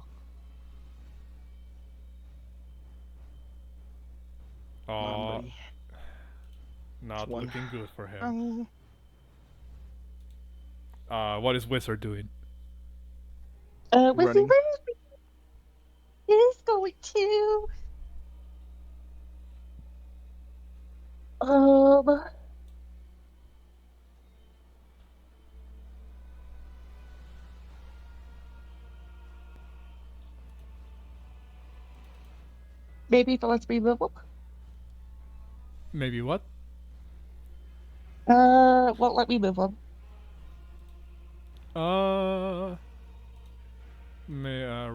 Not looking good for him. What is Wizard doing? Wizard is going to maybe if it lets me move him. Maybe what? Won't let me move him.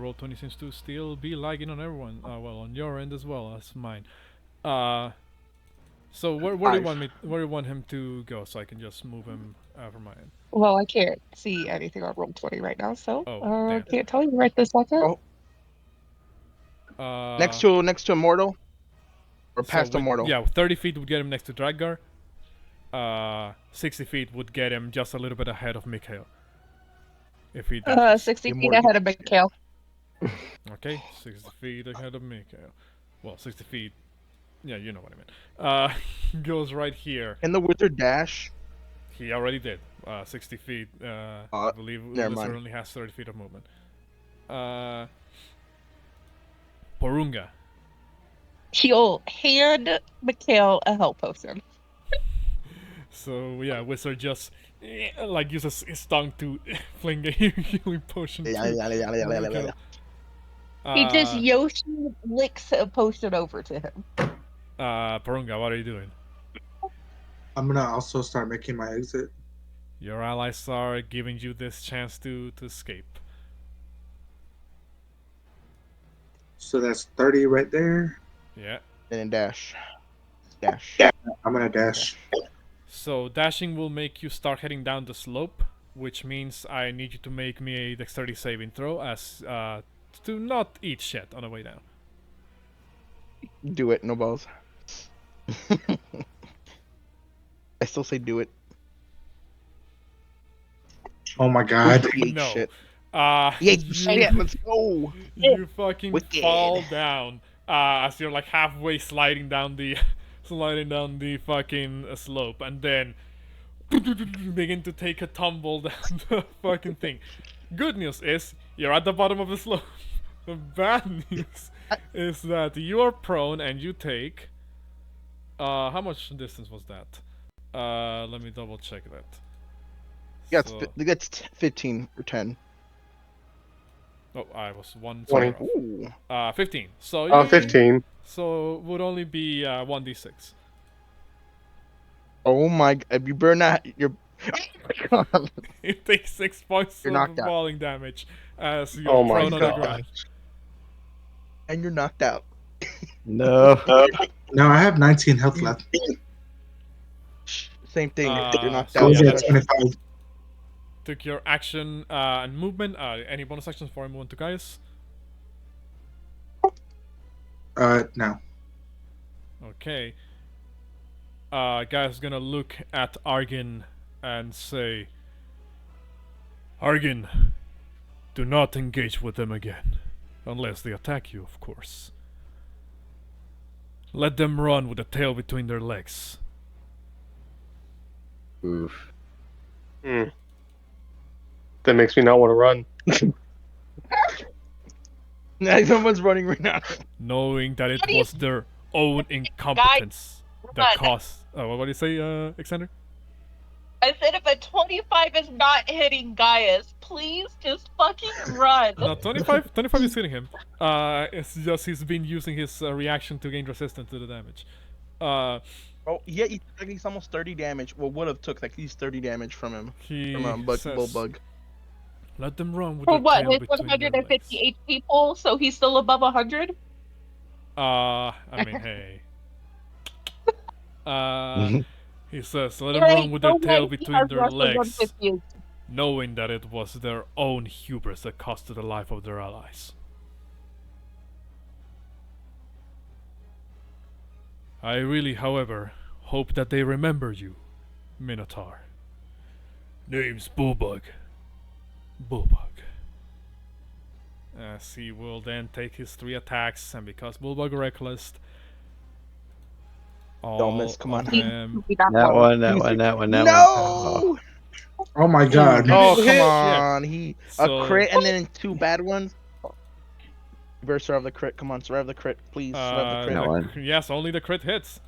Roll 20 seems to still be lagging on everyone. Well, on your end as well as mine. So where do you want him to go, so I can just move him from my end? Well, I can't see anything on roll 20 right now, so damn. can't tell you right this second. Next to Immortal? Or past Immortal? Yeah, 30 feet would get him next to Drakgar. 60 feet would get him just a little bit ahead of Mikhail. If he 60 feet ahead of Mikhail. Okay, 60 feet ahead of Mikhail. Well, 60 feet. Yeah, you know what I mean. Goes right here. Can the wizard dash? He already did. 60 feet. I believe Wizard only has 30 feet of movement. Porunga. He'll hand Mikhail a health potion. So yeah, Wizard just like uses his tongue to fling a healing potion. He just Yoshi licks a potion over to him. Porunga, what are you doing? I'm gonna also start making my exit. Your allies are giving you this chance to escape. So that's 30 right there. Yeah. And then dash. Dash. Yeah, I'm gonna dash. So dashing will make you start heading down the slope, which means I need you to make me a dexterity saving throw as to not eat shit on the way down. Do it, no balls. I still say do it. Oh my god. He ate No. shit. You, Shit, let's go. you fucking Wicked. fall down as you're like halfway sliding down the fucking slope, and then begin to take a tumble down the fucking thing. Good news is you're at the bottom of the slope. The bad news is that you are prone and you take how much distance was that? Let me double check that. Yeah, So- that's 15 or 10. Oh, I was 1 20. off. Ooh. 15. So Oh, you- 15. So would only be 1d6. Oh my god, you burn that. You're. Oh my god. It takes 6 points You're of knocked out. falling damage as you're Oh my prone on the god. ground. And you're knocked out. No. No, I have 19 health left. Same thing. You're knocked so out. yeah, Goes at that's- 25. Took your action and movement. Any bonus actions for movement to Gaius? No. Okay. Gaius is gonna look at Argin and say, Argin, do not engage with them again. Unless they attack you, of course. Let them run with the tail between their legs. Oof. Hmm. That makes me not want to run. Someone's running right now. Knowing that it What do you- was their own incompetence that Run. caused... what do you say, Alexander? I said if a 25 is not hitting Gaius, please just fucking run. No, 25 is hitting him. It's just he's been using his reaction to gain resistance to the damage. Oh, yeah, he's almost 30 damage. Well, would have took like at least 30 damage from him. He From says, bug. let them run with For their what? tail His between their 158 people, so he's still above 100? legs. I mean, hey. He says, let them There run ain't with no their tail way he between has their less than legs, 150. knowing that it was their own hubris that costed the life of their allies. I really, however, hope that they remember you, Minotaur. Name's Bullbug. Bullbug. As he will then take his 3 attacks, and because Bullbug reckless, all miss, come on. of them That one, that one, that one, that one. No! Oh my god. Oh, Shit. come on. So- A crit and then 2 bad ones? Reverse survive the crit. Come on, survive the crit. Please, survive the That crit. one. Yes, only the crit hits.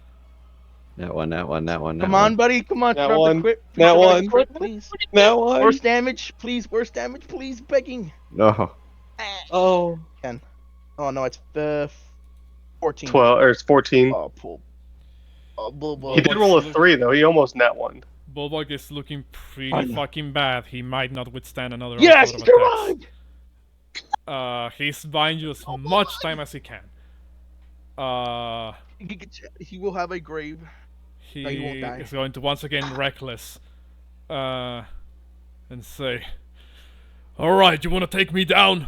That one, that one, that one. That Come one. on, buddy. Come on, That survive one. the crit. That Survive one. the crit, please. That one. Worst damage, please. Worst damage, please. Begging. No. Oh. Oh, no, it's 14. 12 or it's 14. Oh, pull. Oh, bull. He did roll a 3 though. He almost net one. Bulldog is looking pretty fucking bad. He might not withstand another Yes, onslaught he of attacks. survived! He's buying you as much time as he can. He will have a grave. He No, he won't die. is going to once again reckless, and say, "All right, you want to take me down?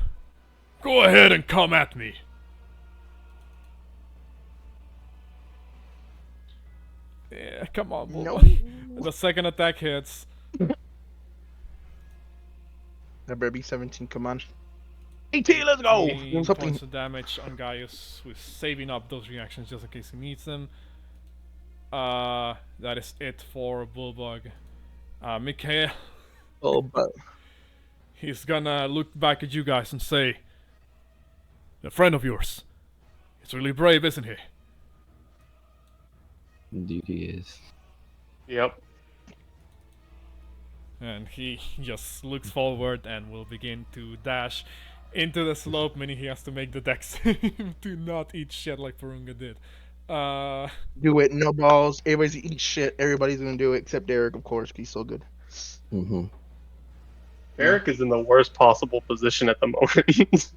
Go ahead and come at me." Yeah, come on, No. Bulldog. The second attack hits. That better be 17. Come on. 18. Let's go. 18 Something. points of damage on Gaius, who's saving up those reactions just in case he needs them. That is it for Bulldog. Mikhail, Oh, but he's gonna look back at you guys and say, "A friend of yours. He's really brave, isn't he?" Indeed he is. Yep. And he just looks forward and will begin to dash into the slope, meaning he has to make the dex save to not eat shit like Porunga did. do it. No balls. Everybody's eating shit. Everybody's gonna do it except Derek, of course, 'cause he's so good. Mm-hmm. Eric is in the worst possible position at the moment.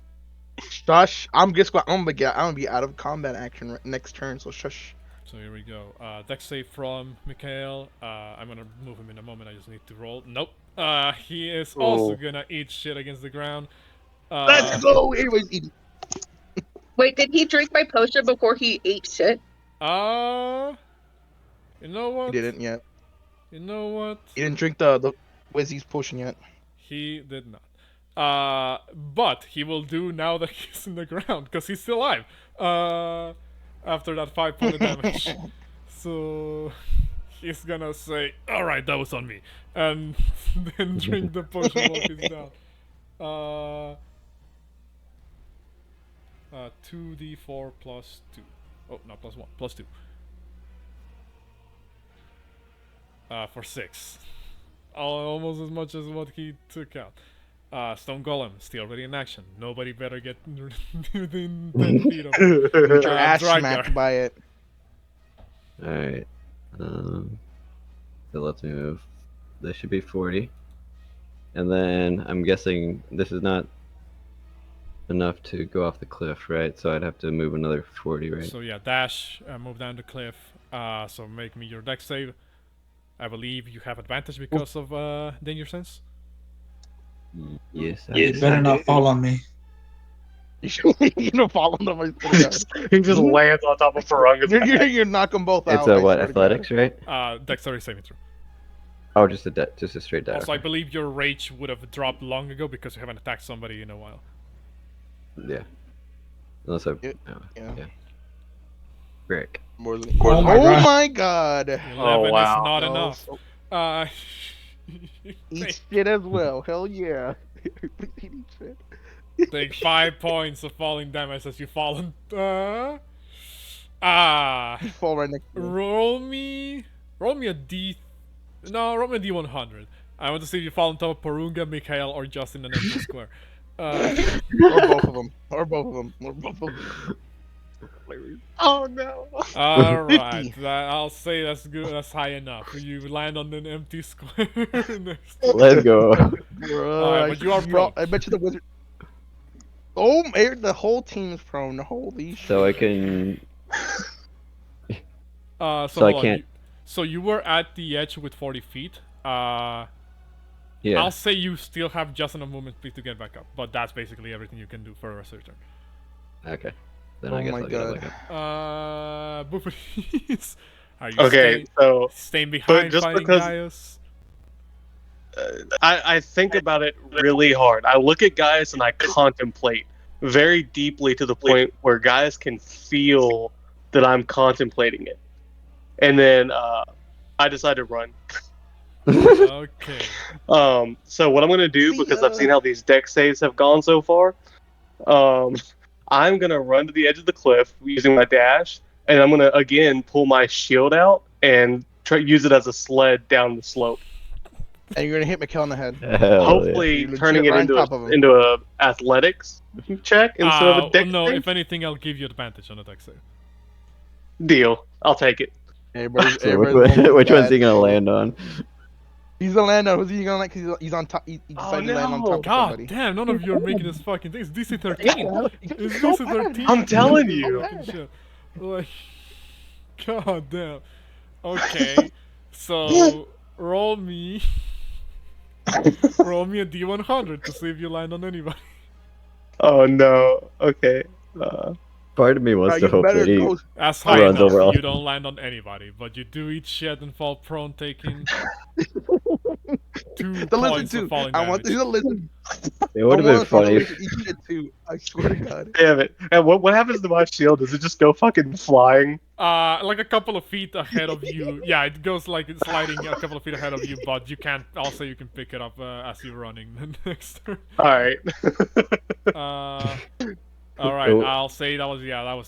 Shush. I'm gonna be out of combat action next turn. So shush. So here we go. Dex save from Mikhail. I'm gonna move him in a moment. I just need to roll. Nope. He is also gonna eat shit against the ground. Let's go. Anyways, Wait, did he drink my potion before he ate shit? You know what? he didn't yet. You know what? He didn't drink the Wizzy's potion yet. He did not. But he will do now that he's in the ground, because he's still alive. After that 5 point of damage. So he's gonna say, alright, that was on me. And then drink the potion while he's down. 2d4 plus 2. Oh, not plus 1, plus 2. For 6. Almost as much as what he took out. Stone Golem, still ready in action. Nobody better get within 10 feet of him. Get your ass Drakgar. smacked by it. Alright. So let's move. This should be 40. And then I'm guessing this is not enough to go off the cliff, right? So I'd have to move another 40, right? So yeah, dash, move down the cliff. So make me your dex save. I believe you have advantage because of danger sense. Yes. You better not fall on me. You don't fall on them. He just lands on top of Porunga's back. You're knock them both out. It's a I what? swear to Athletics, right? Dexterity saving throw. Oh, just a straight dash. Also, I believe your rage would have dropped long ago because you haven't attacked somebody in a while. Yeah. Unless I. Yeah. Brick. More than. Oh my God. 11 wow. is not No. enough. Eat shit as well. Hell yeah. Eating shit. Take 5 points of falling damage as you fall on. You fall right next to me. Roll me a D. No, roll me a D100. I want to see if you fall on top of Porunga, Mikhail, or just in an empty square. Or both of them. Or both of them. Oh no. Alright, I'll say that's good. That's high enough. You land on an empty square. Next to Let's go. Alright, but you are prone. I bet you the wizard. Oh, the whole team is prone. Holy shit. So I can. So I hold on, can't. So you were at the edge with 40 feet. Yeah. I'll say you still have just enough movement speed to get back up, but that's basically everything you can do for the rest of your turn. Okay. Then Oh I guess my I'll get God. it back up. Bouxfhades, are you Okay, so staying behind just fighting because- Gaius? I think about it really hard. I look at guys and I contemplate very deeply to the point where guys can feel that I'm contemplating it. And then I decide to run. Okay. So what I'm gonna do, because I've seen how these deck saves have gone so far, I'm gonna run to the edge of the cliff using my dash, and I'm gonna again pull my shield out and use it as a sled down the slope. And you're gonna hit Mikhail in the head. Hell Hopefully, You're legit turning it right on into top of him. into a athletics check instead of a deck no, save. if anything, I'll give you advantage on the dex save. Deal. I'll take it. Everybody's, So everybody's which one's he bad. gonna land on? He's the land on. Who's he gonna land? Cause he's on top. He decided to land on no. top of God somebody. damn, none of you are making this fucking thing. It's DC 13. It's DC 13. I'm telling you. Fucking shit. Like, god damn. Okay, so roll me a D100 to see if you land on anybody. Oh no. Okay. Part of me wants to You hope better that he. go. That's high Runs enough. over all- You don't land on anybody, but you do eat shit and fall prone, taking 2 The lizard points of too. falling I want to damage. see the lizard. It would have been funny if. Eat shit too. I swear to God. Damn it. And what happens to my shield? Does it just go fucking flying? Like a couple of feet ahead of you. Yeah, it goes like it's sliding a couple of feet ahead of you, but you can't. Also, you can pick it up as you're running the next turn. Alright. All right, Oh. I'll say that was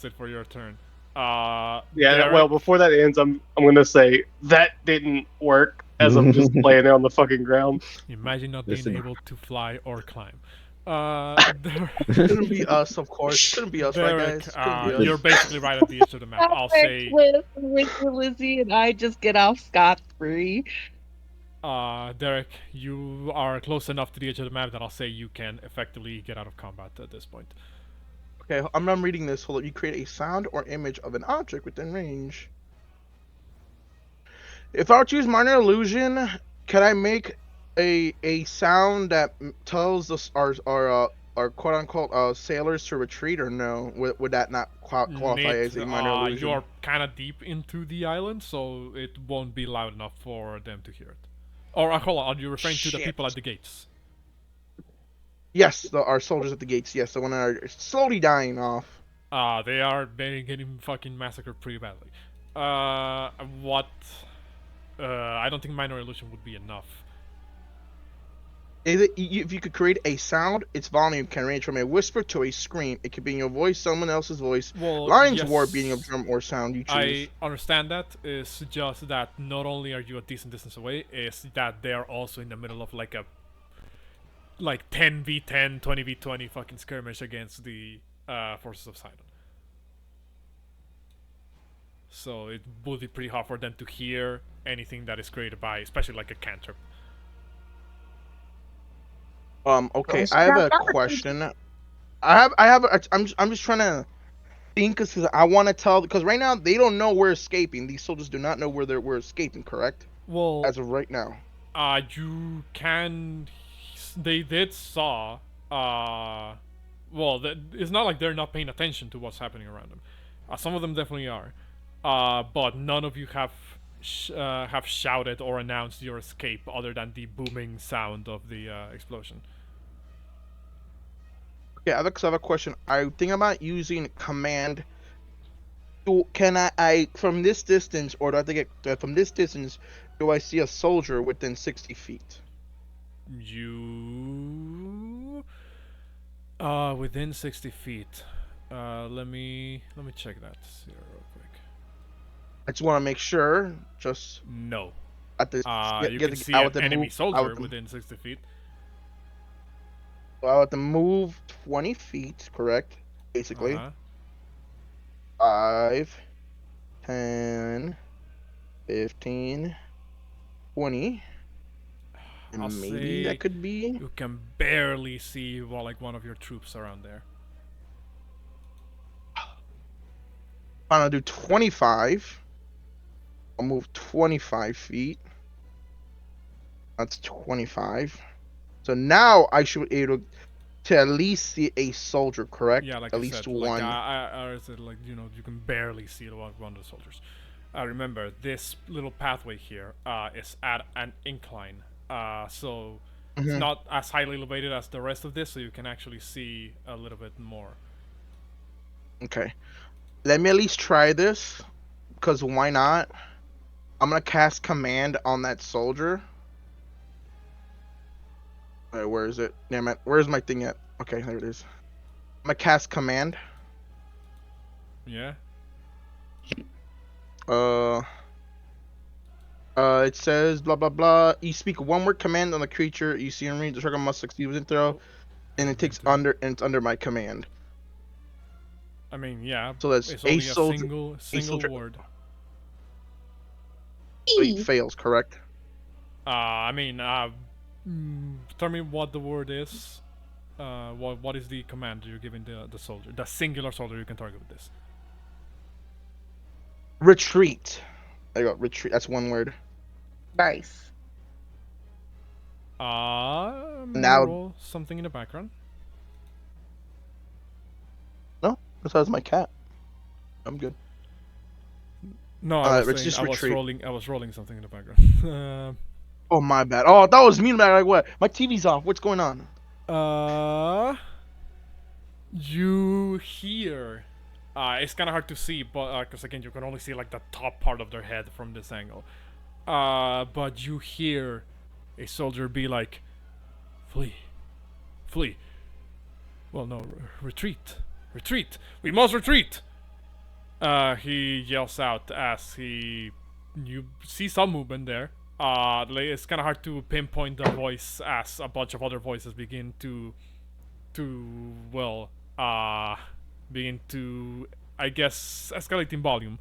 it for your turn. Yeah, Derek? well, before that ends, I'm gonna say that didn't work as I'm just laying there on the fucking ground. Imagine not being Listen. able to fly or climb. Derek, Couldn't be us, of course. Couldn't be us, right, Derek, guys? Couldn't be you're us. basically right at the edge of the map. I'll say, Lizzie and I just get off scot-free. Derek, you are close enough to the edge of the map that I'll say you can effectively get out of combat at this point. Okay, I'm reading this. Hold up. You create a sound or image of an object within range. If I were to use minor illusion, can I make a sound that tells us our quote unquote sailors to retreat, or no? Would that not qualify as a minor illusion? You're kind of deep into the island, so it won't be loud enough for them to hear it. Or hold on, are you referring to the people at the gates? Yes, our soldiers at the gates. Yes, the one that are slowly dying off. They are getting fucking massacred pretty badly. What? I don't think minor illusion would be enough. If you could create a sound, its volume can range from a whisper to a scream. It could be in your voice, someone else's voice, lion's roar being a drum or sound you choose. I understand that. It's just that not only are you a decent distance away, is that they are also in the middle of like a 10v10, 20v20 fucking skirmish against the forces of Siren. So it would be pretty hard for them to hear anything that is created by, especially like a cantrip. Okay, I have a question. I'm just trying to think because I want to tell, because right now they don't know we're escaping. These soldiers do not know we're escaping, correct? Well, as of right now. You can. They did saw. Well, it's not like they're not paying attention to what's happening around them. Some of them definitely are. But none of you have shouted or announced your escape other than the booming sound of the explosion. Okay, I have a question. I think about using command. Can I from this distance, or do I have to get from this distance? Do I see a soldier within 60 feet? You within 60 feet. Let me check that here real quick. I just want to make sure. Just no. At the you can see an enemy soldier within 60 feet. So I have to move 20 feet, correct? Basically. 5, 10, 15, 20. And maybe that could be. You can barely see one of your troops around there. I'm gonna do 25. I'll move 25 feet. That's 25. So now I should be able to at least see a soldier, correct? Yeah, like at I least said, one. I said, you can barely see one of the soldiers. Remember, this little pathway here is at an incline. So it's not as highly elevated as the rest of this, so you can actually see a little bit more. Okay. Let me at least try this, because why not? I'm gonna cast command on that soldier. Alright, where is it? Damn it. Where's my thing at? Okay, there it is. I'm gonna cast command. Yeah. It says blah blah blah. You speak one word command on the creature you see in range. The trigger must succeed within throw, and it takes it's under my command. I mean, yeah. So that's it's only a single word. So it fails, correct? I mean, tell me what the word is. What is the command you're giving the soldier? The singular soldier you can target with this. Retreat. There you go. Retreat. That's one word. Nice. Now roll something in the background. No, besides my cat. I'm good. No, I was rolling something in the background. Oh my bad. Oh, that was me in the back. Like what? My TV's off. What's going on? You hear. It's kind of hard to see, but because again, you can only see like the top part of their head from this angle. But you hear a soldier be like, "Flee, flee." Well, no, retreat, retreat. We must retreat. He yells out as you see some movement there. It's kind of hard to pinpoint the voice as a bunch of other voices begin to I guess escalate in volume.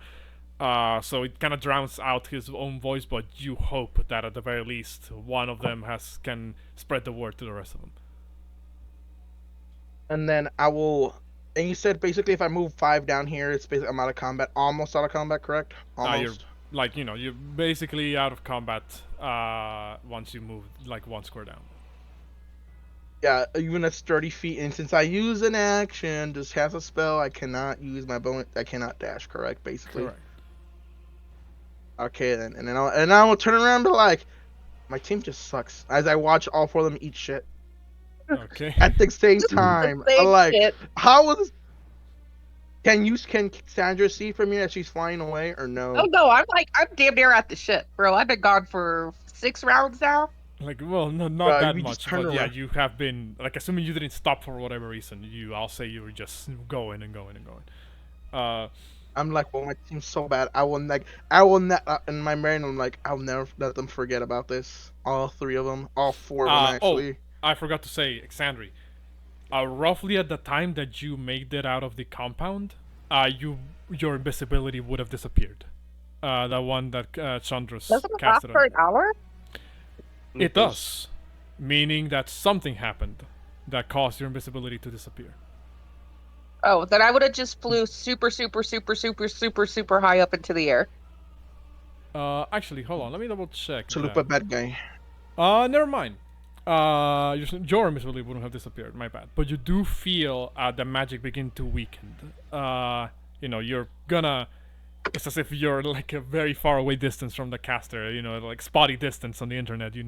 So it kind of drowns out his own voice, but you hope that at the very least one of them can spread the word to the rest of them. And then I will And you said basically if I move 5 down here, it's basically I'm out of combat. Almost out of combat, correct? Almost. You're basically out of combat once you move like 1 square down. Yeah, even that's 30 feet. And since I use an action, just has a spell, I cannot use my bonus. I cannot dash, correct? Basically. Correct. Okay, then. And then I will turn around and be like, my team just sucks. As I watch all 4 of them eat shit. Okay. At the same time. Same Like, shit. how is... Can Sandra see from me that she's flying away or no? Oh no, I'm damn near at the ship, bro. I've been gone for 6 rounds now. Like, well, no, not that you much, just turn but yeah, around. you have been, like, assuming you didn't stop for whatever reason, I'll say you were just going and going and going. I'm like, well, my team's so bad. I will not. In my brain, I'm like, I'll never let them forget about this. All 3 of them, all 4 of them actually. I forgot to say, Xandri. Roughly at the time that you made it out of the compound, your invisibility would have disappeared. The one that Chandra's Doesn't it last casted for on an hour? It does, meaning that something happened that caused your invisibility to disappear. Oh, then I would have just flew super, super, super, super, super, super high up into the air. Actually, hold on, let me double check. To look at bad guy. Never mind. Your invisibility wouldn't have disappeared. My bad. But you do feel the magic begin to weaken. You're gonna. It's as if you're like a very far away distance from the caster. Like spotty distance on the internet. It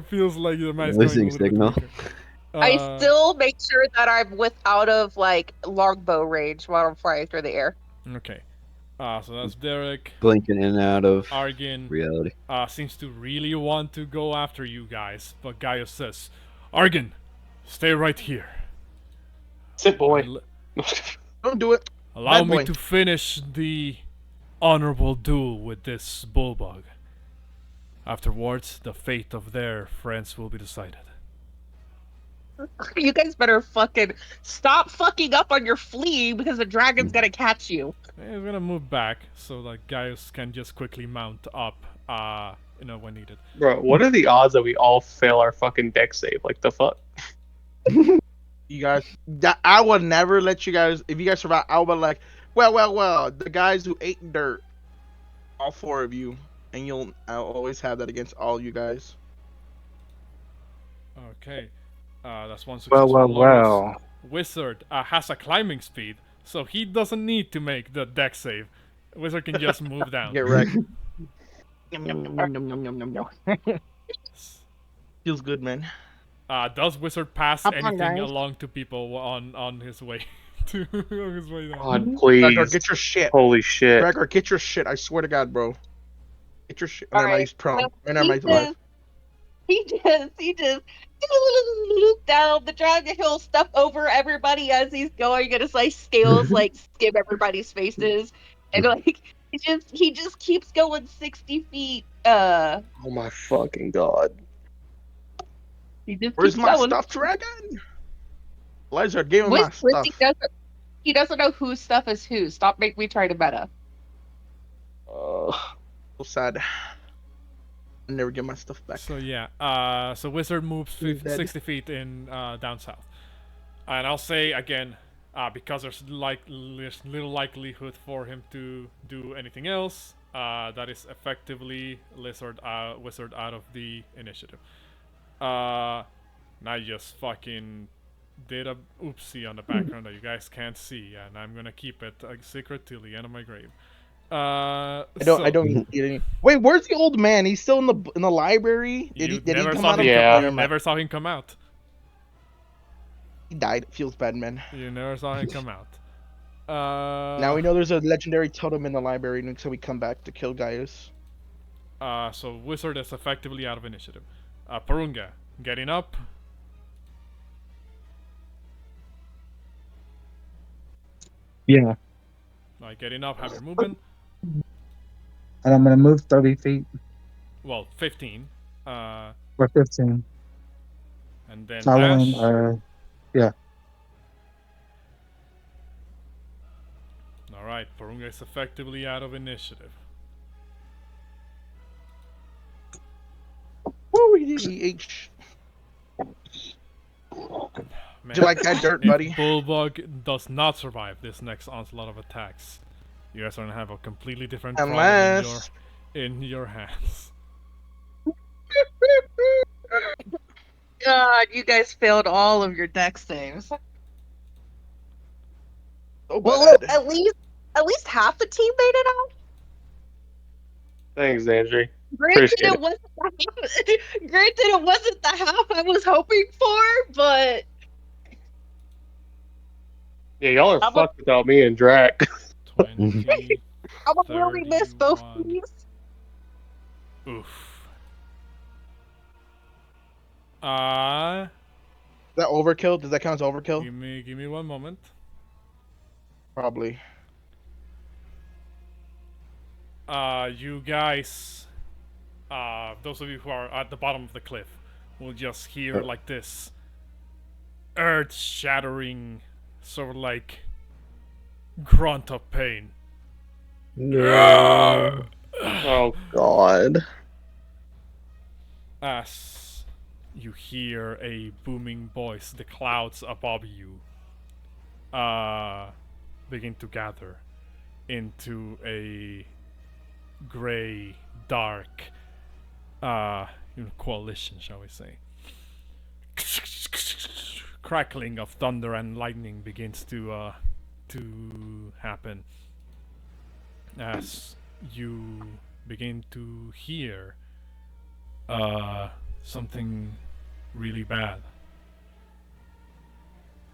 feels like the magic's going a little signal. bit weaker. I still make sure that I'm out of like longbow range while I'm flying through the air. Okay. So that's Derek. Blinking in and out of Argin reality. Seems to really want to go after you guys, but Gaius says, Argin, stay right here. Sit, boy. Don't do it. Allow Bad me boy. to finish the honorable duel with this bulldog. Afterwards, the fate of their friends will be decided. You guys better fucking stop fucking up on your fleeing because the dragon's gonna catch you. He's gonna move back so that Gaius can just quickly mount up, when needed. Bro, what are the odds that we all fail our fucking deck save? Like, the fuck? You guys, I would never let you guys. If you guys survive, I would be like, well, the guys who ate dirt, all 4 of you, and I'll always have that against all you guys. Okay, that's one success. Well. Wizard has a climbing speed, so he doesn't need to make the deck save. Wizard can just move down. Get wrecked. Feels good, man. Does Wizard pass Up on, anything guys. along to people on his way on his way down? God, please. Drakgar, get your shit. Holy shit. Drakgar, get your shit. I swear to God, bro. Get your shit. All Never mind, right. he's prone. Well, Never mind, he's alive. He just down the dragon. He'll step over everybody as he's going, and his like scales like skim everybody's faces, and like he just keeps going 60 feet. Oh my fucking god. He just Where's keeps my going. stuff, dragon? Lizard, give him my stuff. He doesn't know whose stuff is whose. Stop making me try to meta. So sad. I never get my stuff back. So yeah, so Wizard moves He's dead. 60 feet in down south, and I'll say again, because there's little likelihood for him to do anything else. That is effectively Wizard out of the initiative. I just fucking did a oopsie on the background that you guys can't see, and I'm gonna keep it a secret till the end of my grave. I don't even see it any. Wait, where's the old man? He's still in the library. Did he come out? You never saw him come out. He died. Feels bad, man. You never saw him come out. Now we know there's a legendary totem in the library, so we come back to kill Gaius. So Wizard is effectively out of initiative. Porunga, getting up. Yeah. Like getting up, have your movement. And I'm gonna move 30 feet. Well, 15. Or 15. And then Following, dash. yeah. Alright, Porunga is effectively out of initiative. Woo, he ate. Do you like that dirt, buddy? If Bulldog does not survive this next onslaught of attacks, you guys are gonna have a completely different problem Unless... in your hands. God, you guys failed all of your deck saves. So Well, bad. at least half the team made it out. Thanks, Andrew. Granted, Appreciate it wasn't the half I was hoping for, but Yeah, y'all are I'm fucked without me and Drak. 20, I'm gonna really miss both 31. teams. Oof. Is that overkill? Does that count as overkill? Give me one moment. Probably. You guys, those of you who are at the bottom of the cliff, will just hear like this earth-shattering, sort of like grunt of pain. No. Oh God. As you hear a booming voice, the clouds above you begin to gather into a gray, dark coalition, shall we say. Crackling of thunder and lightning begins to happen as you begin to hear something really bad.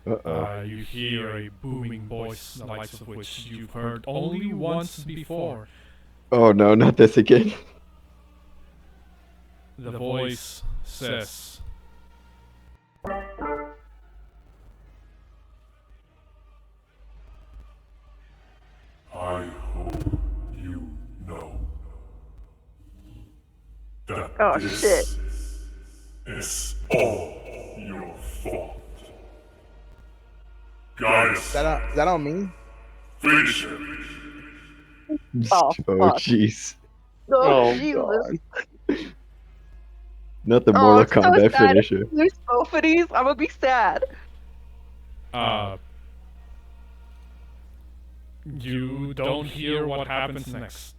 You hear a booming voice, the likes of which you've heard only once before. Oh no, not this again. The voice says, I hope you know that this shit. is all your fault. Guys, Is that on me? finish him. Oh, fuck. Jeez. Oh, Jesus. Not the Mortal it's so Kombat sad. finisher. If we lose both of these, I'm gonna be sad. you don't hear what happens next.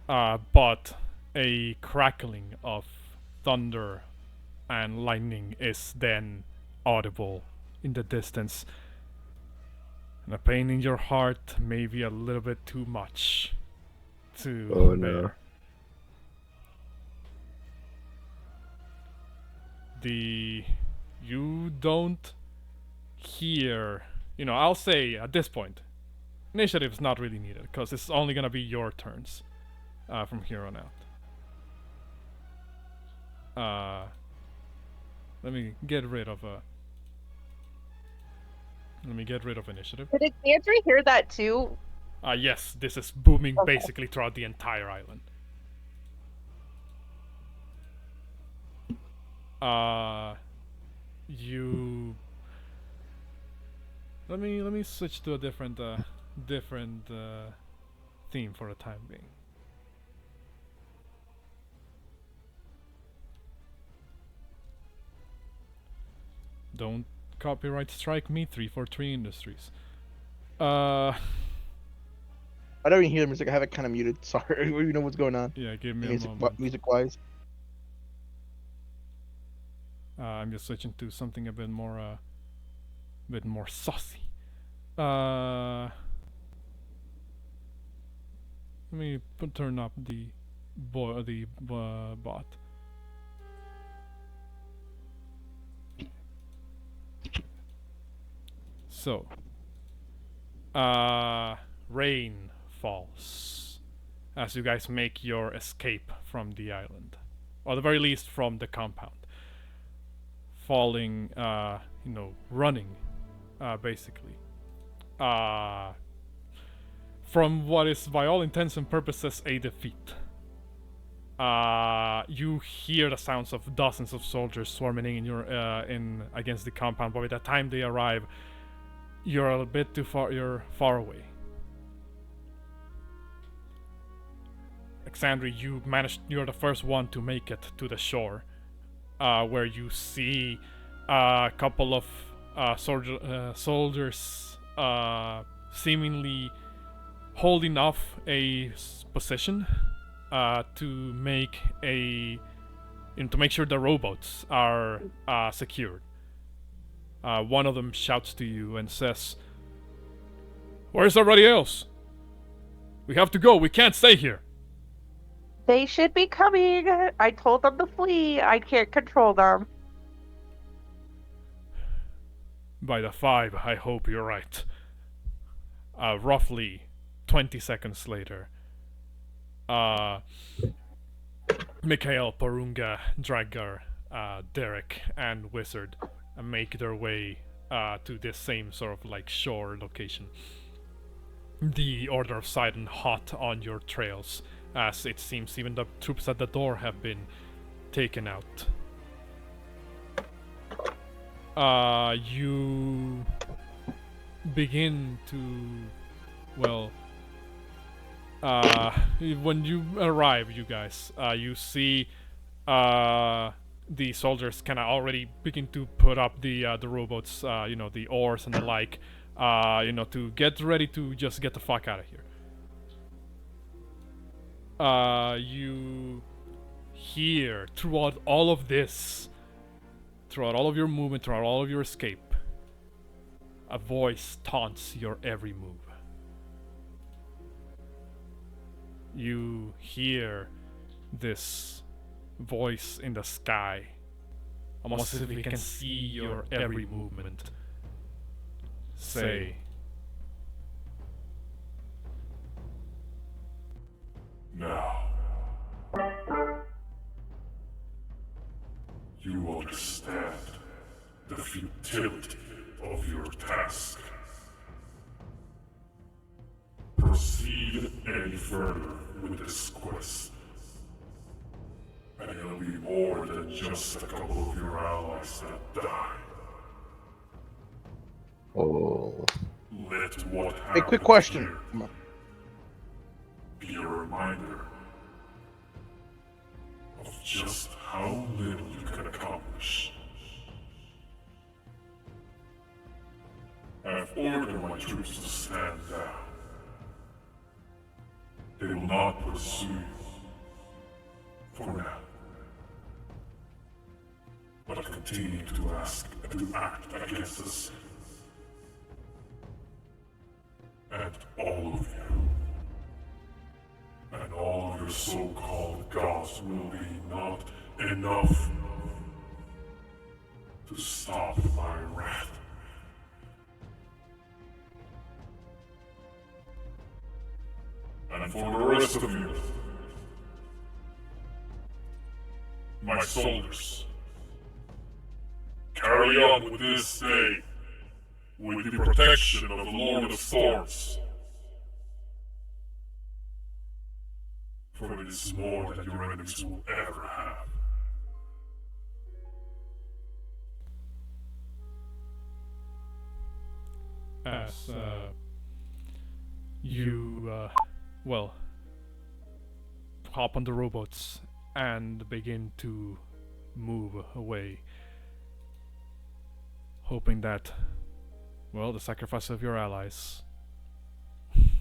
But a crackling of thunder and lightning is then audible in the distance. And the pain in your heart may be a little bit too much to Oh, bear. no. You don't hear, I'll say at this point, initiative is not really needed, because it's only gonna be your turns from here on out. Let me get rid of initiative. Did Andrew hear that too? Yes, this is booming basically throughout the entire island. Let me switch to a different theme for the time being. Don't copyright strike me, 343 Industries. I don't even hear the music. I have it kind of muted. Sorry, you know what's going on. Yeah, give me a moment. Music-wise. I'm just switching to something a bit more saucy. Let me turn up the bot. So, rain falls as you guys make your escape from the island, or at the very least from the compound. Falling, running, basically. From what is, by all intents and purposes, a defeat. You hear the sounds of dozens of soldiers swarming in against the compound, but by the time they arrive, you're a bit too far. You're far away. Alexandri, you're the first one to make it to the shore, where you see a couple of soldiers seemingly holding off a position to make to make sure the rowboats are secured. One of them shouts to you and says, "Where's everybody else? We have to go. We can't stay here." They should be coming. I told them to flee. I can't control them. By the 5, I hope you're right. Roughly 20 seconds later, Mikhail, Porunga, Drakgar, Derek, and Wizard make their way to this same sort of like shore location. The Order of Siren hot on your trails, as it seems even the troops at the door have been taken out. You begin to, well, when you arrive, you guys, you see the soldiers kind of already begin to put up the rowboats, the oars and the like, to get ready to just get the fuck out of here. You hear throughout all of this, throughout all of your movement, throughout all of your escape, a voice taunts your every move. You hear this voice in the sky, almost as if it can see your every movement, say, Now, you understand the futility of your task. Proceed any further with this quest, and it'll be more than just a couple of your allies that die. Oh. Let what Hey, happened quick question. here be a reminder of just how little you can accomplish. I've ordered my troops to stand down. They will not pursue you for now, but continue to act against us, and all of you. And all of your so-called gods will be not enough to stop my wrath. And for the rest of you, my soldiers, carry on with this day with the protection of the Lord of Storms. For it is more than your enemies will ever have. As you, hop on the rowboats and begin to move away, hoping that, the sacrifice of your allies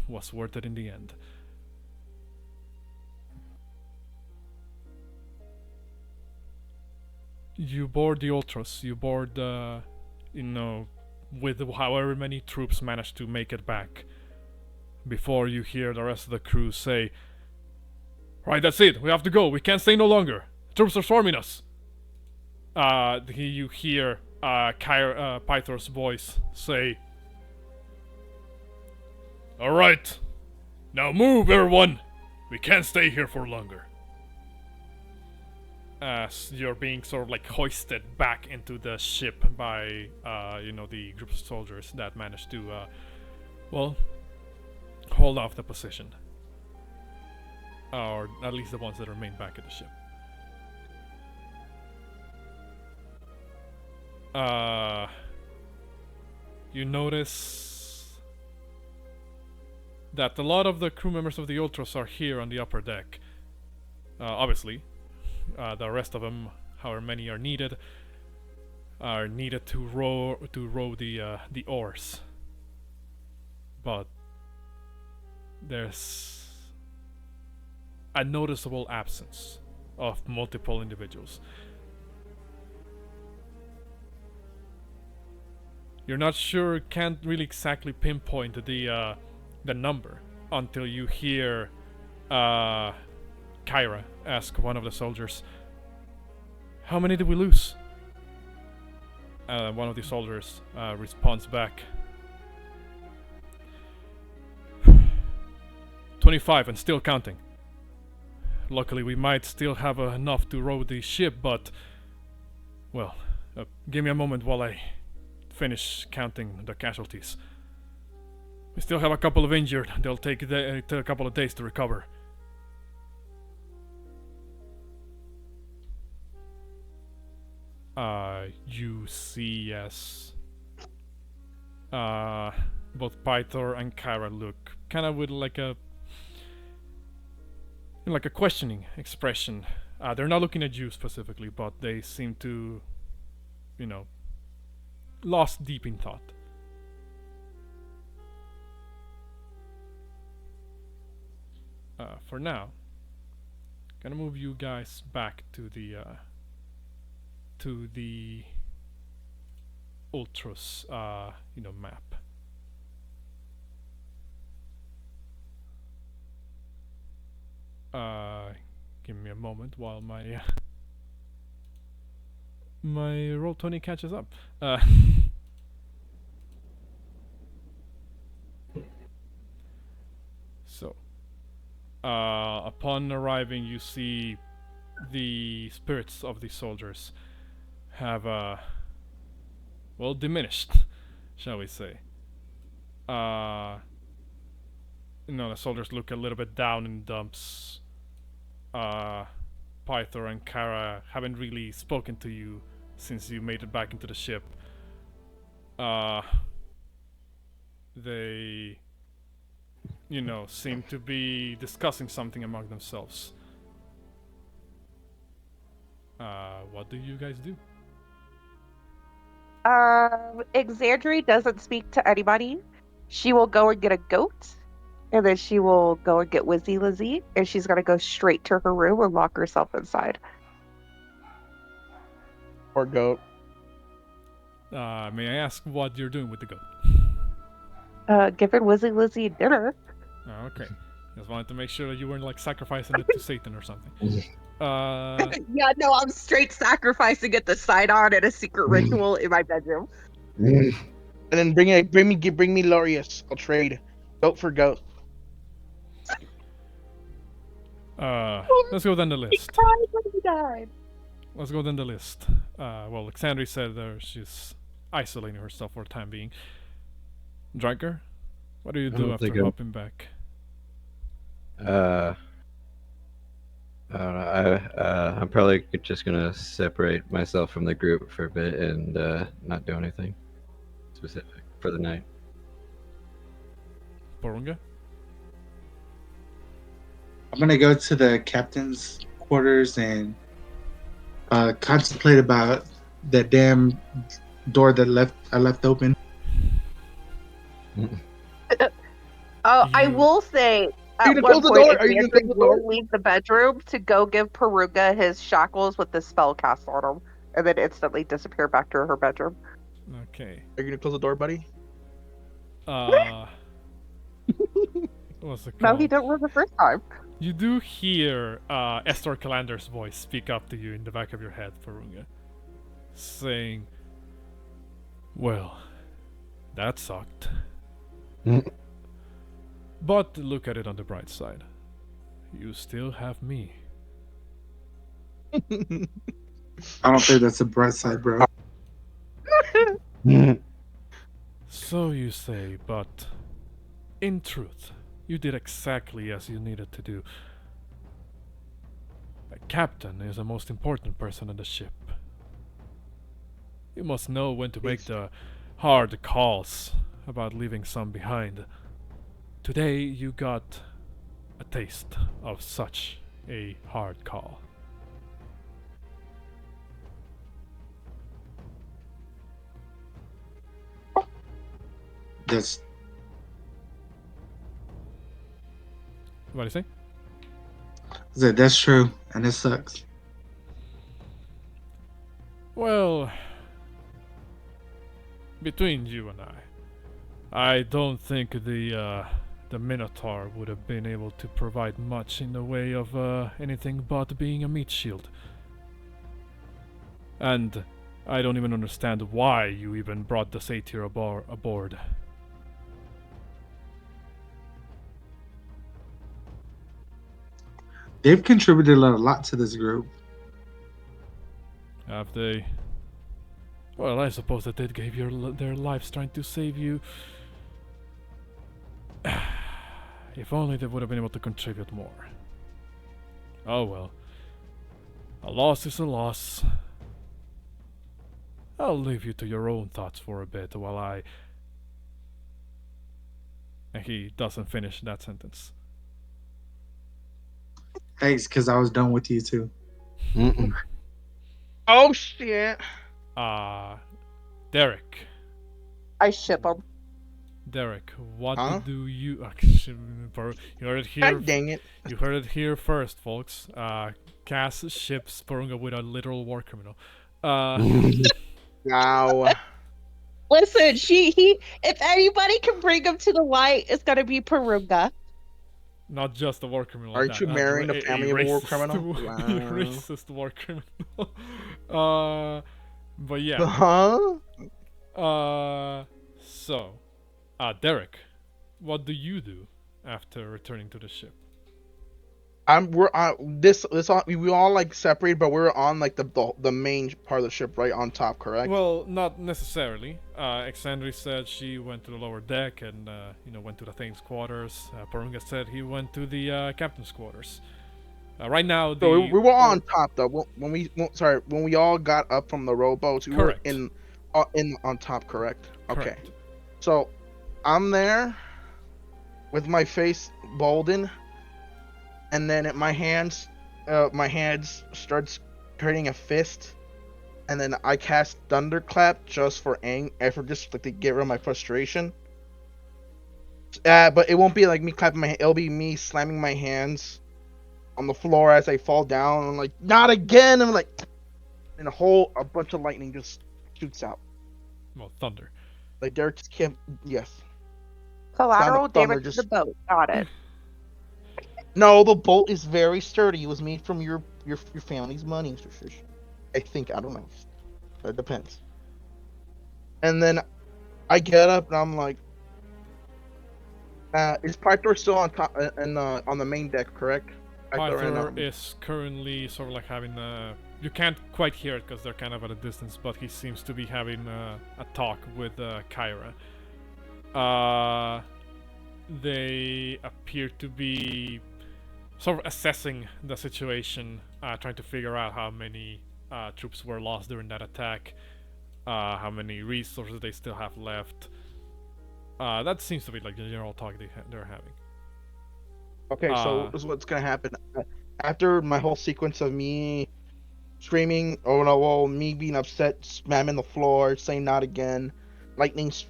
was worth it in the end. You board the Ultras, you board, with however many troops manage to make it back, before you hear the rest of the crew say, "Right, that's it, we have to go, we can't stay no longer. Troops are swarming us." You hear Pythor's voice say, "Alright, now move everyone, we can't stay here for longer." As you're being sort of like hoisted back into the ship by, the group of soldiers that managed to, hold off the position. Or at least the ones that remain back at the ship. You notice that a lot of the crew members of the Ultras are here on the upper deck. Obviously. The rest of them, however many are needed, are needed to row the oars, but there's a noticeable absence of multiple individuals. You're not sure, can't really exactly pinpoint the number until you hear Kyra ask one of the soldiers, "How many did we lose?" One of the soldiers responds back, 25 and still counting. Luckily, we might still have enough to row the ship, but... Well, give me a moment while I finish counting the casualties. We still have a couple of injured. They'll take a couple of days to recover. You see as both Pythor and Kyra look kind of with like a questioning expression. They're not looking at you specifically, but they seem to, lost deep in thought. For now, gonna move you guys back to the Ultros, map. Give me a moment while my my Roll20 catches up. So, upon arriving, you see the spirits of the soldiers have diminished, shall we say. The soldiers look a little bit down in dumps. Pythor and Kara haven't really spoken to you since you made it back into the ship. They, seem to be discussing something among themselves. What do you guys do? Exandri doesn't speak to anybody. She will go and get a goat, and then she will go and get Wizzy Lizzie, and she's gonna go straight to her room and lock herself inside. Or goat. May I ask what you're doing with the goat? Giving Wizzy Lizzie dinner. Oh, okay. Just wanted to make sure that you weren't like sacrificing it to Satan or something. Yeah, no, I'm straight sacrificing it to Sidon at a secret ritual in my bedroom. And then bring me Lorius. I'll trade goat for goat. Let's go down the list. He cried when he died. Let's go down the list. Alexandria said she's isolating herself for the time being. Drakgar, what do you do after hopping back? I don't know. I'm probably just gonna separate myself from the group for a bit and not do anything specific for the night. Porunga? I'm gonna go to the captain's quarters and contemplate about that damn door that I left open. I will say, at one point, Exandri will leave the bedroom to go give Porunga his shackles with the spell cast on him, and then instantly disappear back to her bedroom. Okay. Are you gonna close the door, buddy? What's it called? No, he didn't work the first time. You do hear Estor Calander's voice speak up to you in the back of your head, Porunga, saying, "Well, that sucked. But look at it on the bright side. You still have me." I don't think that's a bright side, bro. So you say, but in truth, you did exactly as you needed to do. A captain is the most important person on the ship. You must know when to make the hard calls about leaving some behind. Today you got a taste of such a hard call. That's What do you say? that's true, and it sucks. Well, between you and I don't think the Minotaur would have been able to provide much in the way of anything but being a meat shield. And I don't even understand why you even brought the Satyr aboard. They've contributed a lot to this group. Have they? Well, I suppose that they gave their lives trying to save you. If only they would have been able to contribute more. Oh well. A loss is a loss. I'll leave you to your own thoughts for a bit while I... And he doesn't finish that sentence. Thanks, because I was done with you too. Oh shit. Derek. I ship him. Derek, what Huh? do you... you heard it here. God dang it. You heard it here first, folks. Cass ships Porunga with a literal war criminal. Wow. Listen, if anybody can bring him to the light, it's gonna be Porunga. Not just a war criminal. Aren't you marrying a family of a war criminal? A Wow. racist war criminal. But yeah. Huh? So, Derek, what do you do after returning to the ship? We're on this we all like separated, but we're on like the main part of the ship, right on top, correct? Well, not necessarily. Exandri said she went to the lower deck and went to the Thane's quarters. Porunga said he went to the captain's quarters. Right now, So we were on top though. When we all got up from the rowboats, we Correct. were in on top, correct? Okay. Correct. So I'm there with my face bolden, and then my hands starts creating a fist, and then I cast Thunderclap just for just like to get rid of my frustration. But it won't be like me clapping my hand, it'll be me slamming my hands on the floor as I fall down. I'm like, not again! I'm like, and a bunch of lightning just shoots out. Well, thunder. Like Derek just can't. Yes. Collateral Thunder damage to the boat. Got it. No, the boat is very sturdy. It was made from your family's money, Mr. Fish. I think, I don't know. It depends. And then I get up and I'm like, is Pythor still on top and on the main deck, correct? Pythor is currently sort of like having you can't quite hear it because they're kind of at a distance, but he seems to be having a talk with Kyra. They appear to be sort of assessing the situation, trying to figure out how many troops were lost during that attack, how many resources they still have left. That seems to be like the general talk they're having. Okay, so this is what's gonna happen. After my whole sequence of me screaming, oh no, well, me being upset, spamming the floor, saying not again, lightning's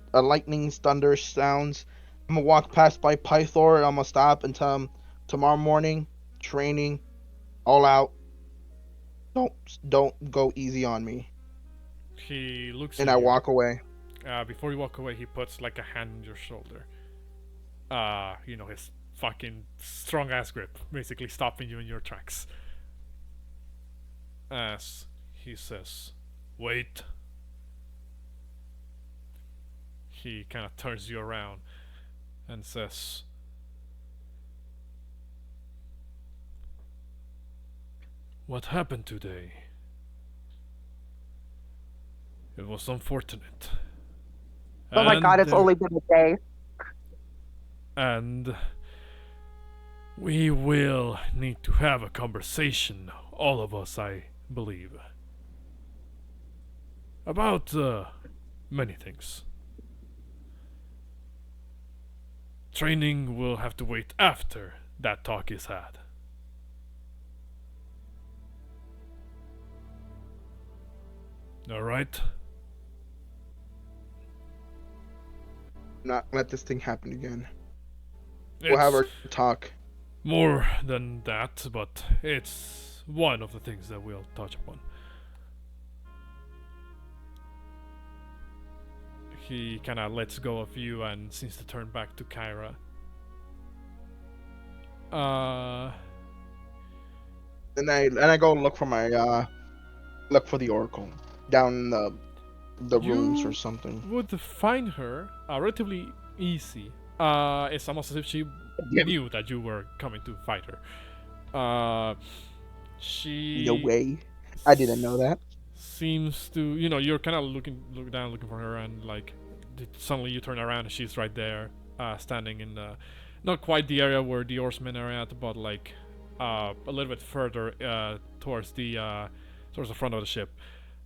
thunder sounds, I'm gonna walk past by Pythor, and I'm gonna stop and tell him, tomorrow morning, training, all out. Don't go easy on me. He looks and at I you. Walk away. Before you walk away, he puts like a hand on your shoulder. His fucking strong ass grip, basically stopping you in your tracks. As he says, "Wait." He kind of turns you around and says, "What happened today? It was unfortunate. Oh my god, it's only been a day. And we will need to have a conversation, all of us, I believe. About many things. Training will have to wait after that talk is had. Alright? Not let this thing happen again. It's We'll have our talk. more than that, but it's one of the things that we'll touch upon. He kind of lets go of you and seems to turn back to Kyra. And I go look for my look for the Oracle down in the rooms or something. Would find her relatively easy. It's almost as if she knew that you were coming to fight her. She No way. I didn't know that. seems to, you're kind of looking for her, and like suddenly you turn around and she's right there, standing in the, not quite the area where the oarsmen are at, but like a little bit further towards the front of the ship.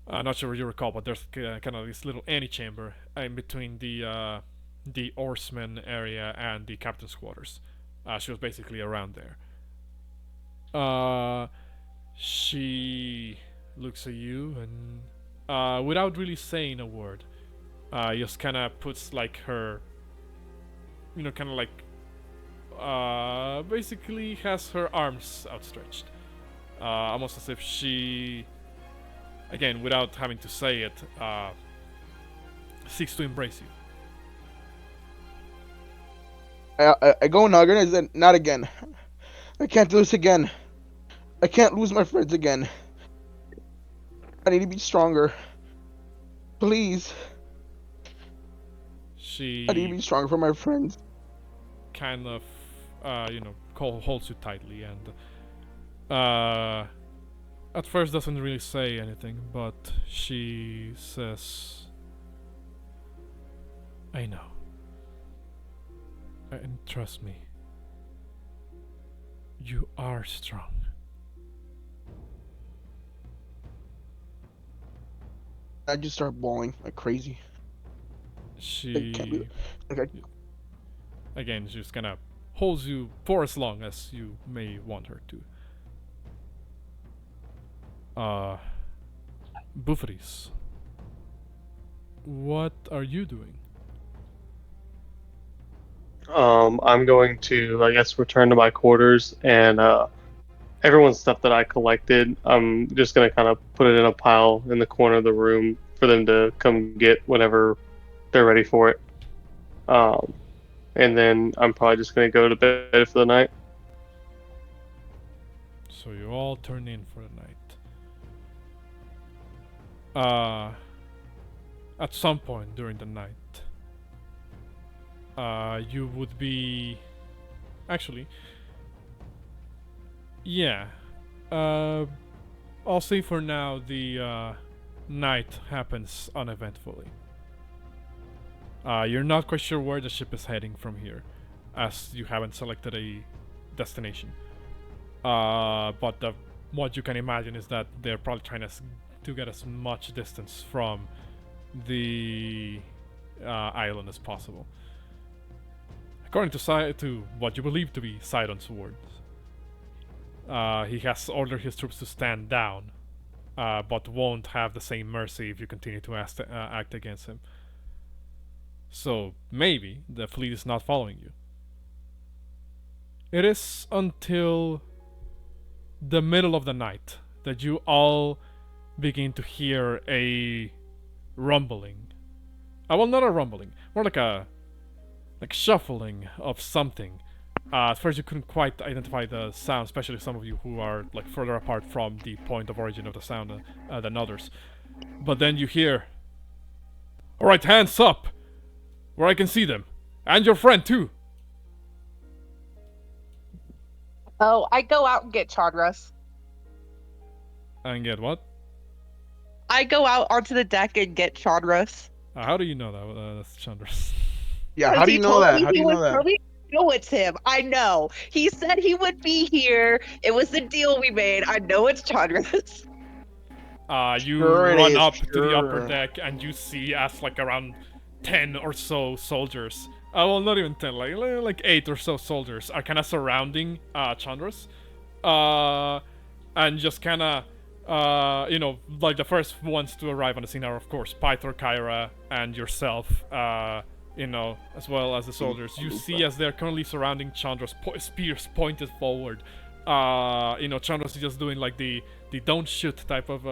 Not sure if you recall, but there's kind of this little antechamber in between the oarsmen area and the captain's quarters. She was basically around there. She looks at you and, without really saying a word, just kind of puts like her, kind of like, basically has her arms outstretched, almost as if she, again, without having to say it, seeks to embrace you. I go and hug her and I said, not again. I can't do this again. I can't lose my friends again. I need to be stronger. Please. I need to be stronger for my friends. Kind of, holds you tightly, and at first doesn't really say anything, but she says, I know. And trust me, you are strong. I just start bawling like crazy. She, again, just kind of holds you for as long as you may want her to. Bouxfhades, what are you doing? I'm going to, I guess, return to my quarters, and everyone's stuff that I collected, I'm just going to kind of put it in a pile in the corner of the room for them to come get whenever they're ready for it. And then I'm probably just going to go to bed for the night. So you all turn in for the night. At some point during the night, you would be, actually, yeah, I'll say for now the night happens uneventfully. You're not quite sure where the ship is heading from here, as you haven't selected a destination. But what you can imagine is that they're probably trying to get as much distance from the island as possible. According to what you believe to be Sidon's words, he has ordered his troops to stand down, but won't have the same mercy if you continue to act against him. So maybe the fleet is not following you. It is until the middle of the night that you all begin to hear a rumbling. Well, not a rumbling, more like a shuffling of something. At first you couldn't quite identify the sound, especially some of you who are like further apart from the point of origin of the sound than others. But then you hear, "Alright, hands up! Where I can see them. And your friend too!" Oh, I go out and get Chandras. And get what? I go out onto the deck and get Chandras. How do you know that? That's Chandra's. Yeah, how do you know that? How do you know that? No, it's him. I know. He said he would be here. It was the deal we made. I know it's Chandras. You run up to the upper deck and you see as like around 10 or so soldiers. Well, not even 10, like 8 or so soldiers are kind of surrounding Chandras. And just kind of, like the first ones to arrive on the scene are, of course, Pythor, Kyra, and yourself, as well as the soldiers. You see as they're currently surrounding Chandra's spears pointed forward. Chandra's just doing like the don't shoot type of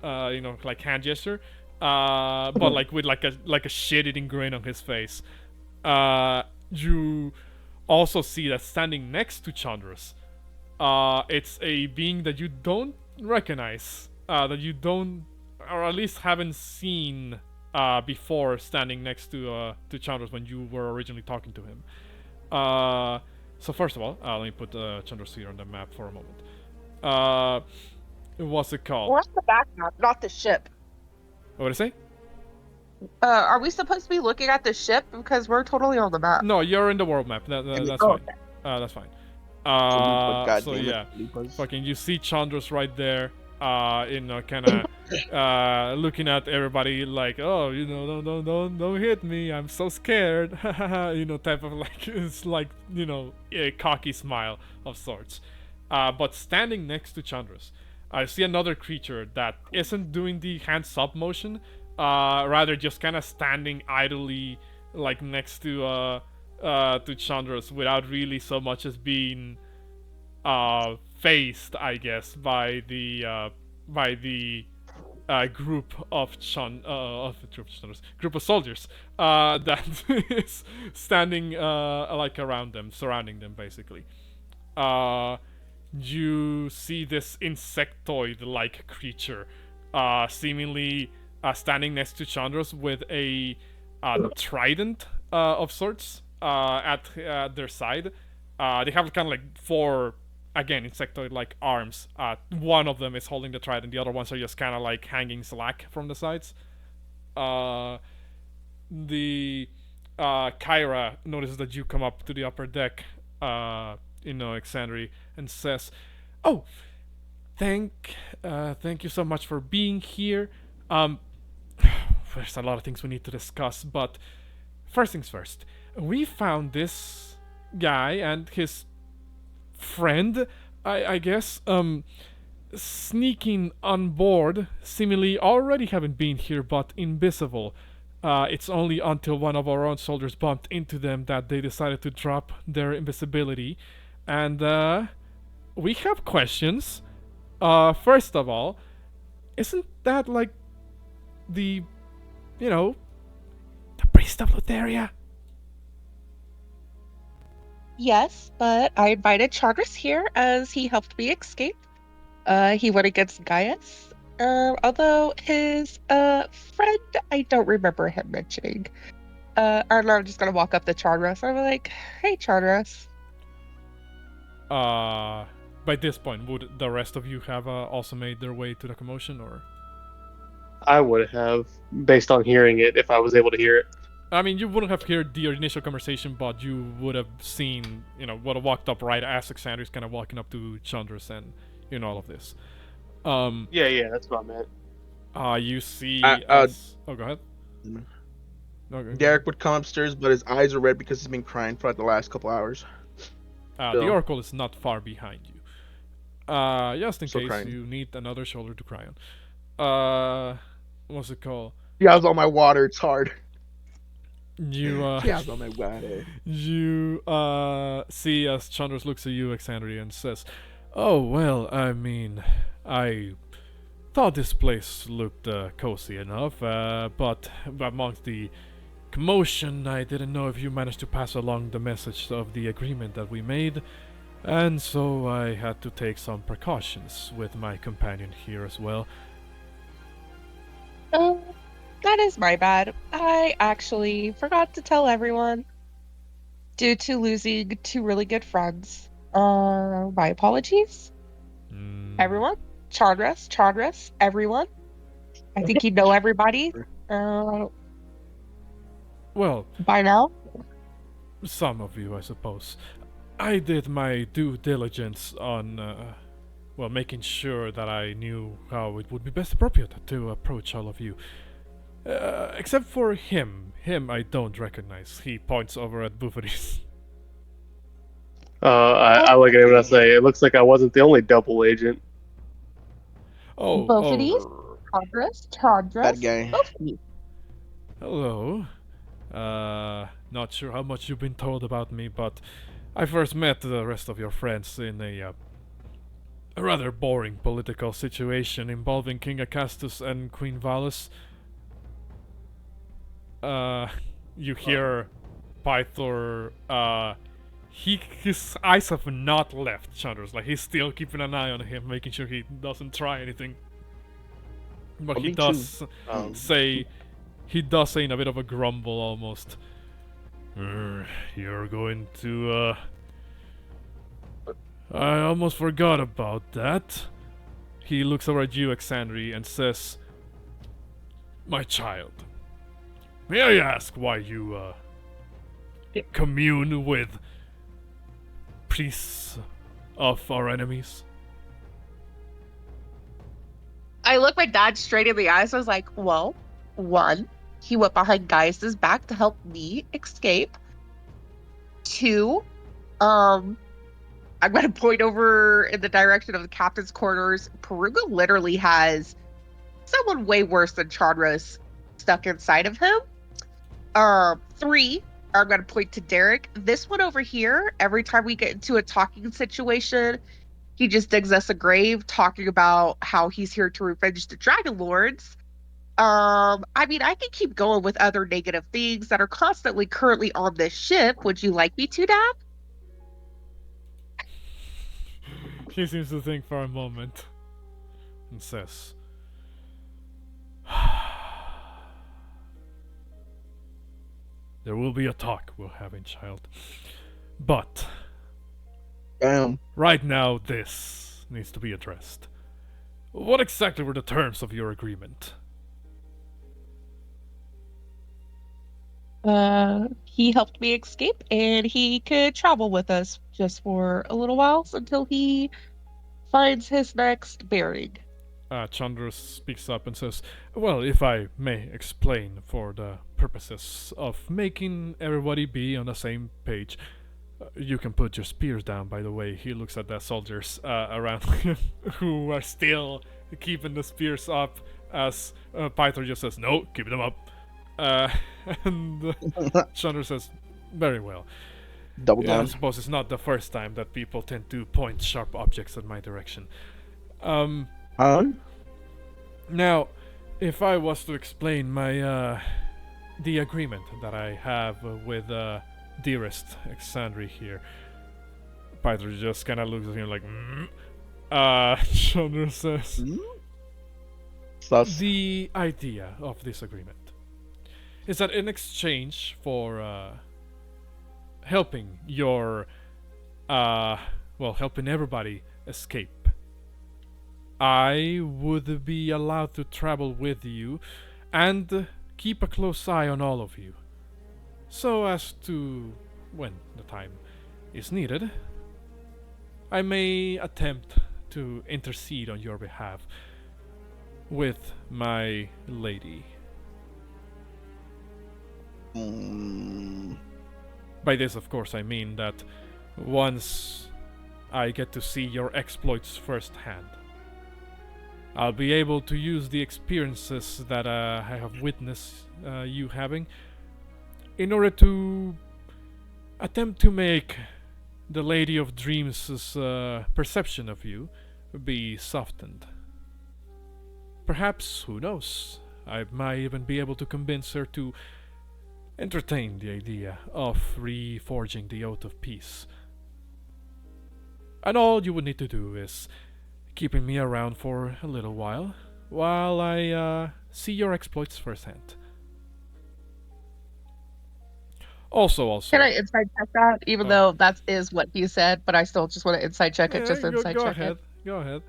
like hand gesture, but like with like a shit-eating grin on his face. You also see that standing next to Chandra's, it's a being that you don't recognize, that you don't, or at least haven't seen before standing next to Chandra's when you were originally talking to him. So first of all, let me put Chandra's here on the map for a moment. What's it called? What's the back map, not the ship? What did I say? Are we supposed to be looking at the ship? Because we're totally on the map. No, you're in the world map. That's fine. Okay. That's fine. God So damn yeah, it, fucking, you see Chandra's right there. Kind of looking at everybody like, oh, don't hit me. I'm so scared. Type of like, it's like, a cocky smile of sorts. But standing next to Chandra's, I see another creature that isn't doing the hands up motion. Rather just kind of standing idly, like next to Chandra's, without really so much as being faced, I guess, by the group of group of soldiers that is standing like around them, surrounding them, basically. You see this insectoid-like creature, seemingly standing next to Chandra's with a trident of sorts at their side. They have kind of like 4, again, insectoid-like arms. One of them is holding the trident, the other ones are just kind of like hanging slack from the sides. The Kyra notices that you come up to the upper deck, Exandri, and says, "Oh, thank you so much for being here. There's a lot of things we need to discuss, but first things first. We found this guy and his friend, I guess, sneaking on board, seemingly already having been here but invisible. It's only until one of our own soldiers bumped into them that they decided to drop their invisibility. And we have questions. First of all, isn't that like the priest of Lutheria?" Yes, but I invited Charters here as he helped me escape. He went against Gaius. Although his friend, I don't remember him mentioning. I'm just gonna walk up to Charters. I'm like, "Hey, Charters." By this point, would the rest of you have also made their way to the commotion, or? I would have, based on hearing it, if I was able to hear it. I mean, you wouldn't have heard the initial conversation, but you would have seen, would have walked up right as Alexander's kind of walking up to Chandra's and, all of this. Yeah, that's what I meant. You see... oh, go ahead. Okay. Derek would come upstairs, but his eyes are red because he's been crying for like the last couple hours. The Oracle is not far behind you. Just in case crying. you need another shoulder to cry on. What's it called? Yeah, I was on my water. It's hard. You Yeah, I was on my water. You see as Chandras looks at you, Alexandria, and says, "Oh well, I mean, I thought this place looked cozy enough, but amongst the commotion, I didn't know if you managed to pass along the message of the agreement that we made, and so I had to take some precautions with my companion here as well." That is my bad. I actually forgot to tell everyone due to losing 2 really good friends. My apologies. Everyone, Chandras, everyone. I think you know everybody. Well, by now. Some of you, I suppose. I did my due diligence on, making sure that I knew how it would be best appropriate to approach all of you. Except for him. Him I don't recognize. He points over at Bouxfhades. I look at him and I say, "It looks like I wasn't the only double agent." Bouxfhades? Chandras? That guy. Bouxfhades. Hello. Not sure how much you've been told about me, but I first met the rest of your friends in a rather boring political situation involving King Acastus and Queen Valus. You hear Pythor, his eyes have not left Chandra's. Like, he's still keeping an eye on him, making sure he doesn't try anything. But he does say in a bit of a grumble almost, you're going to, I almost forgot about that. He looks over at you, Exandri, and says, my child, may I ask why you, commune with priests of our enemies? I look my dad straight in the eyes. I was like, well, one, he went behind Gaius's back to help me escape. Two, I'm going to point over in the direction of the captain's quarters. Porunga literally has someone way worse than Chandra's stuck inside of him. Three, I'm going to point to Derek. This one over here, every time we get into a talking situation, he just digs us a grave talking about how he's here to revenge the Dragonlords. I mean, I can keep going with other negative things that are constantly currently on this ship. Would you like me to, Dad? He seems to think for a moment and says, there will be a talk we're having, child. But right now, this needs to be addressed. What exactly were the terms of your agreement? He helped me escape, and he could travel with us just for a little while until he finds his next bearing. Chandra speaks up and says, well, if I may explain for the purposes of making everybody be on the same page, you can put your spears down, by the way. He looks at the soldiers around him who are still keeping the spears up, as Pythor just says, no, keep them up. And Chandra says, very well. Double down. I suppose it's not the first time that people tend to point sharp objects in my direction. Now, if I was to explain my the agreement that I have with dearest Exandri here, Pythor just kind of looks at him like, Chandra says, the idea of this agreement is that in exchange for helping your helping everybody escape, I would be allowed to travel with you and keep a close eye on all of you, so as to, when the time is needed, I may attempt to intercede on your behalf with my lady. By this, of course, I mean that once I get to see your exploits firsthand, I'll be able to use the experiences that I have witnessed you having in order to attempt to make the Lady of Dreams' perception of you be softened. Perhaps, who knows, I might even be able to convince her to entertain the idea of reforging the Oath of Peace. And all you would need to do is keeping me around for a little while I see your exploits firsthand. Also. Can I inside check that? Even though that is what he said, but I still just want to inside check it. Just inside check it. Go ahead.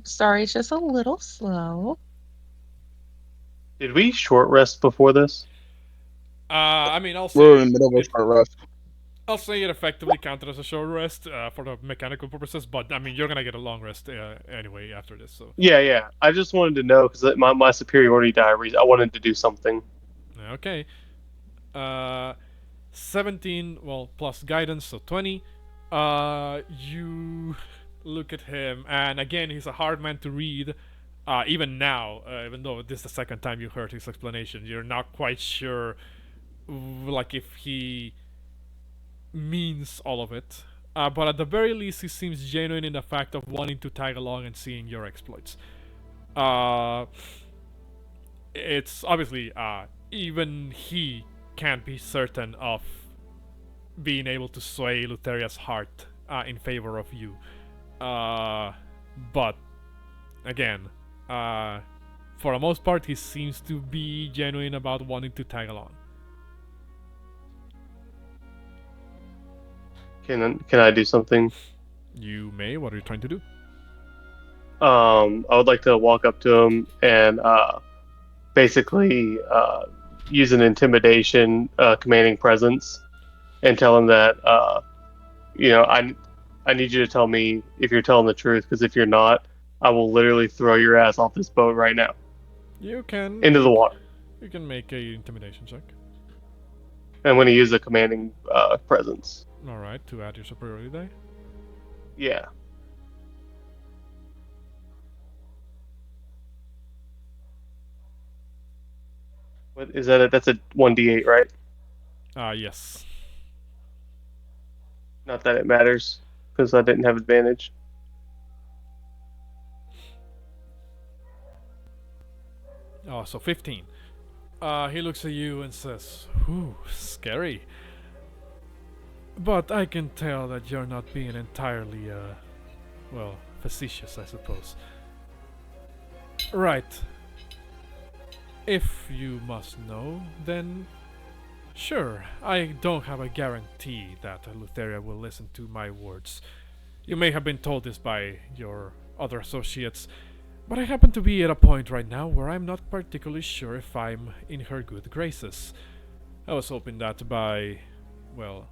Sorry, it's just a little slow. Did we short rest before this? I mean, I'll say we're in the middle of a short rest. I'll say it effectively counted as a short rest for the mechanical purposes, but I mean, you're gonna get a long rest anyway after this. So yeah. I just wanted to know because my superiority diaries. I wanted to do something. Okay. 17, well, plus guidance, so 20. You look at him, and again, he's a hard man to read. Even now, even though this is the second time you heard his explanation, you're not quite sure, like, if he means all of it. But at the very least, he seems genuine in the fact of wanting to tag along and seeing your exploits. It's obviously, even he can't be certain of being able to sway Lutheria's heart in favor of you. But again, for the most part, he seems to be genuine about wanting to tag along. Can I do something? You may. What are you trying to do? I would like to walk up to him and basically use an intimidation, commanding presence, and tell him that I need you to tell me if you're telling the truth, because if you're not, I will literally throw your ass off this boat right now. You can into the water. You can make a intimidation check. And when he uses a commanding presence. All right, to add your superiority die. Yeah. What is that? That's a 1d8, right? Yes. Not that it matters, because I didn't have advantage. Oh, so 15. He looks at you and says, "Ooh, scary. But I can tell that you're not being entirely, well, facetious, I suppose. Right. If you must know, then sure, I don't have a guarantee that Lutheria will listen to my words. You may have been told this by your other associates, but I happen to be at a point right now where I'm not particularly sure if I'm in her good graces. I was hoping that by, well,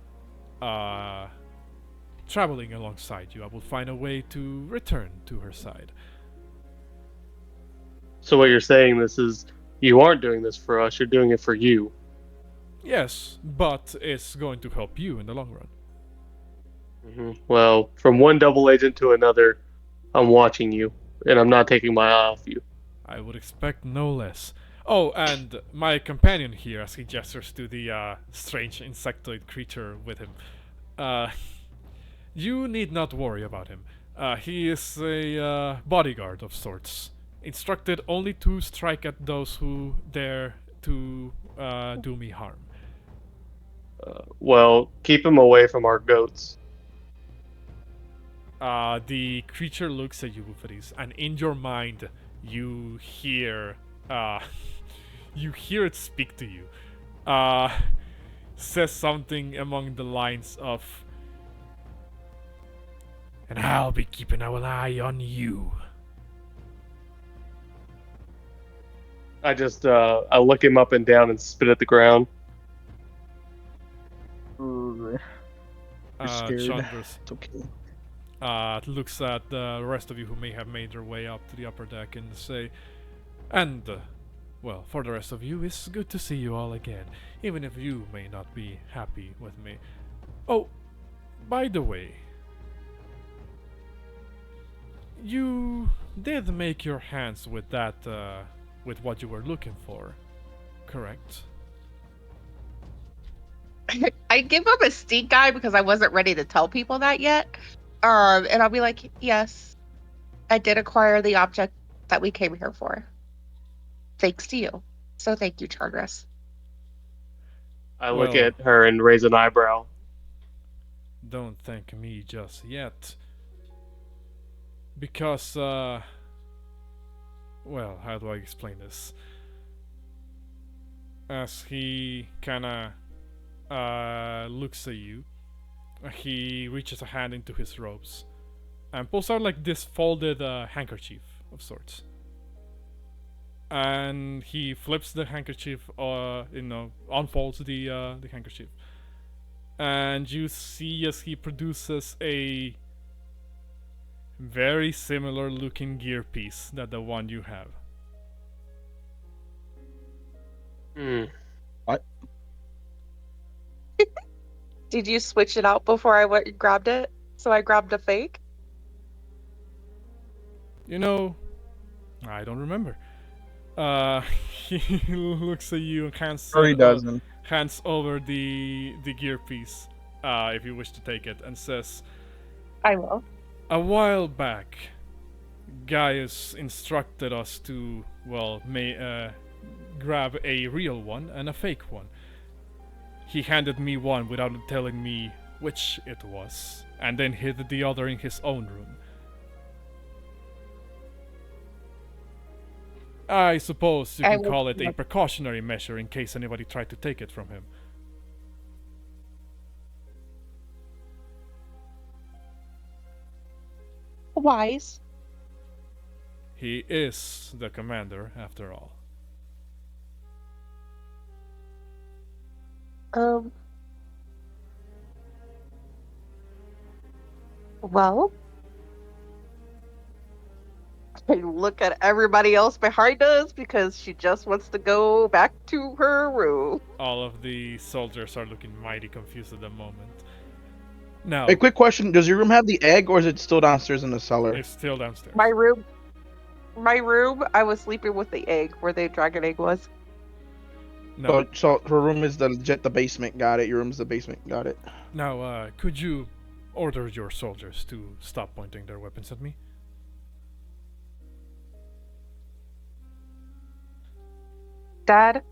traveling alongside you, I will find a way to return to her side." So what you're saying is you aren't doing this for us, you're doing it for you. Yes, but it's going to help you in the long run. Mm-hmm. Well, from one double agent to another, I'm watching you, and I'm not taking my eye off you. I would expect no less. Oh, and my companion here, as he gestures to the strange insectoid creature with him. You need not worry about him. He is a bodyguard of sorts, instructed only to strike at those who dare to do me harm. Well, keep him away from our goats. The creature looks at you, Bouxfhades, and in your mind, you hear it speak to you. Says something among the lines of, "And I'll be keeping an eye on you." I just, I look him up and down and spit at the ground. You're scared. Chandras It's okay. looks at the rest of you who may have made their way up to the upper deck and say, "And, well, for the rest of you, it's good to see you all again, even if you may not be happy with me. Oh, by the way, you did make your hands with that, with what you were looking for, correct?" I give him a stink eye because I wasn't ready to tell people that yet. And I'll be like, "Yes, I did acquire the object that we came here for. Thanks to you. So thank you, Chandras." I look at her and raise an eyebrow. Don't thank me just yet. Because, well, how do I explain this? As he kinda looks at you, he reaches a hand into his robes and pulls out like this folded handkerchief of sorts. And he flips the handkerchief, unfolds the handkerchief. And you see as he produces a very similar looking gear piece that the one you have. What? Did you switch it out before I went and grabbed it? So I grabbed a fake? You know, I don't remember. He looks at you and hands over the gear piece, if you wish to take it, and says, I will. A while back, Gaius instructed us to, grab a real one and a fake one. He handed me one without telling me which it was, and then hid the other in his own room. I suppose you can call it a precautionary measure in case anybody tried to take it from him. Wise. He is the commander, after all. Well, I look at everybody else behind us because she just wants to go back to her room. All of the soldiers are looking mighty confused at the moment. Now, a quick question: does your room have the egg, or is it still downstairs in the cellar? It's still downstairs. My room. I was sleeping with the egg where the dragon egg was. No. So her room is the basement. Got it. Your room's the basement. Got it. Now, could you order your soldiers to stop pointing their weapons at me? Dad?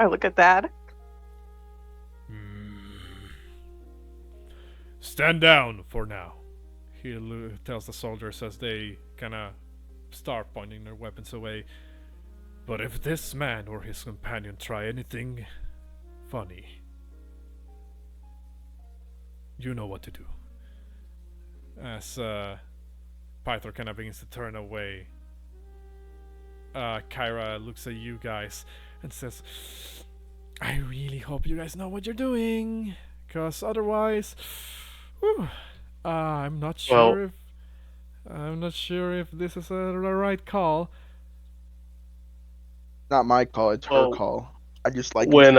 I look at Dad. Stand down for now. He tells the soldiers as they kinda start pointing their weapons away. But if this man or his companion try anything funny, you know what to do. As Pythor kinda begins to turn away, Kyra looks at you guys and says, I really hope you guys know what you're doing, cause otherwise, I'm not sure if this is the right call. Not my call, it's her call. I just like when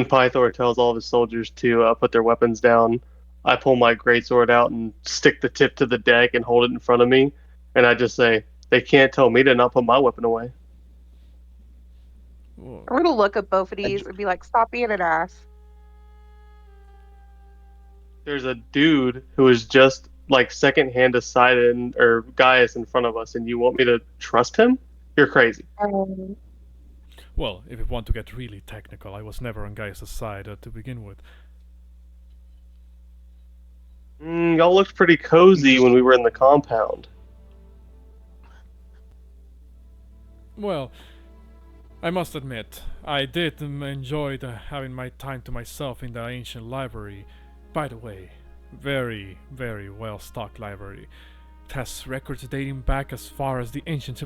Pythor tells all of his soldiers to put their weapons down, I pull my greatsword out and stick the tip to the deck and hold it in front of me, and I just say, they can't tell me to not put my weapon away. I'm gonna look at both of these and be like, stop being an ass. There's a dude who is just like secondhand decided or Gaius in front of us, and you want me to trust him? You're crazy. Well, if you want to get really technical, I was never on Gaius' side to begin with. Y'all looked pretty cozy when we were in the compound. Well, I must admit, I did enjoy having my time to myself in the ancient library. By the way, very, very well-stocked library. It has records dating back as far as the ancient